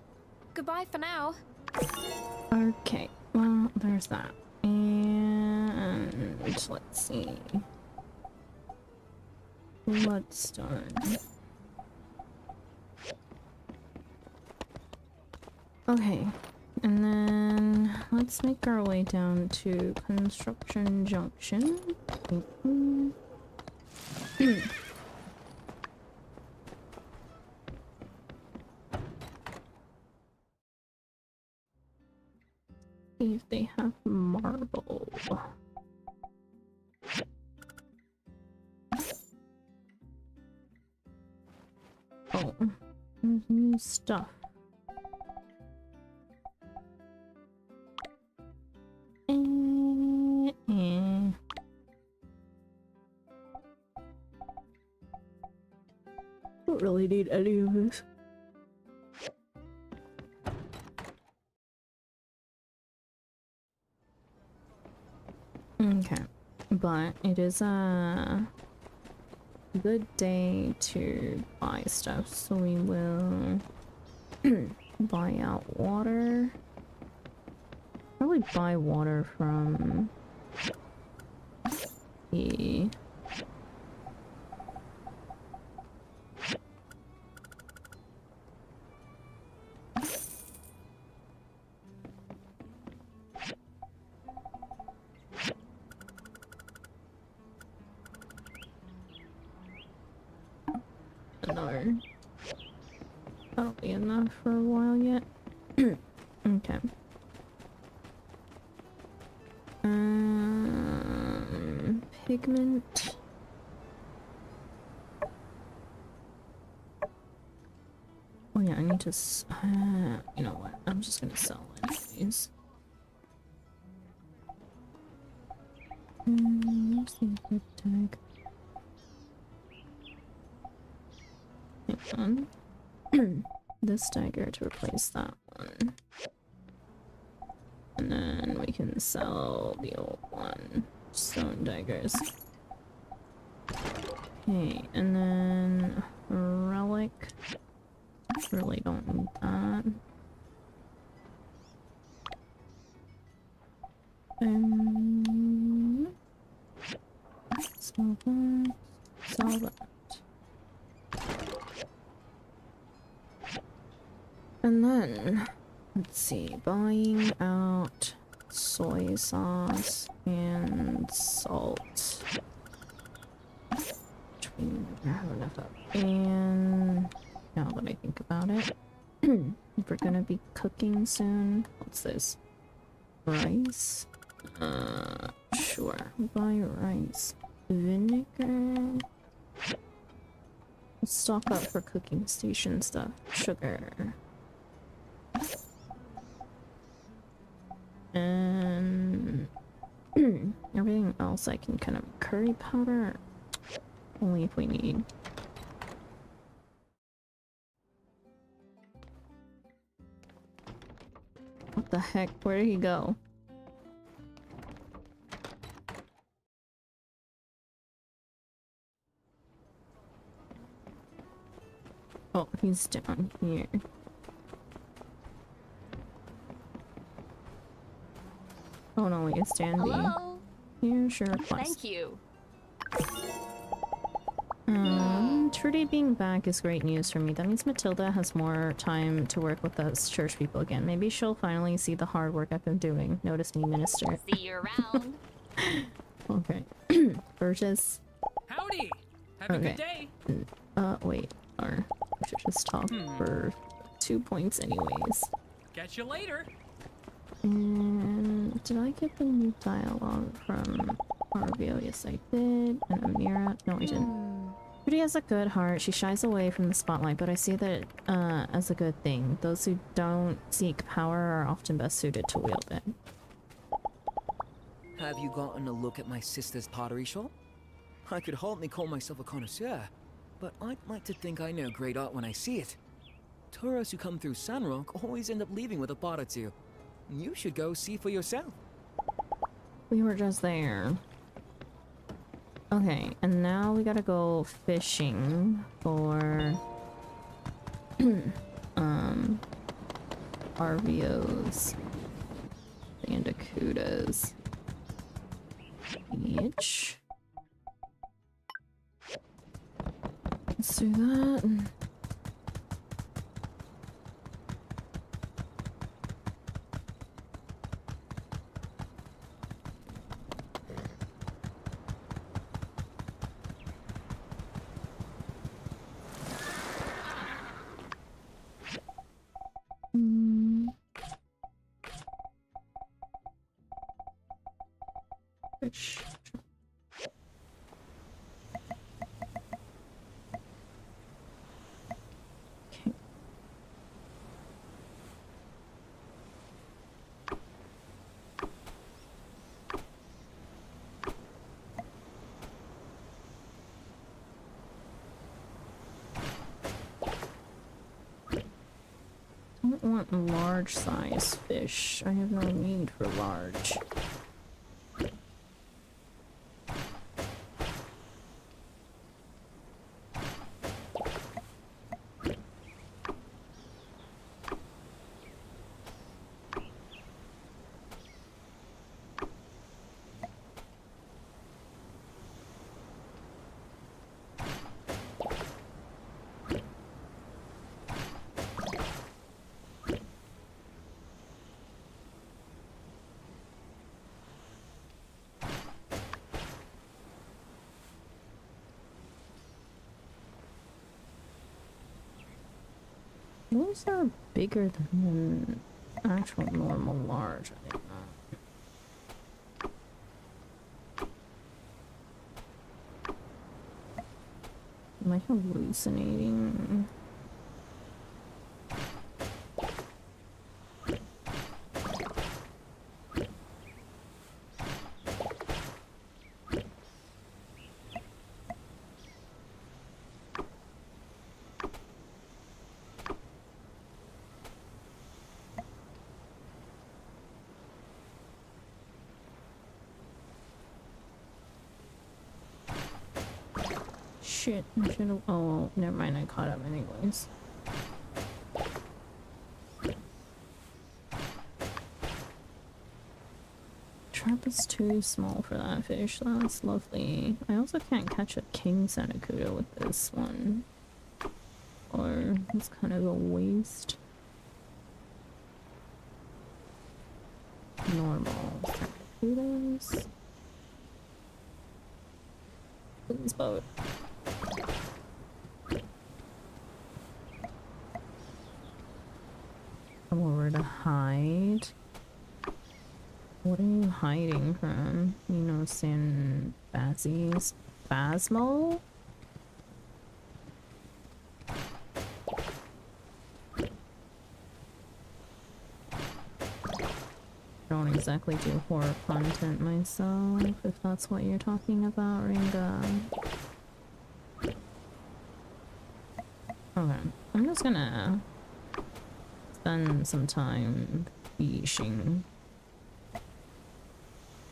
Goodbye for now. Okay, well, there's that. And let's see. What's done? Okay, and then let's make our way down to Construction Junction. See if they have marble. Oh, there's new stuff. Don't really need any of this. Okay, but it is a good day to buy stuff, so we will buy out water. Probably buy water from the no. That'll be enough for a while yet. Okay. Pigment. Oh yeah, I need to you know what? I'm just gonna sell anyways. Where's the good tag? Hang on. This dagger to replace that one. And then we can sell the old one. Stone daggers. Okay, and then relic. Really don't need that. Sell that. Sell that. And then, let's see, buying out soy sauce and salt. Which we never have enough of. And now that I think about it, if we're gonna be cooking soon, what's this? Rice? Sure. Buy rice. Vinegar. Let's stock up for cooking station stuff. Sugar. And everything else I can kind of curry powder, only if we need. What the heck? Where did he go? Oh, he's down here. Oh no, wait, it's Dandy. Hello. Here's your request. Thank you. Trudy being back is great news for me. That means Matilda has more time to work with us church people again. Maybe she'll finally see the hard work I've been doing. Notice me, minister. See you around. Okay. Burgess. Howdy! Have a good day! Wait. Or I should just talk for 2 points anyways. Catch you later! And did I get the new dialogue from Arvio? Yes, I did. And Amira? No, I didn't. Trudy has a good heart. She shies away from the spotlight, but I see that as a good thing. Those who don't seek power are often best suited to wield it. Have you gotten a look at my sister's pottery shop? I could hardly call myself a connoisseur, but I'd like to think I know great art when I see it. Tourists who come through Sandrock always end up leaving with a pot or two. You should go see for yourself. We were just there. Okay, and now we gotta go fishing for RVOs. Bandicudas. Each. Let's do that. Fish. Okay. Don't want large size fish. I have no need for large. Those are bigger than actual normal large. I didn't know. Am I hallucinating? Shit, I should've. Oh, well, never mind, I caught up anyways. Trap is too small for that fish. That's lovely. I also can't catch a king sandakuda with this one. Or it's kind of a waste. Normal sandakudas. Please boat. Come over to hide. What are you hiding from? You know, San Bazzi's Phasmo? Don't exactly do horror content myself, if that's what you're talking about, Ringa. Okay, I'm just gonna spend some time fishing.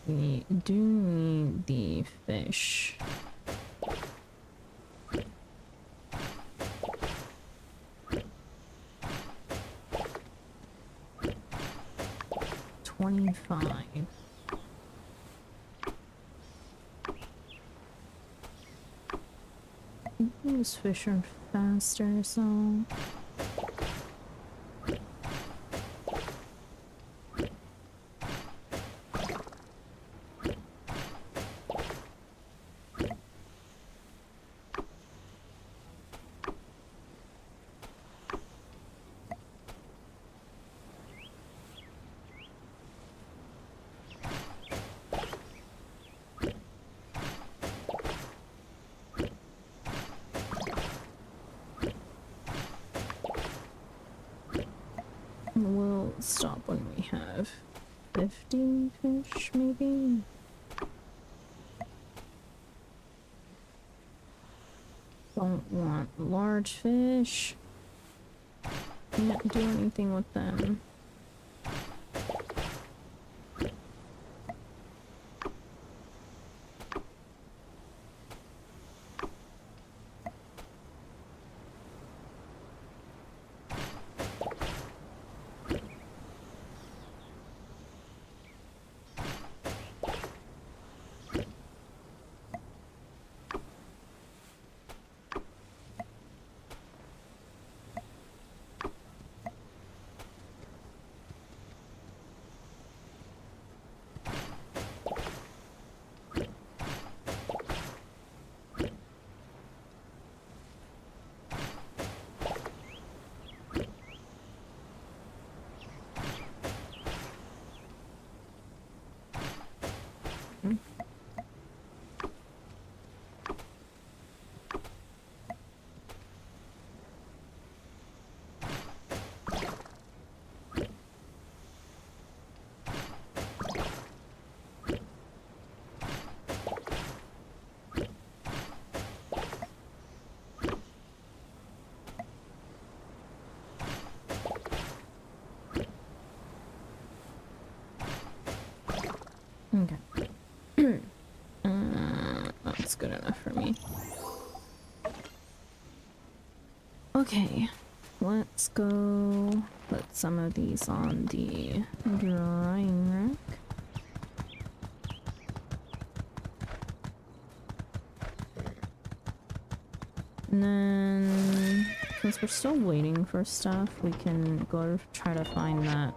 We do need the fish. $25. These fish are faster, so... We'll stop when we have 50 fish, maybe? Don't want large fish. can't do anything with them. Okay. That's good enough for me. Okay, let's go put some of these on the drying rack. And then, since we're still waiting for stuff, we can go try to find that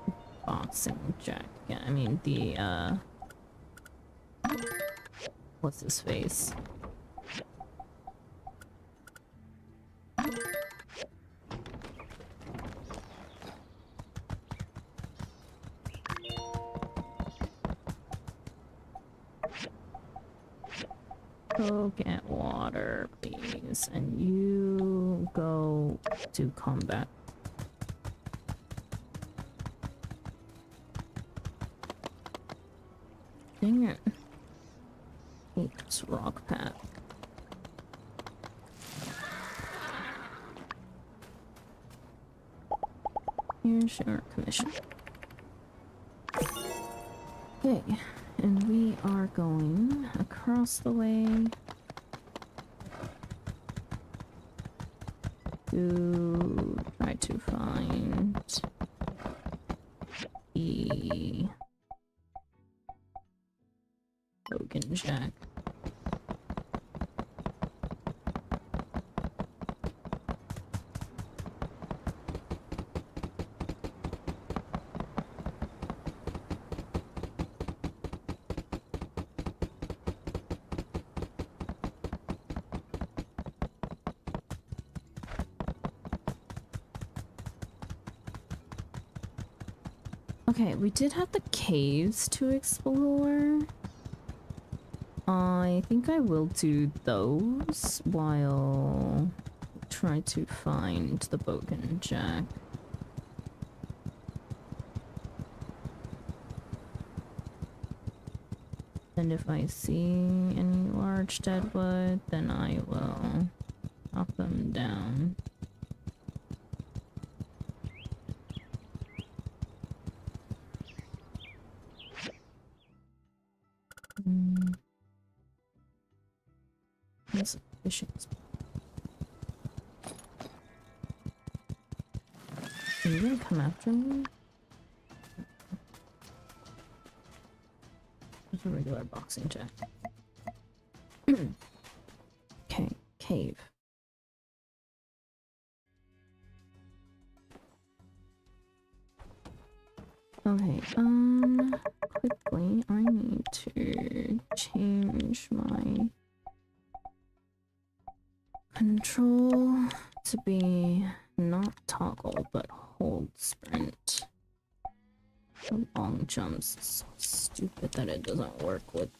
boxing jack. Yeah, I mean the, what's his face? Go get water, please, and you go to combat. Dang it. Oops, rock pat. Here's your commission. Okay, and we are going across the way to try to find the Logan Jack. Okay, we did have the caves to explore. I think I will do those while try to find the Bogan Jack. And if I see any large deadwood, then I will chop them down. There's a fishing spot. Are you gonna come after me? Just a regular boxing jack. Okay, cave. Okay, quickly, I need to change my control to be not toggle, but hold sprint. The long jumps is so stupid that it doesn't work with.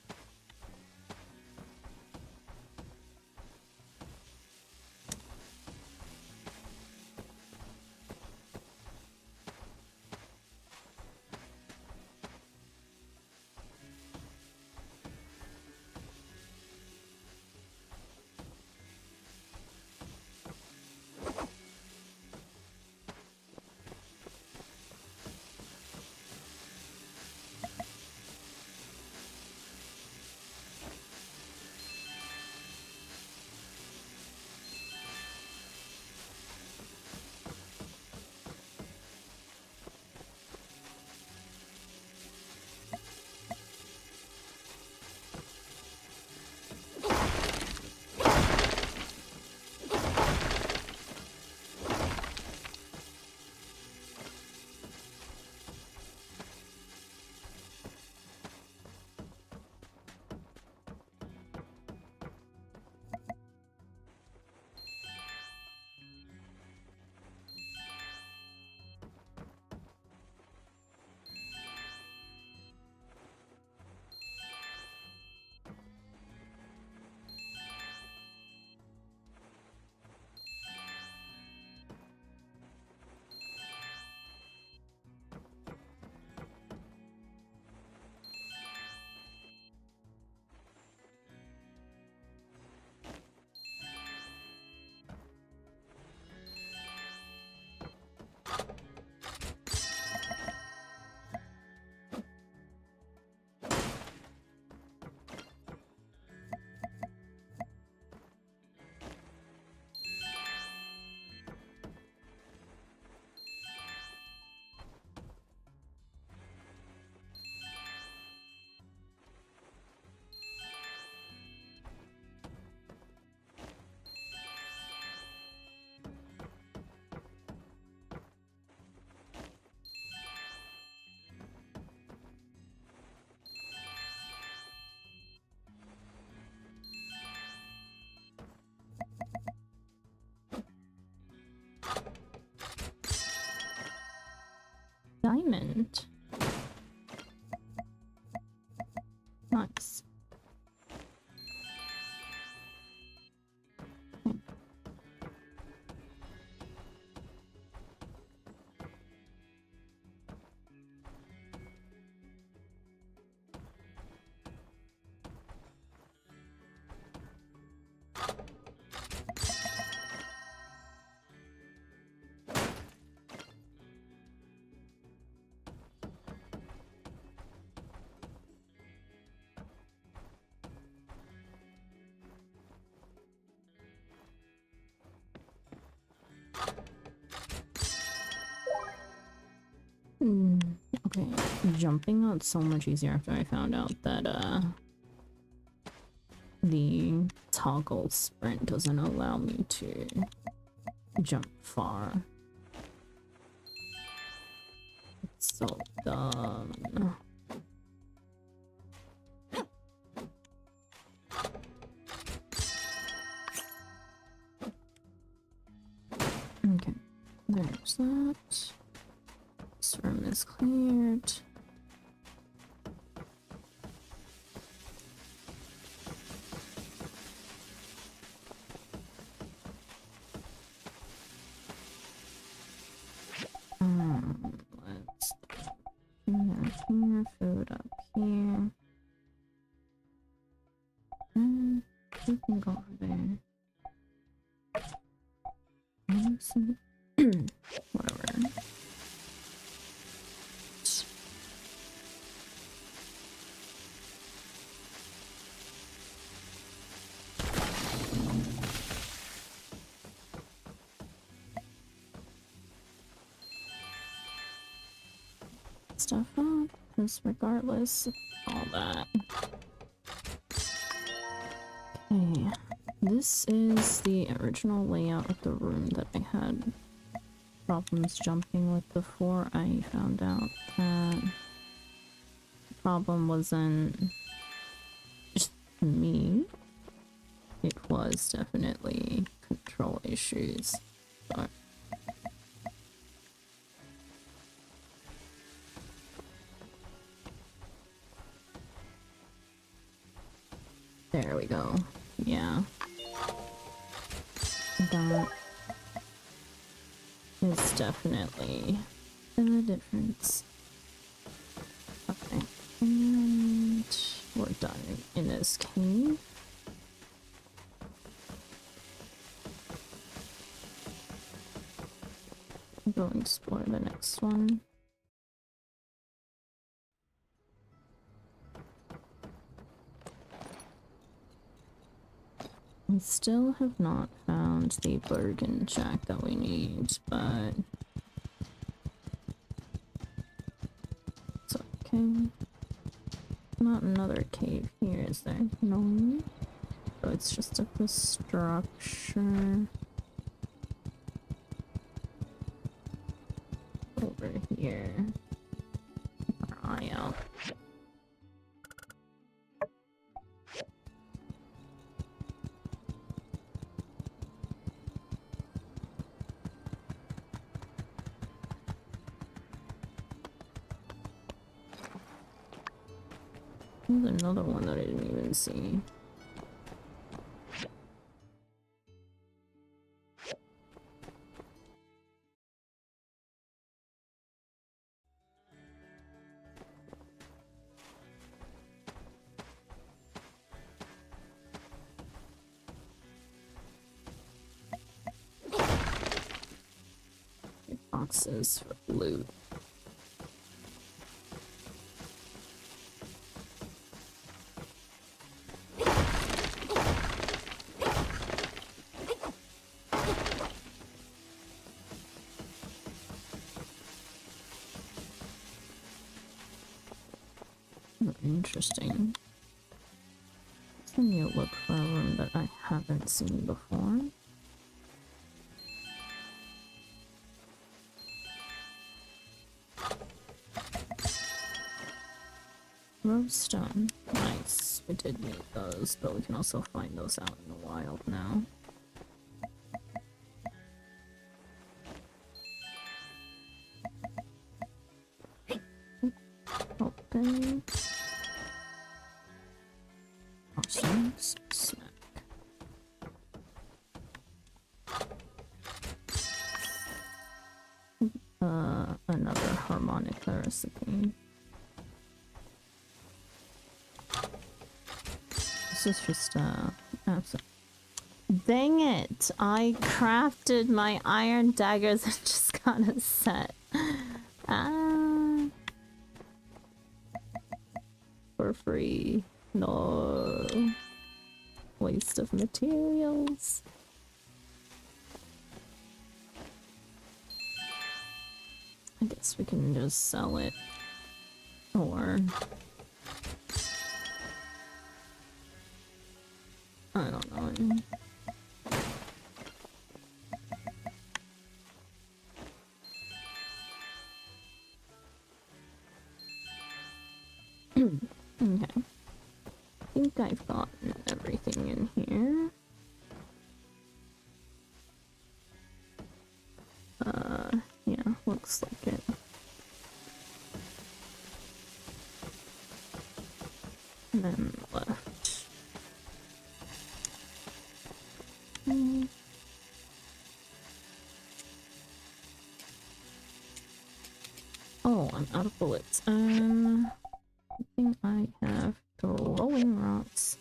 sprint. Nice. Okay, jumping got so much easier after I found out that the toggle sprint doesn't allow me to jump far. It's so dumb. Okay, there's that. This room is cleared. Let's here, food up here. And we can go over there. Whatever. Stuff up, because regardless of all that. Okay, this is the original layout of the room that I had problems jumping with before. I found out that the problem wasn't just me, it was definitely control issues. So there we go. Yeah. That is definitely the difference. Okay. And we're done in this cave. Go explore the next one. We still have not found the bargain jack that we need, but it's okay. Not another cave here, is there? No. So it's just at the structure over here. Keep our eye out. There's another one that I didn't even see. Boxes for loot. Interesting. Let me look for a room that I haven't seen before. Roadstone. Nice. We did need those, but we can also find those out in the wild now. Okay. Awesome. Smack. Another harmonica recipe. This is just absolute. Dang it! I crafted my iron daggers and just got a set. Ah. For free. No. Waste of materials. I guess we can just sell it. Or... I don't know. Okay. I think I've gotten everything in here. Yeah, looks like it. And then left. Oh, I'm out of bullets. I think I have throwing rods.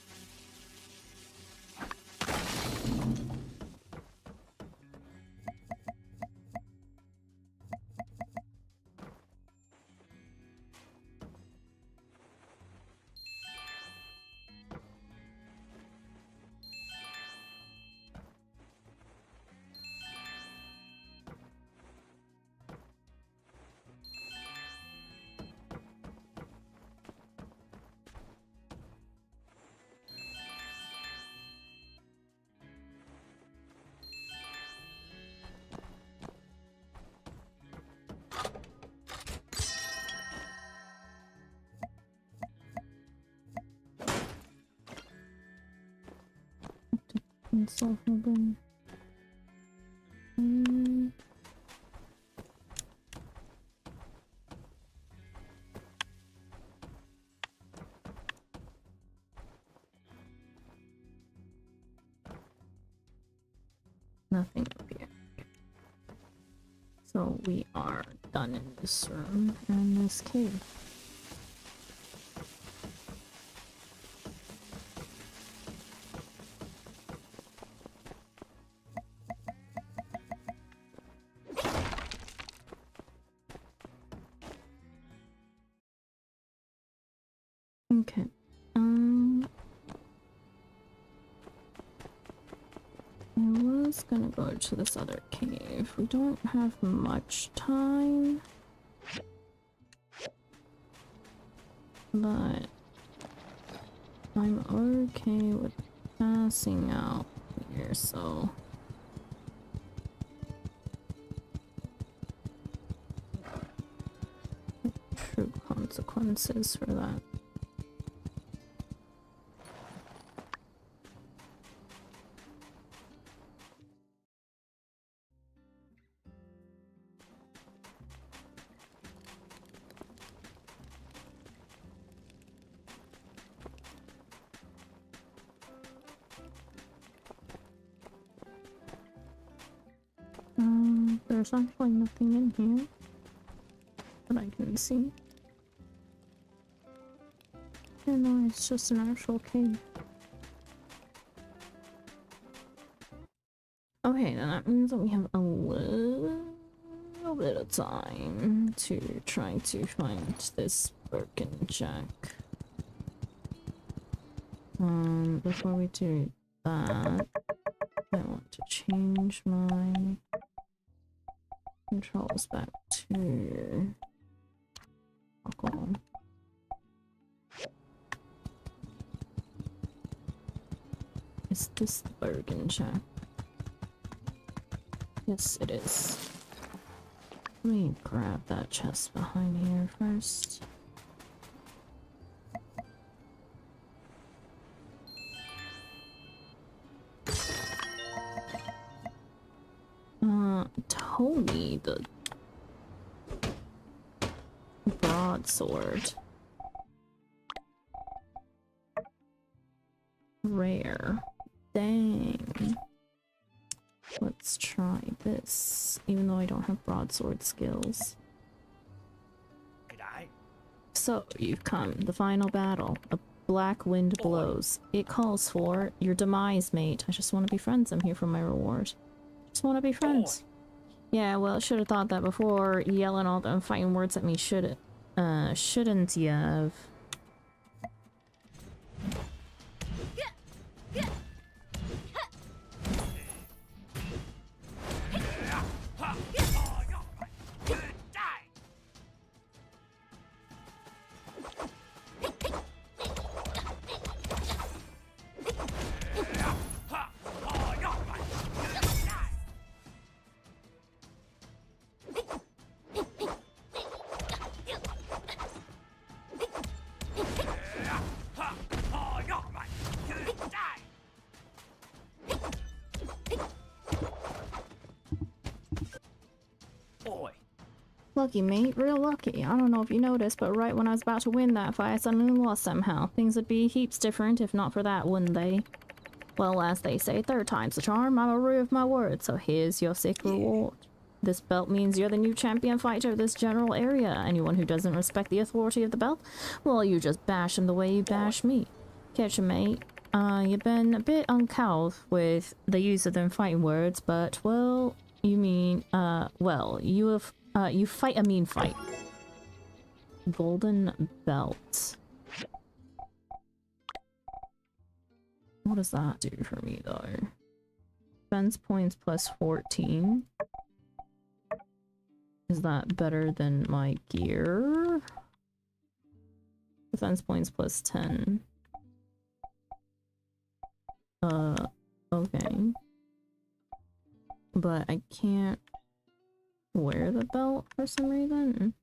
Insufferable. Nothing up here. So we are done in this room and this cave. Okay. I was gonna go to this other cave. We don't have much time. But I'm okay with passing out here, so true consequences for that. There's actually nothing in here that I can see. Yeah, no, it's just an actual cave. Okay, then that means that we have a little bit of time to try to find this Birkin Jack. Before we do that, I want to change my controls back to alcohol. Is this the Birkin Jack? Yes, it is. Let me grab that chest behind here first. Tony, the broadsword. rare. Dang. Let's try this, even though I don't have broadsword skills. So, you've come. The final battle. A black wind blows. It calls for your demise, mate. I just want to be friends. I'm here for my reward. Just want to be friends. Yeah, well, I should have thought that before yelling all them fighting words at me. Shouldn't you have? Lucky, mate. Real lucky. I don't know if you noticed, but right when I was about to win that fight, I suddenly lost somehow. Things would be heaps different if not for that, wouldn't they? Well, as they say, third time's the charm. I'm a rue of my word, so here's your sick reward. This belt means you're the new champion fighter of this general area. Anyone who doesn't respect the authority of the belt, well, you just bash him the way you bash me. Catch 'em, mate. You've been a bit uncouth with the use of them fighting words, but, well, you mean, well, you fight a mean fight. Golden belt. What does that do for me, though? Defense points plus 14. Is that better than my gear? Defense points plus 10. Okay. But I can't wear the belt for some reason.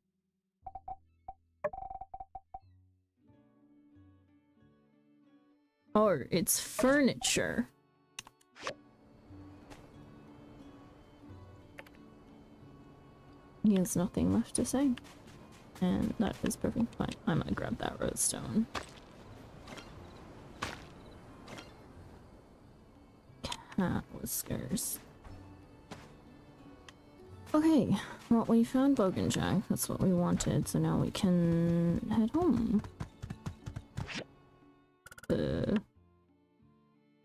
Oh, it's furniture. He has nothing left to say. And that is perfect fine. I'm gonna grab that redstone. Cat whiskers. Okay, well, we found Bogan Jack. That's what we wanted, so now we can head home.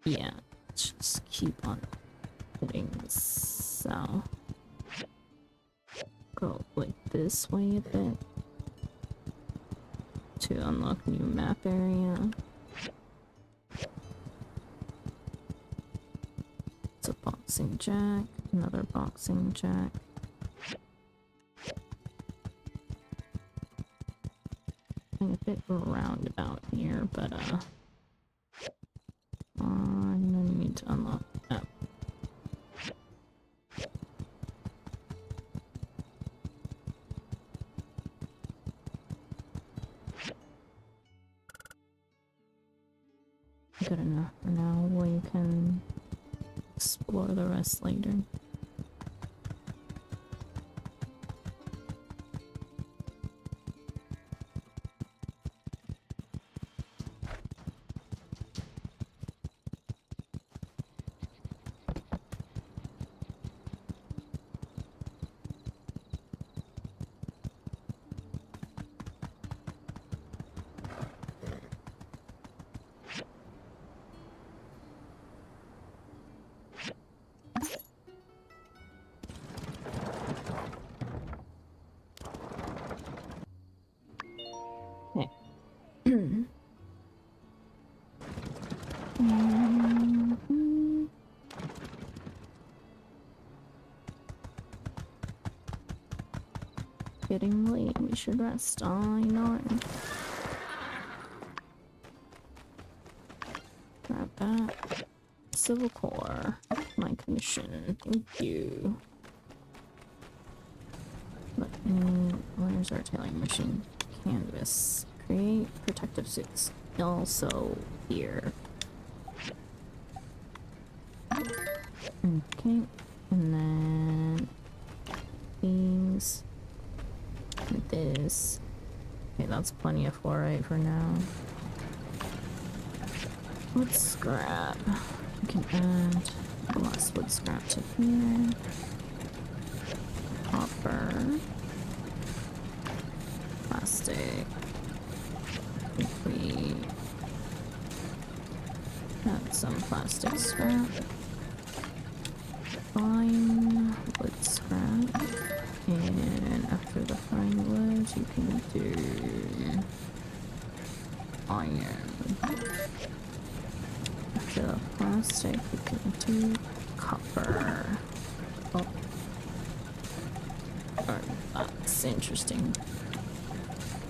Yeah, let's just keep on heading south. Go like this way a bit to unlock new map area. It's a boxing jack, another boxing jack. A bit roundabout here, but I'm gonna need to unlock that. Good enough for now. We can explore the rest later. Getting late, we should rest. I know. Grab that. Civil Core. My commission. Thank you. Where's our tailoring machine? Canvas. Create protective suits. Also here. Okay. And then these. This. Okay, that's plenty of fluorite for now. Wood scrap. We can add glass wood scrap to here. Copper. Plastic. If we add some plastic scrap. Fine wood scrap. And after the fine wood, you can do iron. After the plastic, you can do copper. Oh. Or, that's interesting.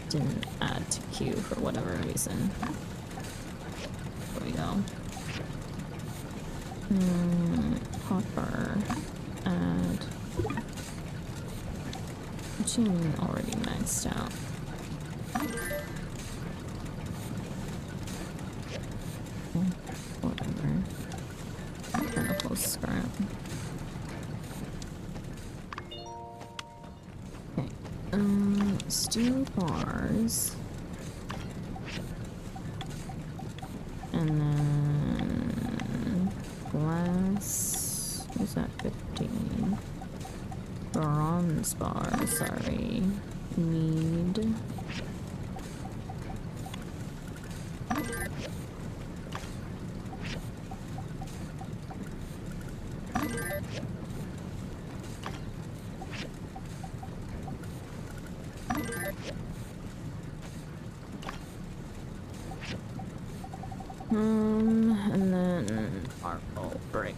Didn't add to queue for whatever reason. There we go. Copper. Add. Machine already maxed out. Whatever. Chemical scrap. Okay. Steel bars. And then glass. What's that? 15. Bronze bar, sorry. Need. And then marble brick.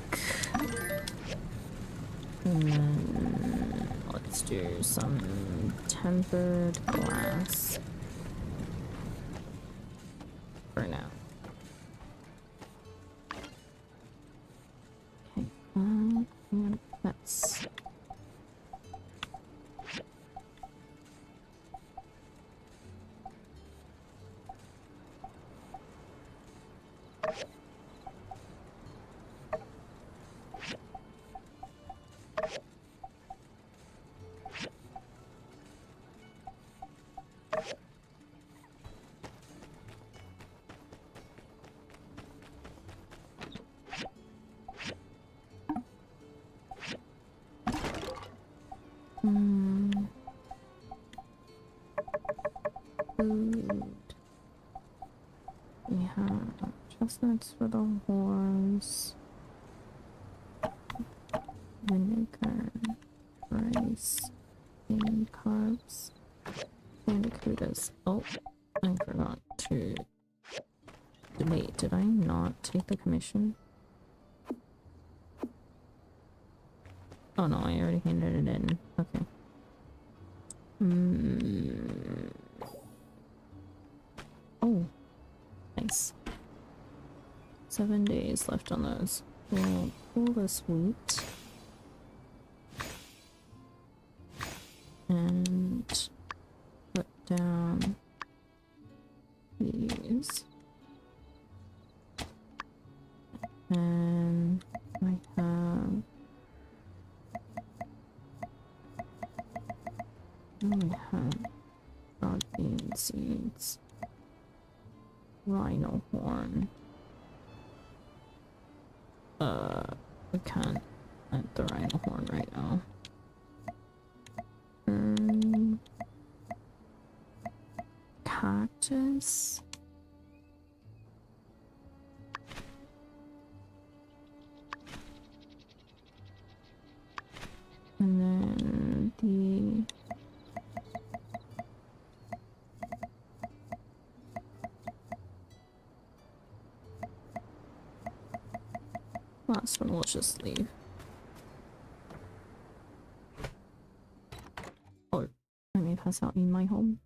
And then let's do some tempered glass for now. Okay, and that's food. We have chestnuts for the horse, vinegar, rice, and carbs, bandicootas. Oh, I forgot to. Wait, did I not take the commission? Oh no, I already handed it in. Okay. Oh, nice. 7 days left on those. We'll pull this wheat. And put down these. And I have... I have broad bean seeds. Rhino horn. We can't add the rhino horn right now. Cactus. And then the last one we'll just leave. Or I may pass out in my home.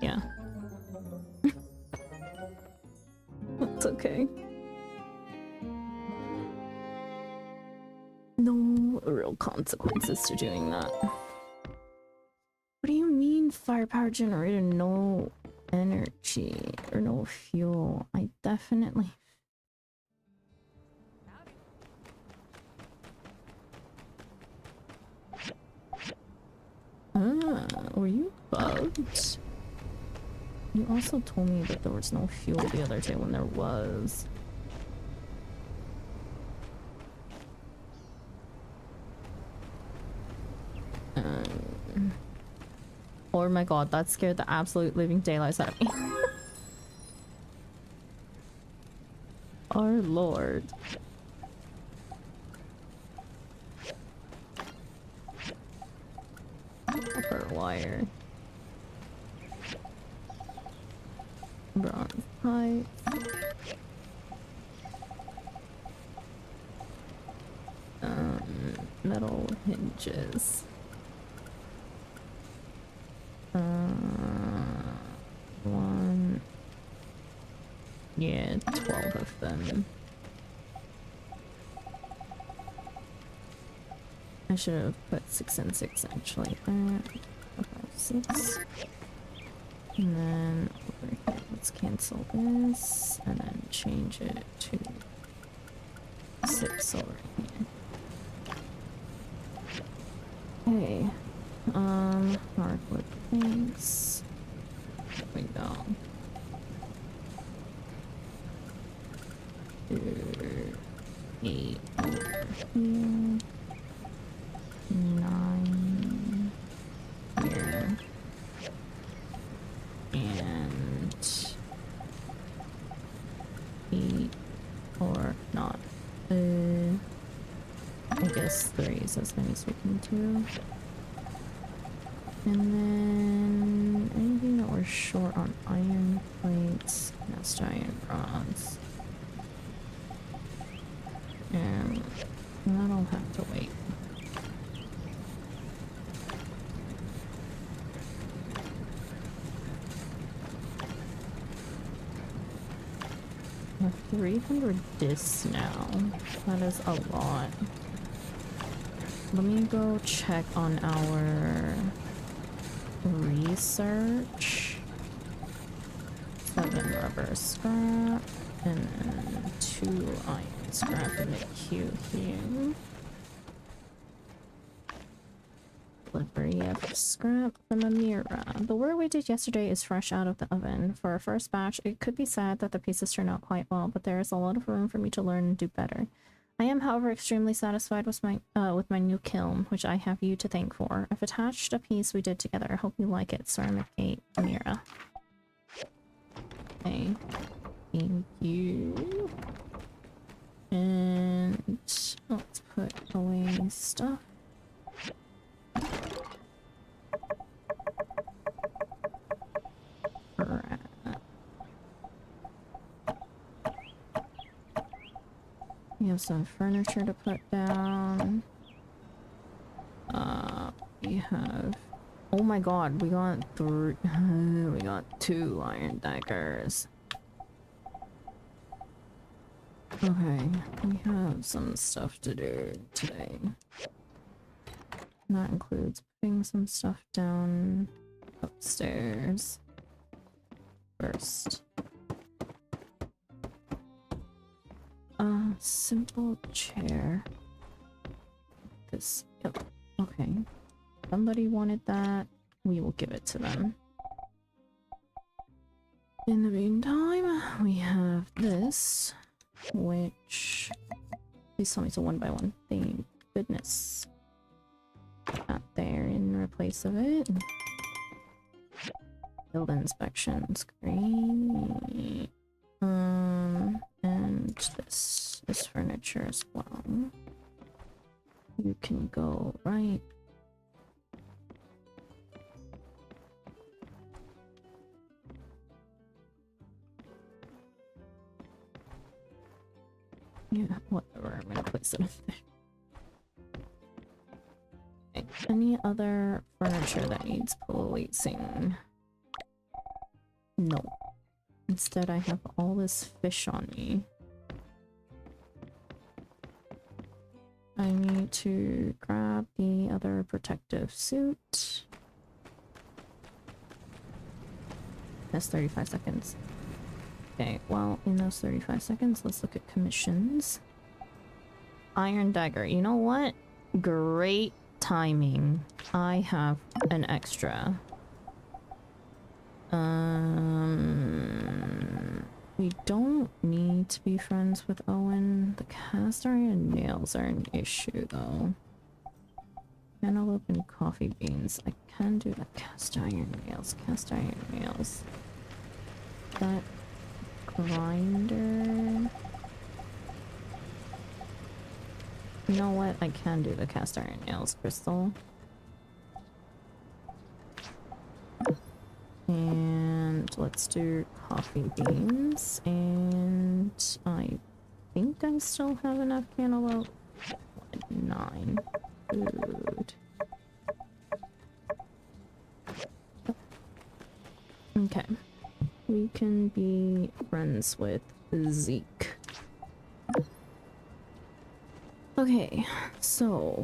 Yeah. That's okay. No real consequences to doing that. What do you mean firepower generator? No energy or no fuel. I definitely... Were you bugged? You also told me that there was no fuel the other day when there was. Oh my god, that scared the absolute living daylights out of me. Our lord. Copper wire. Bronze pipe. Metal hinges. One. Yeah, 12 of them. I should have put 6 and 6 actually. 6. And then over here, let's cancel this and then change it to 6 over here. Okay. Hardwood planks. There we go. 8 over here. 9 here. And 8 or not. I guess 3 is as many as we can do. And then anything that we're short on iron plates, cast iron rods. And that'll have to wait. I have 300 discs now. That is a lot. Let me go check on our research. 7 rubber scrap and then 2 iron scrap in the queue here. Delivery of scrap from Amira. The work we did yesterday is fresh out of the oven. For our first batch, it could be sad that the pieces turned out quite well, but there is a lot of room for me to learn and do better. I am, however, extremely satisfied with my new kiln, which I have you to thank for. I've attached a piece we did together. I hope you like it. Ceramic 8, Amira. Okay. Thank you. And let's put away stuff. Right. We have some furniture to put down. We have... Oh my god, we got 3... we got 2 iron daggers. Okay, we have some stuff to do today. And that includes putting some stuff down upstairs. First. Simple chair. This, yep, okay. Somebody wanted that. We will give it to them. In the meantime, we have this, which... Please tell me it's a 1x1. Thank goodness. Put that there in replace of it. Field inspections, great. And this furniture as well. You can go right. Yeah, whatever. I'm gonna place it up there. Okay. Any other furniture that needs policing? No. Instead, I have all this fish on me. I need to grab the other protective suit. That's 35 seconds. Okay, well, in those 35 seconds, let's look at commissions. Iron dagger. You know what? Great timing. I have an extra. We don't need to be friends with Owen. The cast iron nails are an issue, though. Cantaloupe and coffee beans. I can do the cast iron nails. Cast iron nails. That grinder. You know what? I can do the cast iron nails, Crystal. And let's do coffee beans. And I think I still have enough cantaloupe. 9. Food. Okay. We can be friends with Zeke. Okay, so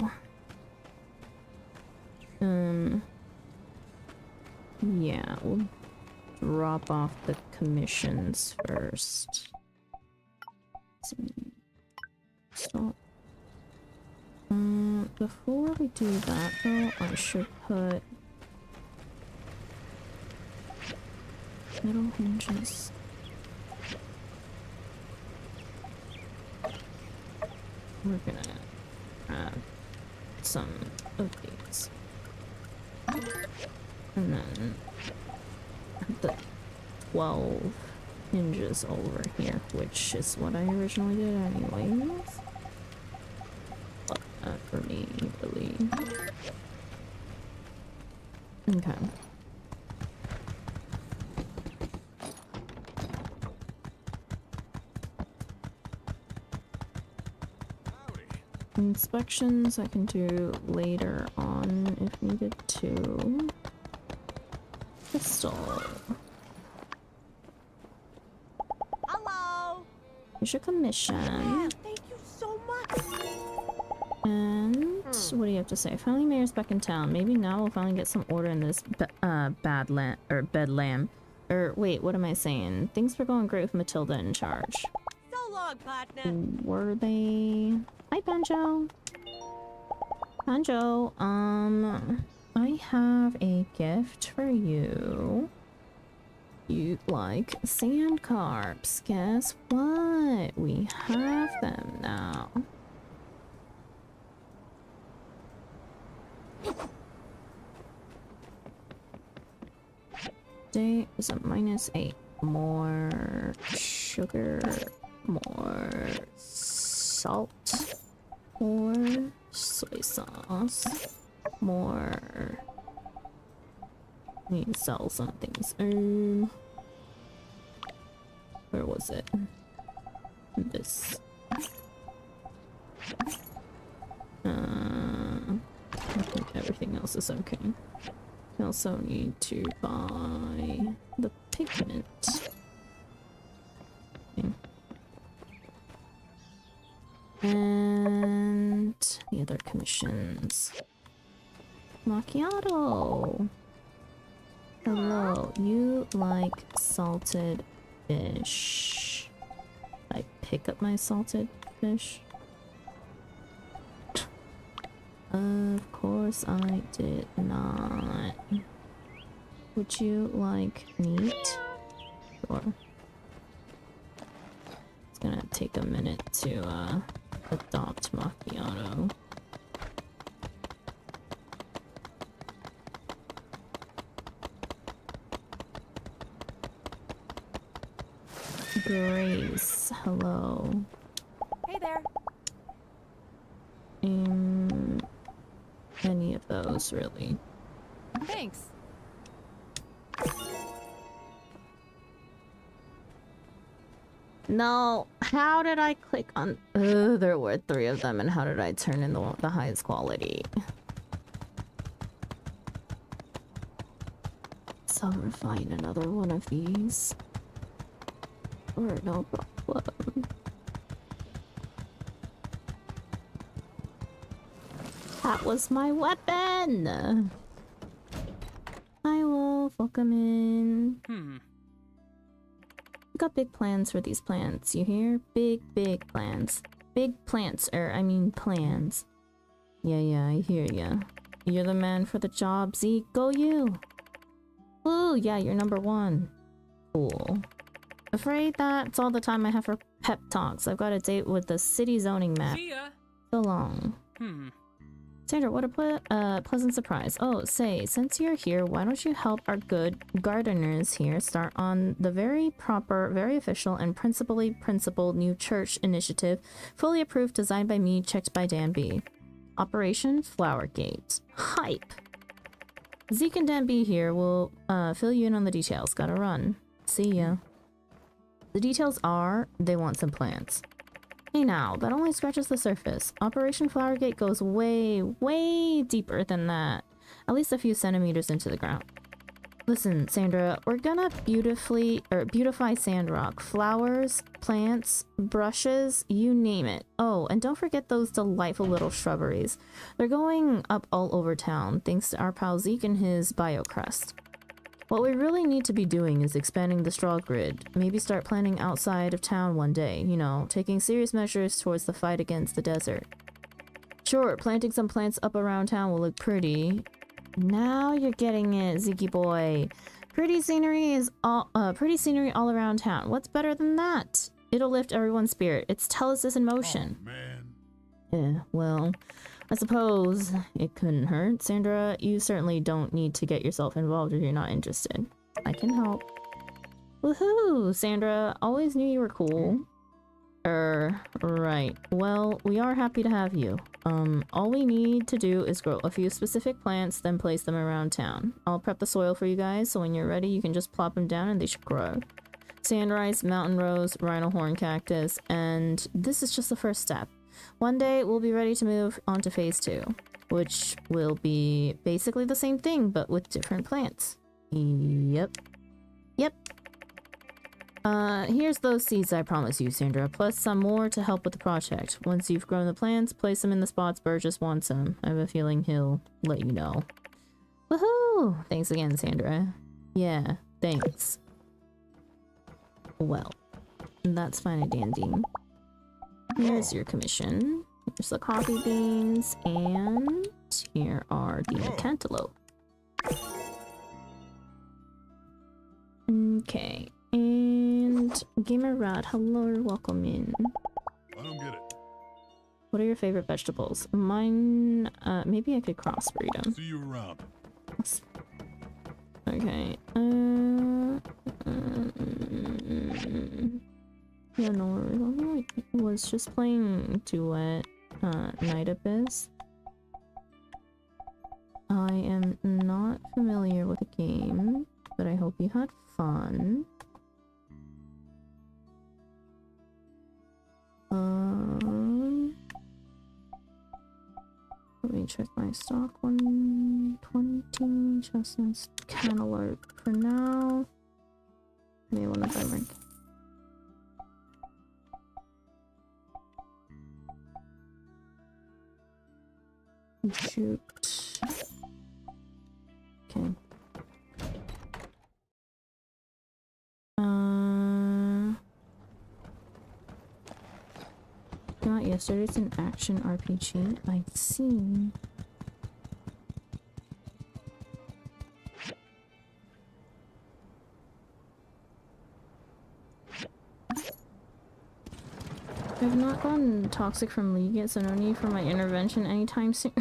yeah, we'll drop off the commissions first. So before we do that though, I should put metal hinges. We're gonna add some of these. And then the 12 hinges over here, which is what I originally did anyways. But not for me, really. Okay. Inspections I can do later on if needed to. Pistol. Hello. Here's your commission. Yeah, thank you so much. And what do you have to say? Finally, Mayor's back in town. Maybe now we'll finally get some order in this bedlam. Or wait, what am I saying? Things were going great with Matilda in charge. So long, partner. Were they? Hi, Banjo. Banjo, I have a gift for you. You like sand carps. Guess what? We have them now. Today is a -8. More sugar, more salt, more soy sauce, more. I need to sell some things. Where was it? This. I think everything else is okay. I also need to buy the pigment. Okay. And the other commissions. Macchiato! Hello, you like salted fish? I pick up my salted fish? Of course I did not. Would you like meat? Sure. It's gonna take a minute to adopt Macchiato. Grace, hello. Hey there. Any of those, really. Thanks. No, how did I click on... there were 3 of them, and how did I turn in the highest quality? So I'll find another one of these. Or no problem. That was my weapon! Hi, Wolf. Welcome in. Got big plans for these plants, you hear? Big plans. Big plants, I mean plans. Yeah, I hear ya. You're the man for the job, Zeke. Go you! Ooh, yeah, you're #1. Cool. Afraid that's all the time I have for pep talks. I've got a date with the city zoning map. See ya. So long. Sandra, what a pleasant surprise. Oh, say, since you're here, why don't you help our good gardeners here start on the very proper, very official, and principally principled new church initiative, fully approved, designed by me, checked by Dan B. Operation Flowergate. Hype! Zeke and Dan B here will fill you in on the details. Gotta run. See ya. The details are, they want some plants. Hey now, that only scratches the surface. Operation Flowergate goes way, way deeper than that. At least a few centimeters into the ground. Listen, Sandra, we're gonna beautify Sandrock. Flowers, plants, brushes, you name it. Oh, and don't forget those delightful little shrubberies. They're going up all over town, thanks to our pal Zeke and his biocrest. What we really need to be doing is expanding the straw grid. Maybe start planting outside of town one day, you know, taking serious measures towards the fight against the desert. Sure, planting some plants up around town will look pretty. Now you're getting it, Zeke boy. Pretty scenery all around town. What's better than that? It'll lift everyone's spirit. It's Telesis in motion. Oh, man. Yeah, well, I suppose it couldn't hurt. Sandra, you certainly don't need to get yourself involved if you're not interested. I can help. Woohoo! Sandra, always knew you were cool. Right. Well, we are happy to have you. All we need to do is grow a few specific plants, then place them around town. I'll prep the soil for you guys, so when you're ready, you can just plop them down and they should grow. Sandrice, mountain rose, rhino horn cactus, and this is just the first step. One day, we'll be ready to move on to phase 2, which will be basically the same thing, but with different plants. Yep. Here's those seeds I promised you, Sandra, plus some more to help with the project. Once you've grown the plants, place them in the spots Burgess wants them. I have a feeling he'll let you know. Woohoo! Thanks again, Sandra. Yeah, thanks. Well, that's fine and dandy. Here's your commission. Here's the coffee beans, and here are the cantaloupe. Okay, and Gamer Rad, hello, welcome in. I don't get it. What are your favorite vegetables? Mine, maybe I could crossbreed them. See you around. Okay, yeah, no worries. I was just playing Duet, Night Abyss. I am not familiar with the game, but I hope you had fun. Let me check my stock. 120 chestnuts, cantaloupe for now. Maybe one of them. Shoot. Okay. Not yesterday, it's an action RPG. I see. I've not gone toxic from League yet, so no need for my intervention anytime soon.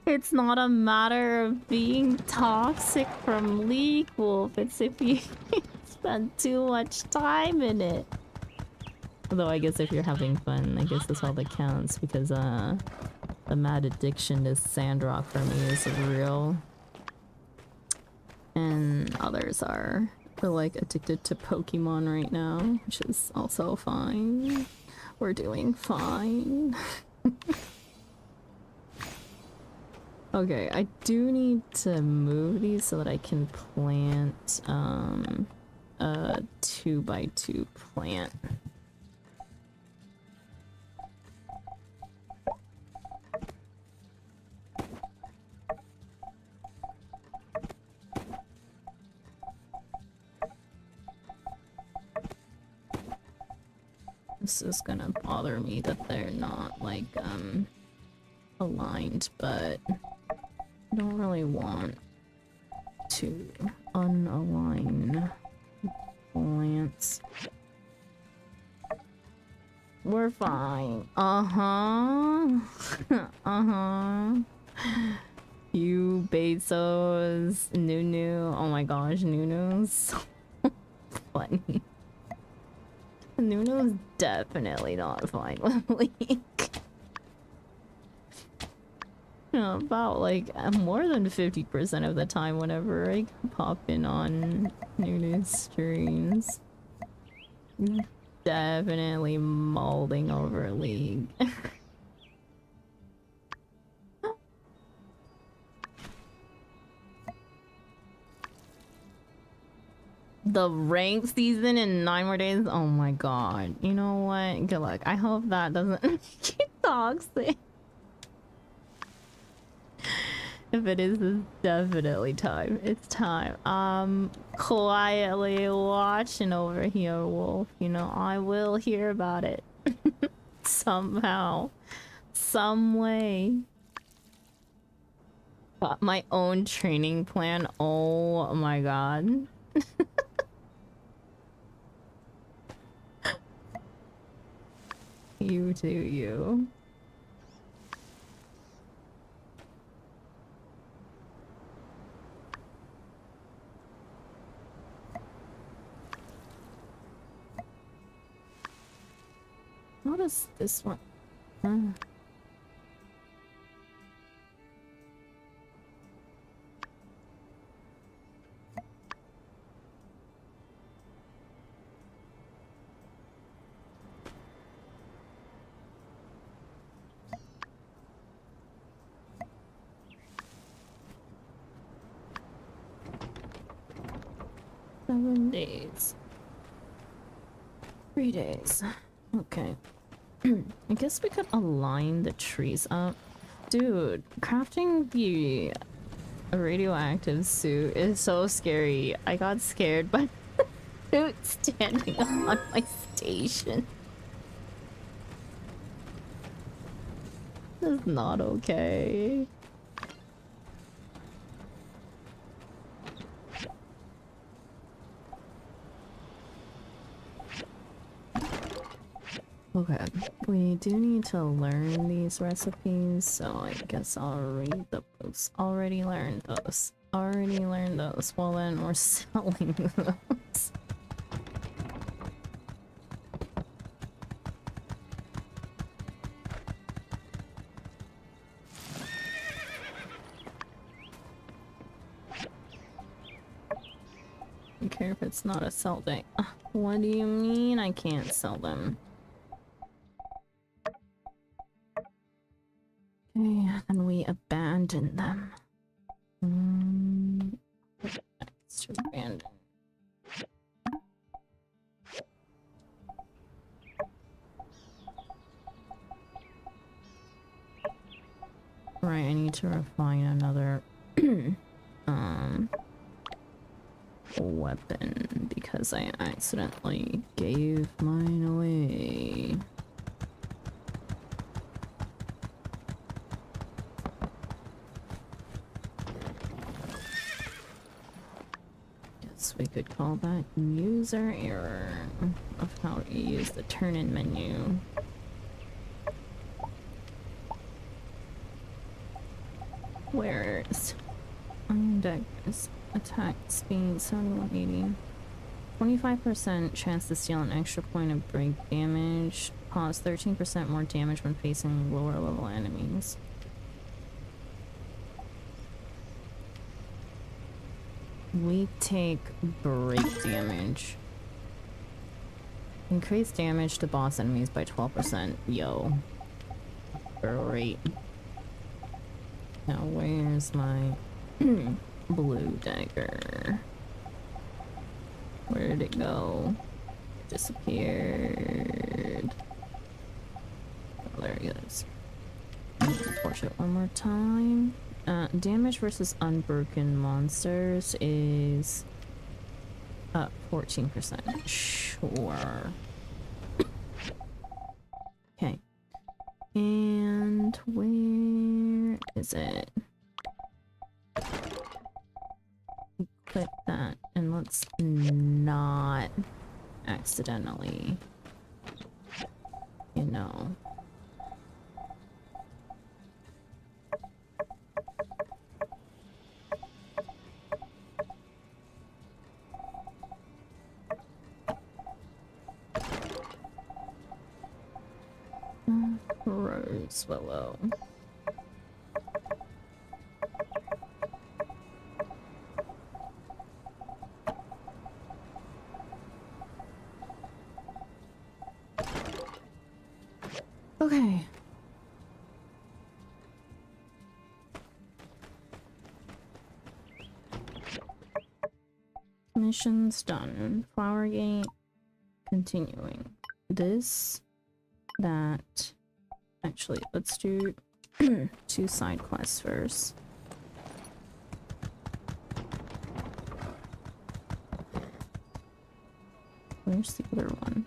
It's not a matter of being toxic from League, Wolf. It's if you spend too much time in it. Although I guess if you're having fun, I guess that's all that counts, because the mad addiction to Sandrock for me is real. And others are like addicted to Pokemon right now, which is also fine. We're doing fine. Okay, I do need to move these so that I can plant a 2x2 plant. This is gonna bother me that they're not, like, aligned, but I don't really want to unalign plants We're fine. Uh-huh. Uh-huh. You, Bezos, Nunu. Oh my gosh, Nunu's so funny. Nunu's definitely not fine with Leak. About like more than 50% of the time whenever I pop in on Nunu's streams. Definitely molding over League. The ranked season in 9 more days? Oh my god. You know what? Good luck. I hope that doesn't make you toxic. If it is, it's definitely time. It's time. Quietly watching over here, Wolf. You know, I will hear about it. Somehow. Some way. Got my own training plan. Oh my god. You do you. What is this one? 7 days. 3 days. Okay. I guess we could align the trees up. Dude, crafting the radioactive suit is so scary. I got scared by the suit standing on my station. That's not okay. Okay, we do need to learn these recipes, so I guess I'll read the books. Already learned those. Already learned those. Well then, we're selling those. I don't care if it's not a sell day. What do you mean I can't sell them? Okay, then we abandon them. Let's abandon. Right, I need to refine another weapon because I accidentally gave mine away. We could call that user error of how to use the turn-in menu. Where's Deckers? Attack speed 7180. 25% chance to steal an extra point of break damage. Cause 13% more damage when facing lower level enemies. We take break damage. Increase damage to boss enemies by 12%. Yo. Great. Now where's my blue dagger? Where did it go? Disappeared. Oh, there it is. Torch it one more time. Damage versus unbroken monsters is 14%. Sure. Okay. And where is it? Click that and let's not accidentally, you Swallow. Okay. Mission's done. Flower Gate. Continuing. This, that. Actually, let's do 2 side quests first. Where's the other one?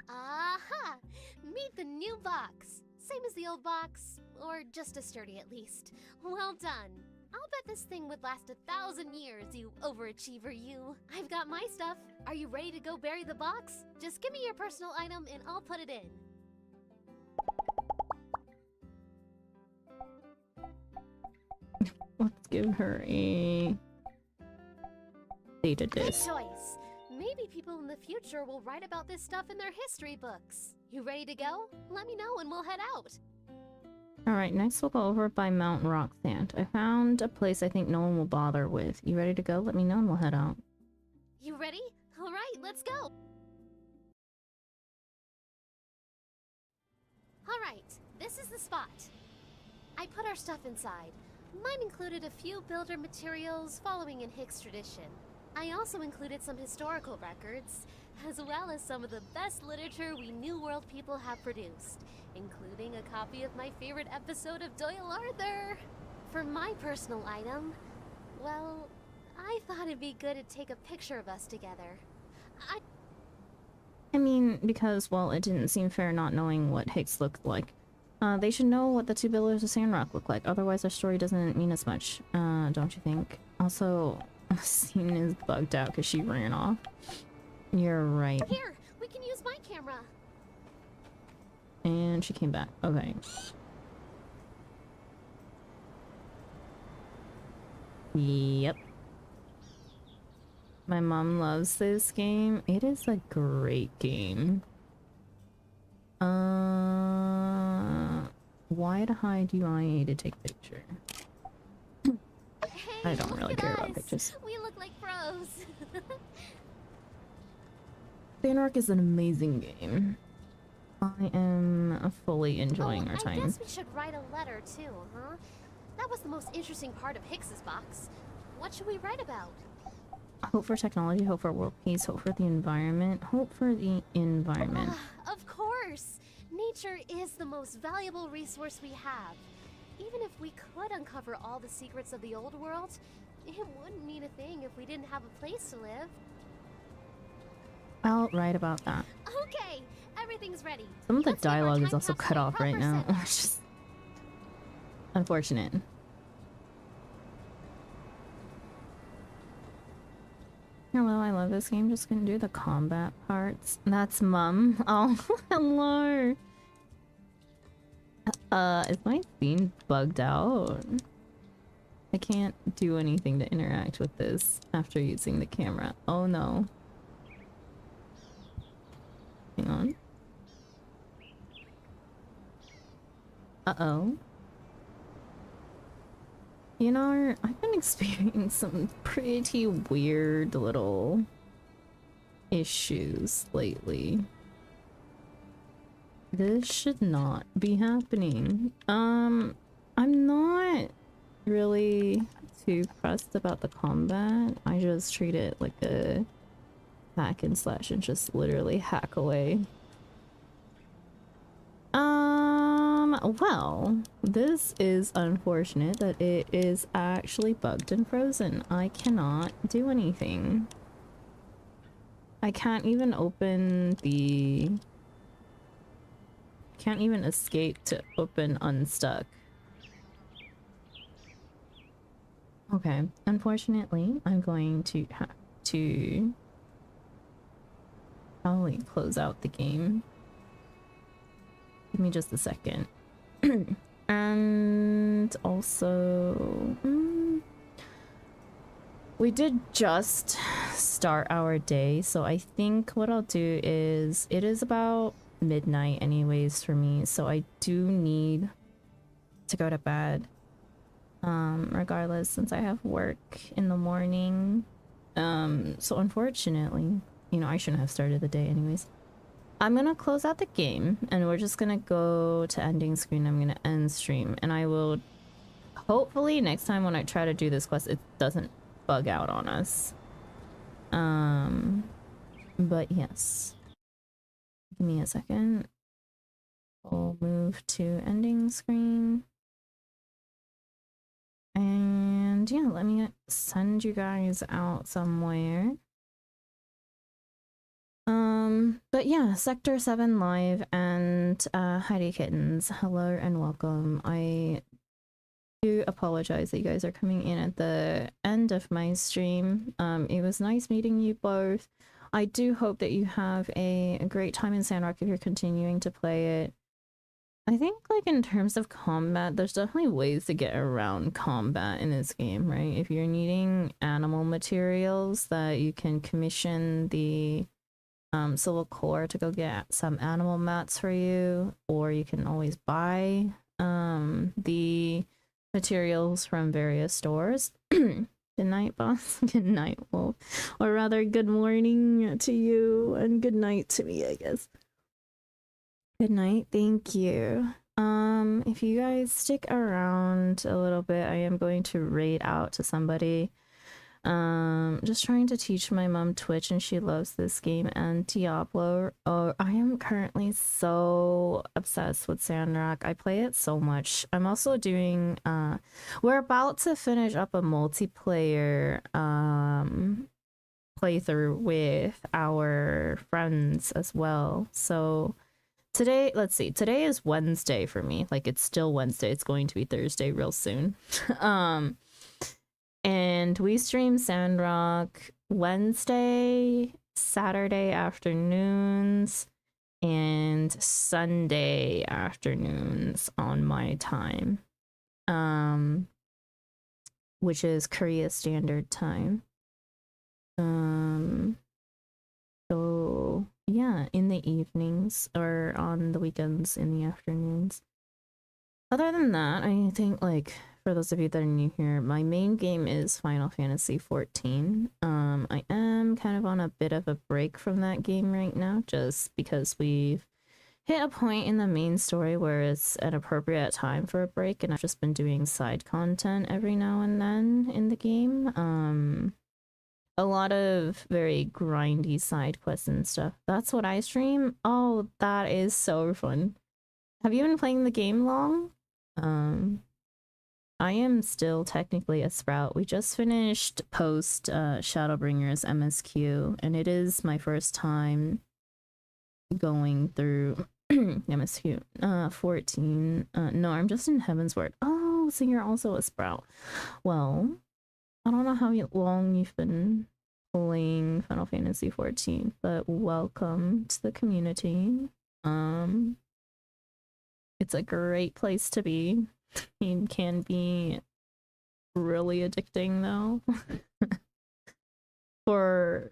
Aha! Meet the new box. Same as the old box, or just as sturdy at least. Well done. I'll bet this thing would last 1,000 years, you overachiever you. I've got my stuff. Are you ready to go bury the box? Just give me your personal item and I'll put it in. Let's give her a data Good disc. choice. Maybe people in the future will write about this stuff in their history books. You ready to go? Let me know and we'll head out. Alright, next we'll go over by Mount Roxant. I found a place I think no one will bother with. You ready to go? Let me know and we'll head out. You ready? All right, let's go. All right, this is the spot. I put our stuff inside. Mine included a few builder materials following in Hicks tradition. I also included some historical records, as well as some of the best literature we New World people have produced, including a copy of my favorite episode of Doyle Arthur. For my personal item, well, I thought it'd be good to take a picture of us together. I mean, because, well, it didn't seem fair not knowing what Hicks looked like. They should know what the 2 pillars of Sandrock look like, otherwise our story doesn't mean as much, don't you think? Also, the scene is bugged out because she ran off. You're right. Here, we can use my camera. And she came back. Okay. Yep. My mom loves this game. It is a great game. Why to hide UI to take picture? Hey, I don't really look care at about us. pictures. We look like pros. Sandrock is an amazing game. I am fully enjoying our I time. guess we should write a letter too, huh? That was the most interesting part of Hicks's box. What should we write about? Hope for technology, hope for world peace, hope for the environment, hope for the environment. Of course! Nature is the most valuable resource we have. Even if we could uncover all the secrets of the old world, it wouldn't mean a thing if we didn't have a place to live. I'll write about that. Okay, everything's ready. Some of the Let's give our dialogue is time also capsule cut a off right proper now, send-off. which is unfortunate. Hello, I love this game, just couldn't do the combat parts. That's Mum. Oh, hello. Is my scene bugged out? I can't do anything to interact with this after using the camera. Oh no. Hang on. Uh-oh. You know, I've been experiencing some pretty weird little issues lately. This should not be happening. I'm not really too pressed about the combat. I just treat it like a hack and slash and just literally hack away. Well, this is unfortunate that it is actually bugged and frozen. I cannot do anything. I can't even open the... Can't even escape to open unstuck. Okay, unfortunately, I'm going to have to probably close out the game. Give me just a second. And also, we did just start our day, so I think what I'll do is, it is about midnight anyways for me, so I do need to go to bed. Regardless, since I have work in the morning. So unfortunately, you know, I shouldn't have started the day anyways. I'm gonna close out the game, and we're just gonna go to ending screen. I'm gonna end stream, and I will... Hopefully, next time when I try to do this quest, it doesn't bug out on us. But yes. Give me a second. We'll move to ending screen. And yeah, let me send you guys out somewhere. But yeah, Sector 7 live, and Heidi Kittens, hello and welcome. I do apologize that you guys are coming in at the end of my stream. It was nice meeting you both. I do hope that you have a great time in Sandrock if you're continuing to play it. I think, like, in terms of combat, there's definitely ways to get around combat in this game, right? If you're needing animal materials, that you can commission the Civil Core to go get some animal mats for you, or you can always buy the materials from various stores. Good night, boss. Good night, wolf. Or rather, good morning to you, and good night to me, I guess. Good night, thank you. If you guys stick around a little bit, I am going to raid out to somebody. Just trying to teach my mom Twitch, and she loves this game and Diablo. Oh, I am currently so obsessed with Sandrock. I play it so much. I'm also doing, we're about to finish up a multiplayer, playthrough with our friends as well. So today, let's see, today is Wednesday for me. Like, it's still Wednesday. It's going to be Thursday real soon. And we stream Sandrock Wednesday, Saturday afternoons, and Sunday afternoons on my time. Which is Korea Standard Time. So yeah, in the evenings, or on the weekends in the afternoons. Other than that, I think, like, for those of you that are new here, my main game is Final Fantasy XIV. I am kind of on a bit of a break from that game right now, just because we've hit a point in the main story where it's an appropriate time for a break, and I've just been doing side content every now and then in the game. A lot of very grindy side quests and stuff. That's what I stream. Oh, that is so fun. Have you been playing the game long? I am still technically a Sprout. We just finished post Shadowbringers MSQ, and it is my first time going through MSQ 14. No, I'm just in Heavensward. Oh, so you're also a Sprout. Well, I don't know how long you've been playing Final Fantasy 14, but welcome to the community. It's a great place to be. It can be really addicting, though. For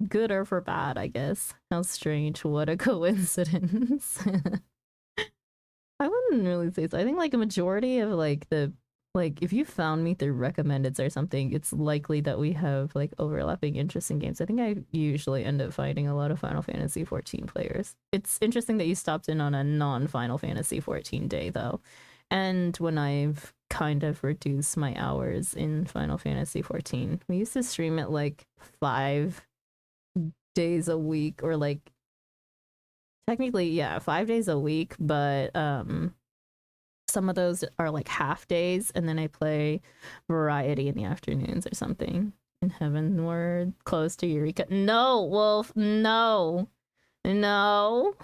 good or for bad, I guess. How strange. What a coincidence. I wouldn't really say so. I think, like, a majority of, like, if you found me through recommendeds or something, it's likely that we have, like, overlapping interests in games. I think I usually end up finding a lot of Final Fantasy 14 players. It's interesting that you stopped in on a non-Final Fantasy 14 day, though. And when I've kind of reduced my hours in Final Fantasy 14, we used to stream it, like, 5 days a week, or, like, technically, yeah, 5 days a week, but some of those are, like, half days, and then I play variety in the afternoons or something. In Heavenward, close to Eureka. No, Wolf, no. No.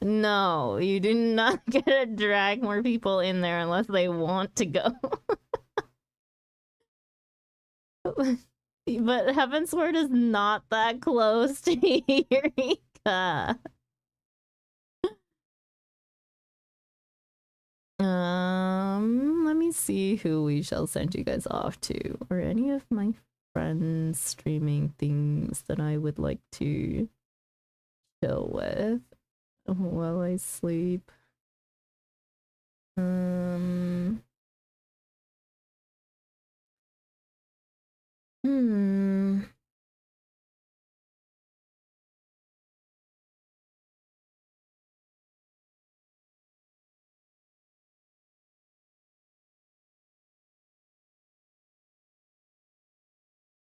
No, you do not get to drag more people in there unless they want to go. But Heavensward is not that close to Eureka. Let me see who we shall send you guys off to. Or any of my friends streaming things that I would like to chill with while I sleep.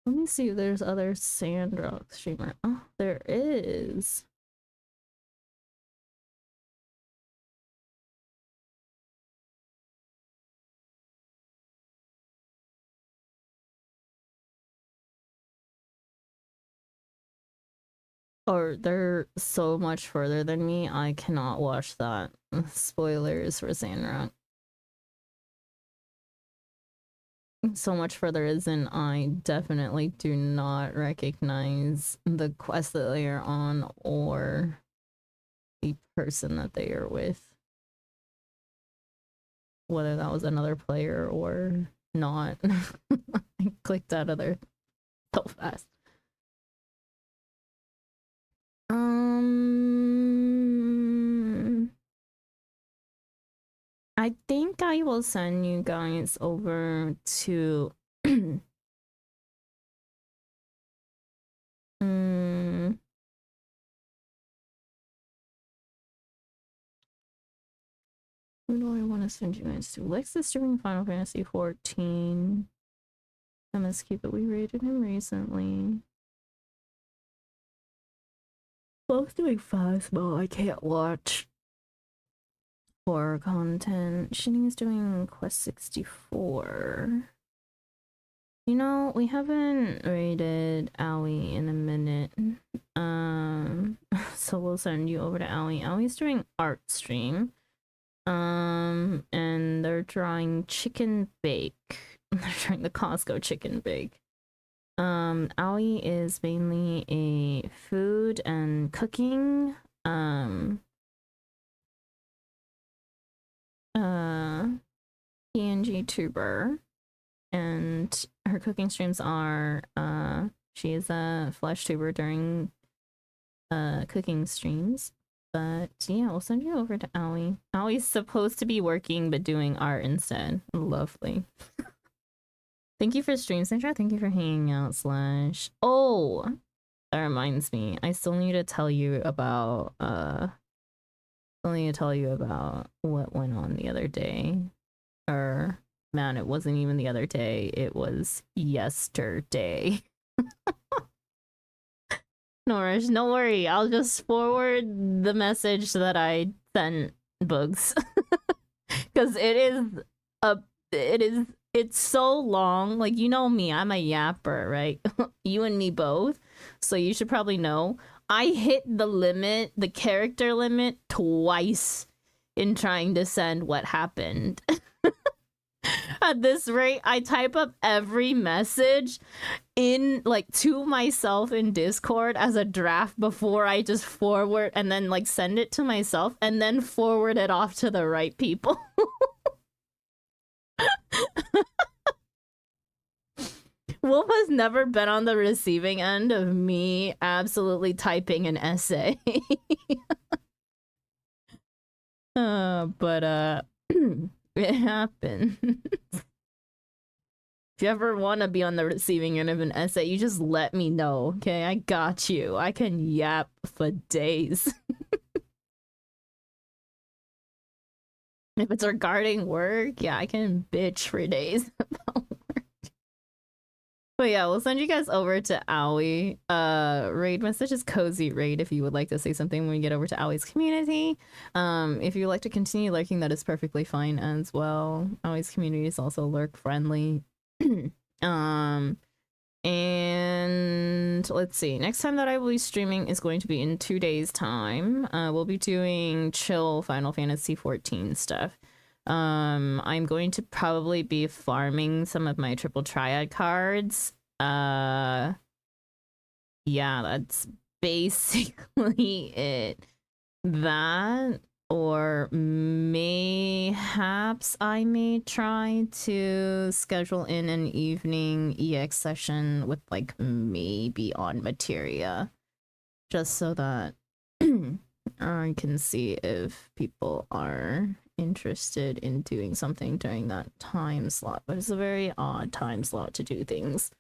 Let me see if there's other Sandrock streamer. Oh, there is. Or they're so much further than me, I cannot watch that. Spoilers for Sandrock. So much further as in I definitely do not recognize the quest that they are on or the person that they are with. Whether that was another player or not. I clicked out of there so fast. I think I will send you guys over to who do I want to send you guys to? Lex is streaming Final Fantasy 14. MSQ, but we rated him recently. Both doing Phasmo, I can't watch horror content. Shinny's doing Quest 64. You know, we haven't rated Owie in a minute. So we'll send you over to Owie. Owie's doing art stream. And they're drawing chicken bake. They're trying the Costco chicken bake. Owie is mainly a food and cooking PNG tuber, and her cooking streams are she is a flesh tuber during cooking streams. But yeah, we'll send you over to Owie. Owie's supposed to be working but doing art instead. Lovely. Thank you for stream, Sandra. Thank you for hanging out, Slash. Oh, that reminds me. I still need to tell you about what went on the other day. Or man, it wasn't even the other day. It was yesterday. No rush, no worry. I'll just forward the message that I sent Bugs. Because it's so long. Like, you know me, I'm a yapper, right? You and me both. So you should probably know. I hit the limit, the character limit, twice in trying to send what happened. At this rate, I type up every message in like to myself in Discord as a draft before I just forward and then like send it to myself and then forward it off to the right people. Wolf has never been on the receiving end of me absolutely typing an essay. But it happened. If you ever want to be on the receiving end of an essay, you just let me know, okay? I got you. I can yap for days. If it's regarding work, yeah, I can bitch for days about work. But yeah, we'll send you guys over to Owie. Raid message is cozy raid if you would like to say something when we get over to Owie's community. If you would like to continue lurking, that is perfectly fine as well. Owie's community is also lurk friendly. And let's see, next time that I will be streaming is going to be in 2 days time. We'll be doing chill Final Fantasy 14 stuff. I'm going to probably be farming some of my triple triad cards Yeah, that's basically it. That, or mayhaps I may try to schedule in an evening EX session with like maybe on materia, just so that I can see if people are interested in doing something during that time slot. But it's a very odd time slot to do things.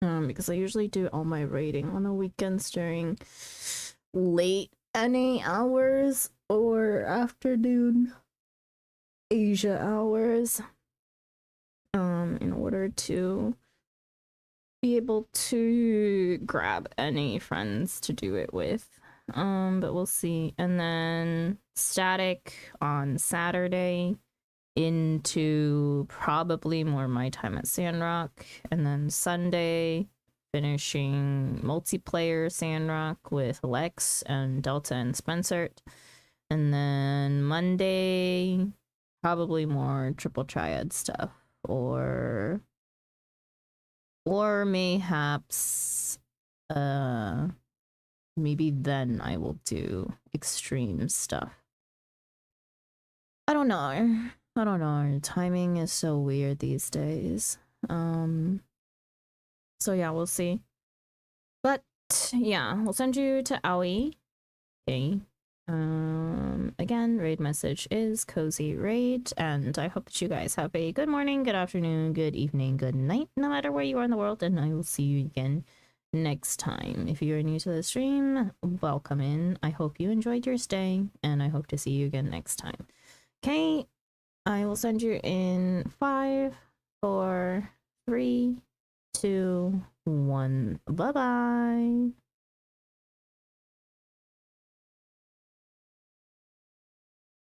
Because I usually do all my raiding on the weekends during late NA hours or afternoon Asia hours, in order to be able to grab any friends to do it with. But we'll see. And then static on Saturday into probably more my time at Sandrock, and then Sunday finishing multiplayer Sandrock with Lex and Delta and Spencer, and then Monday probably more triple triad stuff, or mayhaps maybe then I will do extreme stuff. I don't know. Timing is so weird these days. So yeah, we'll see. But yeah, we'll send you to Aoi. Okay. Again, raid message is Cozy Raid, and I hope that you guys have a good morning, good afternoon, good evening, good night, no matter where you are in the world, and I will see you again next time. If you're new to the stream, welcome in. I hope you enjoyed your stay, and I hope to see you again next time. Okay, I will send you in 5, 4, 3, 2, 1. Bye-bye.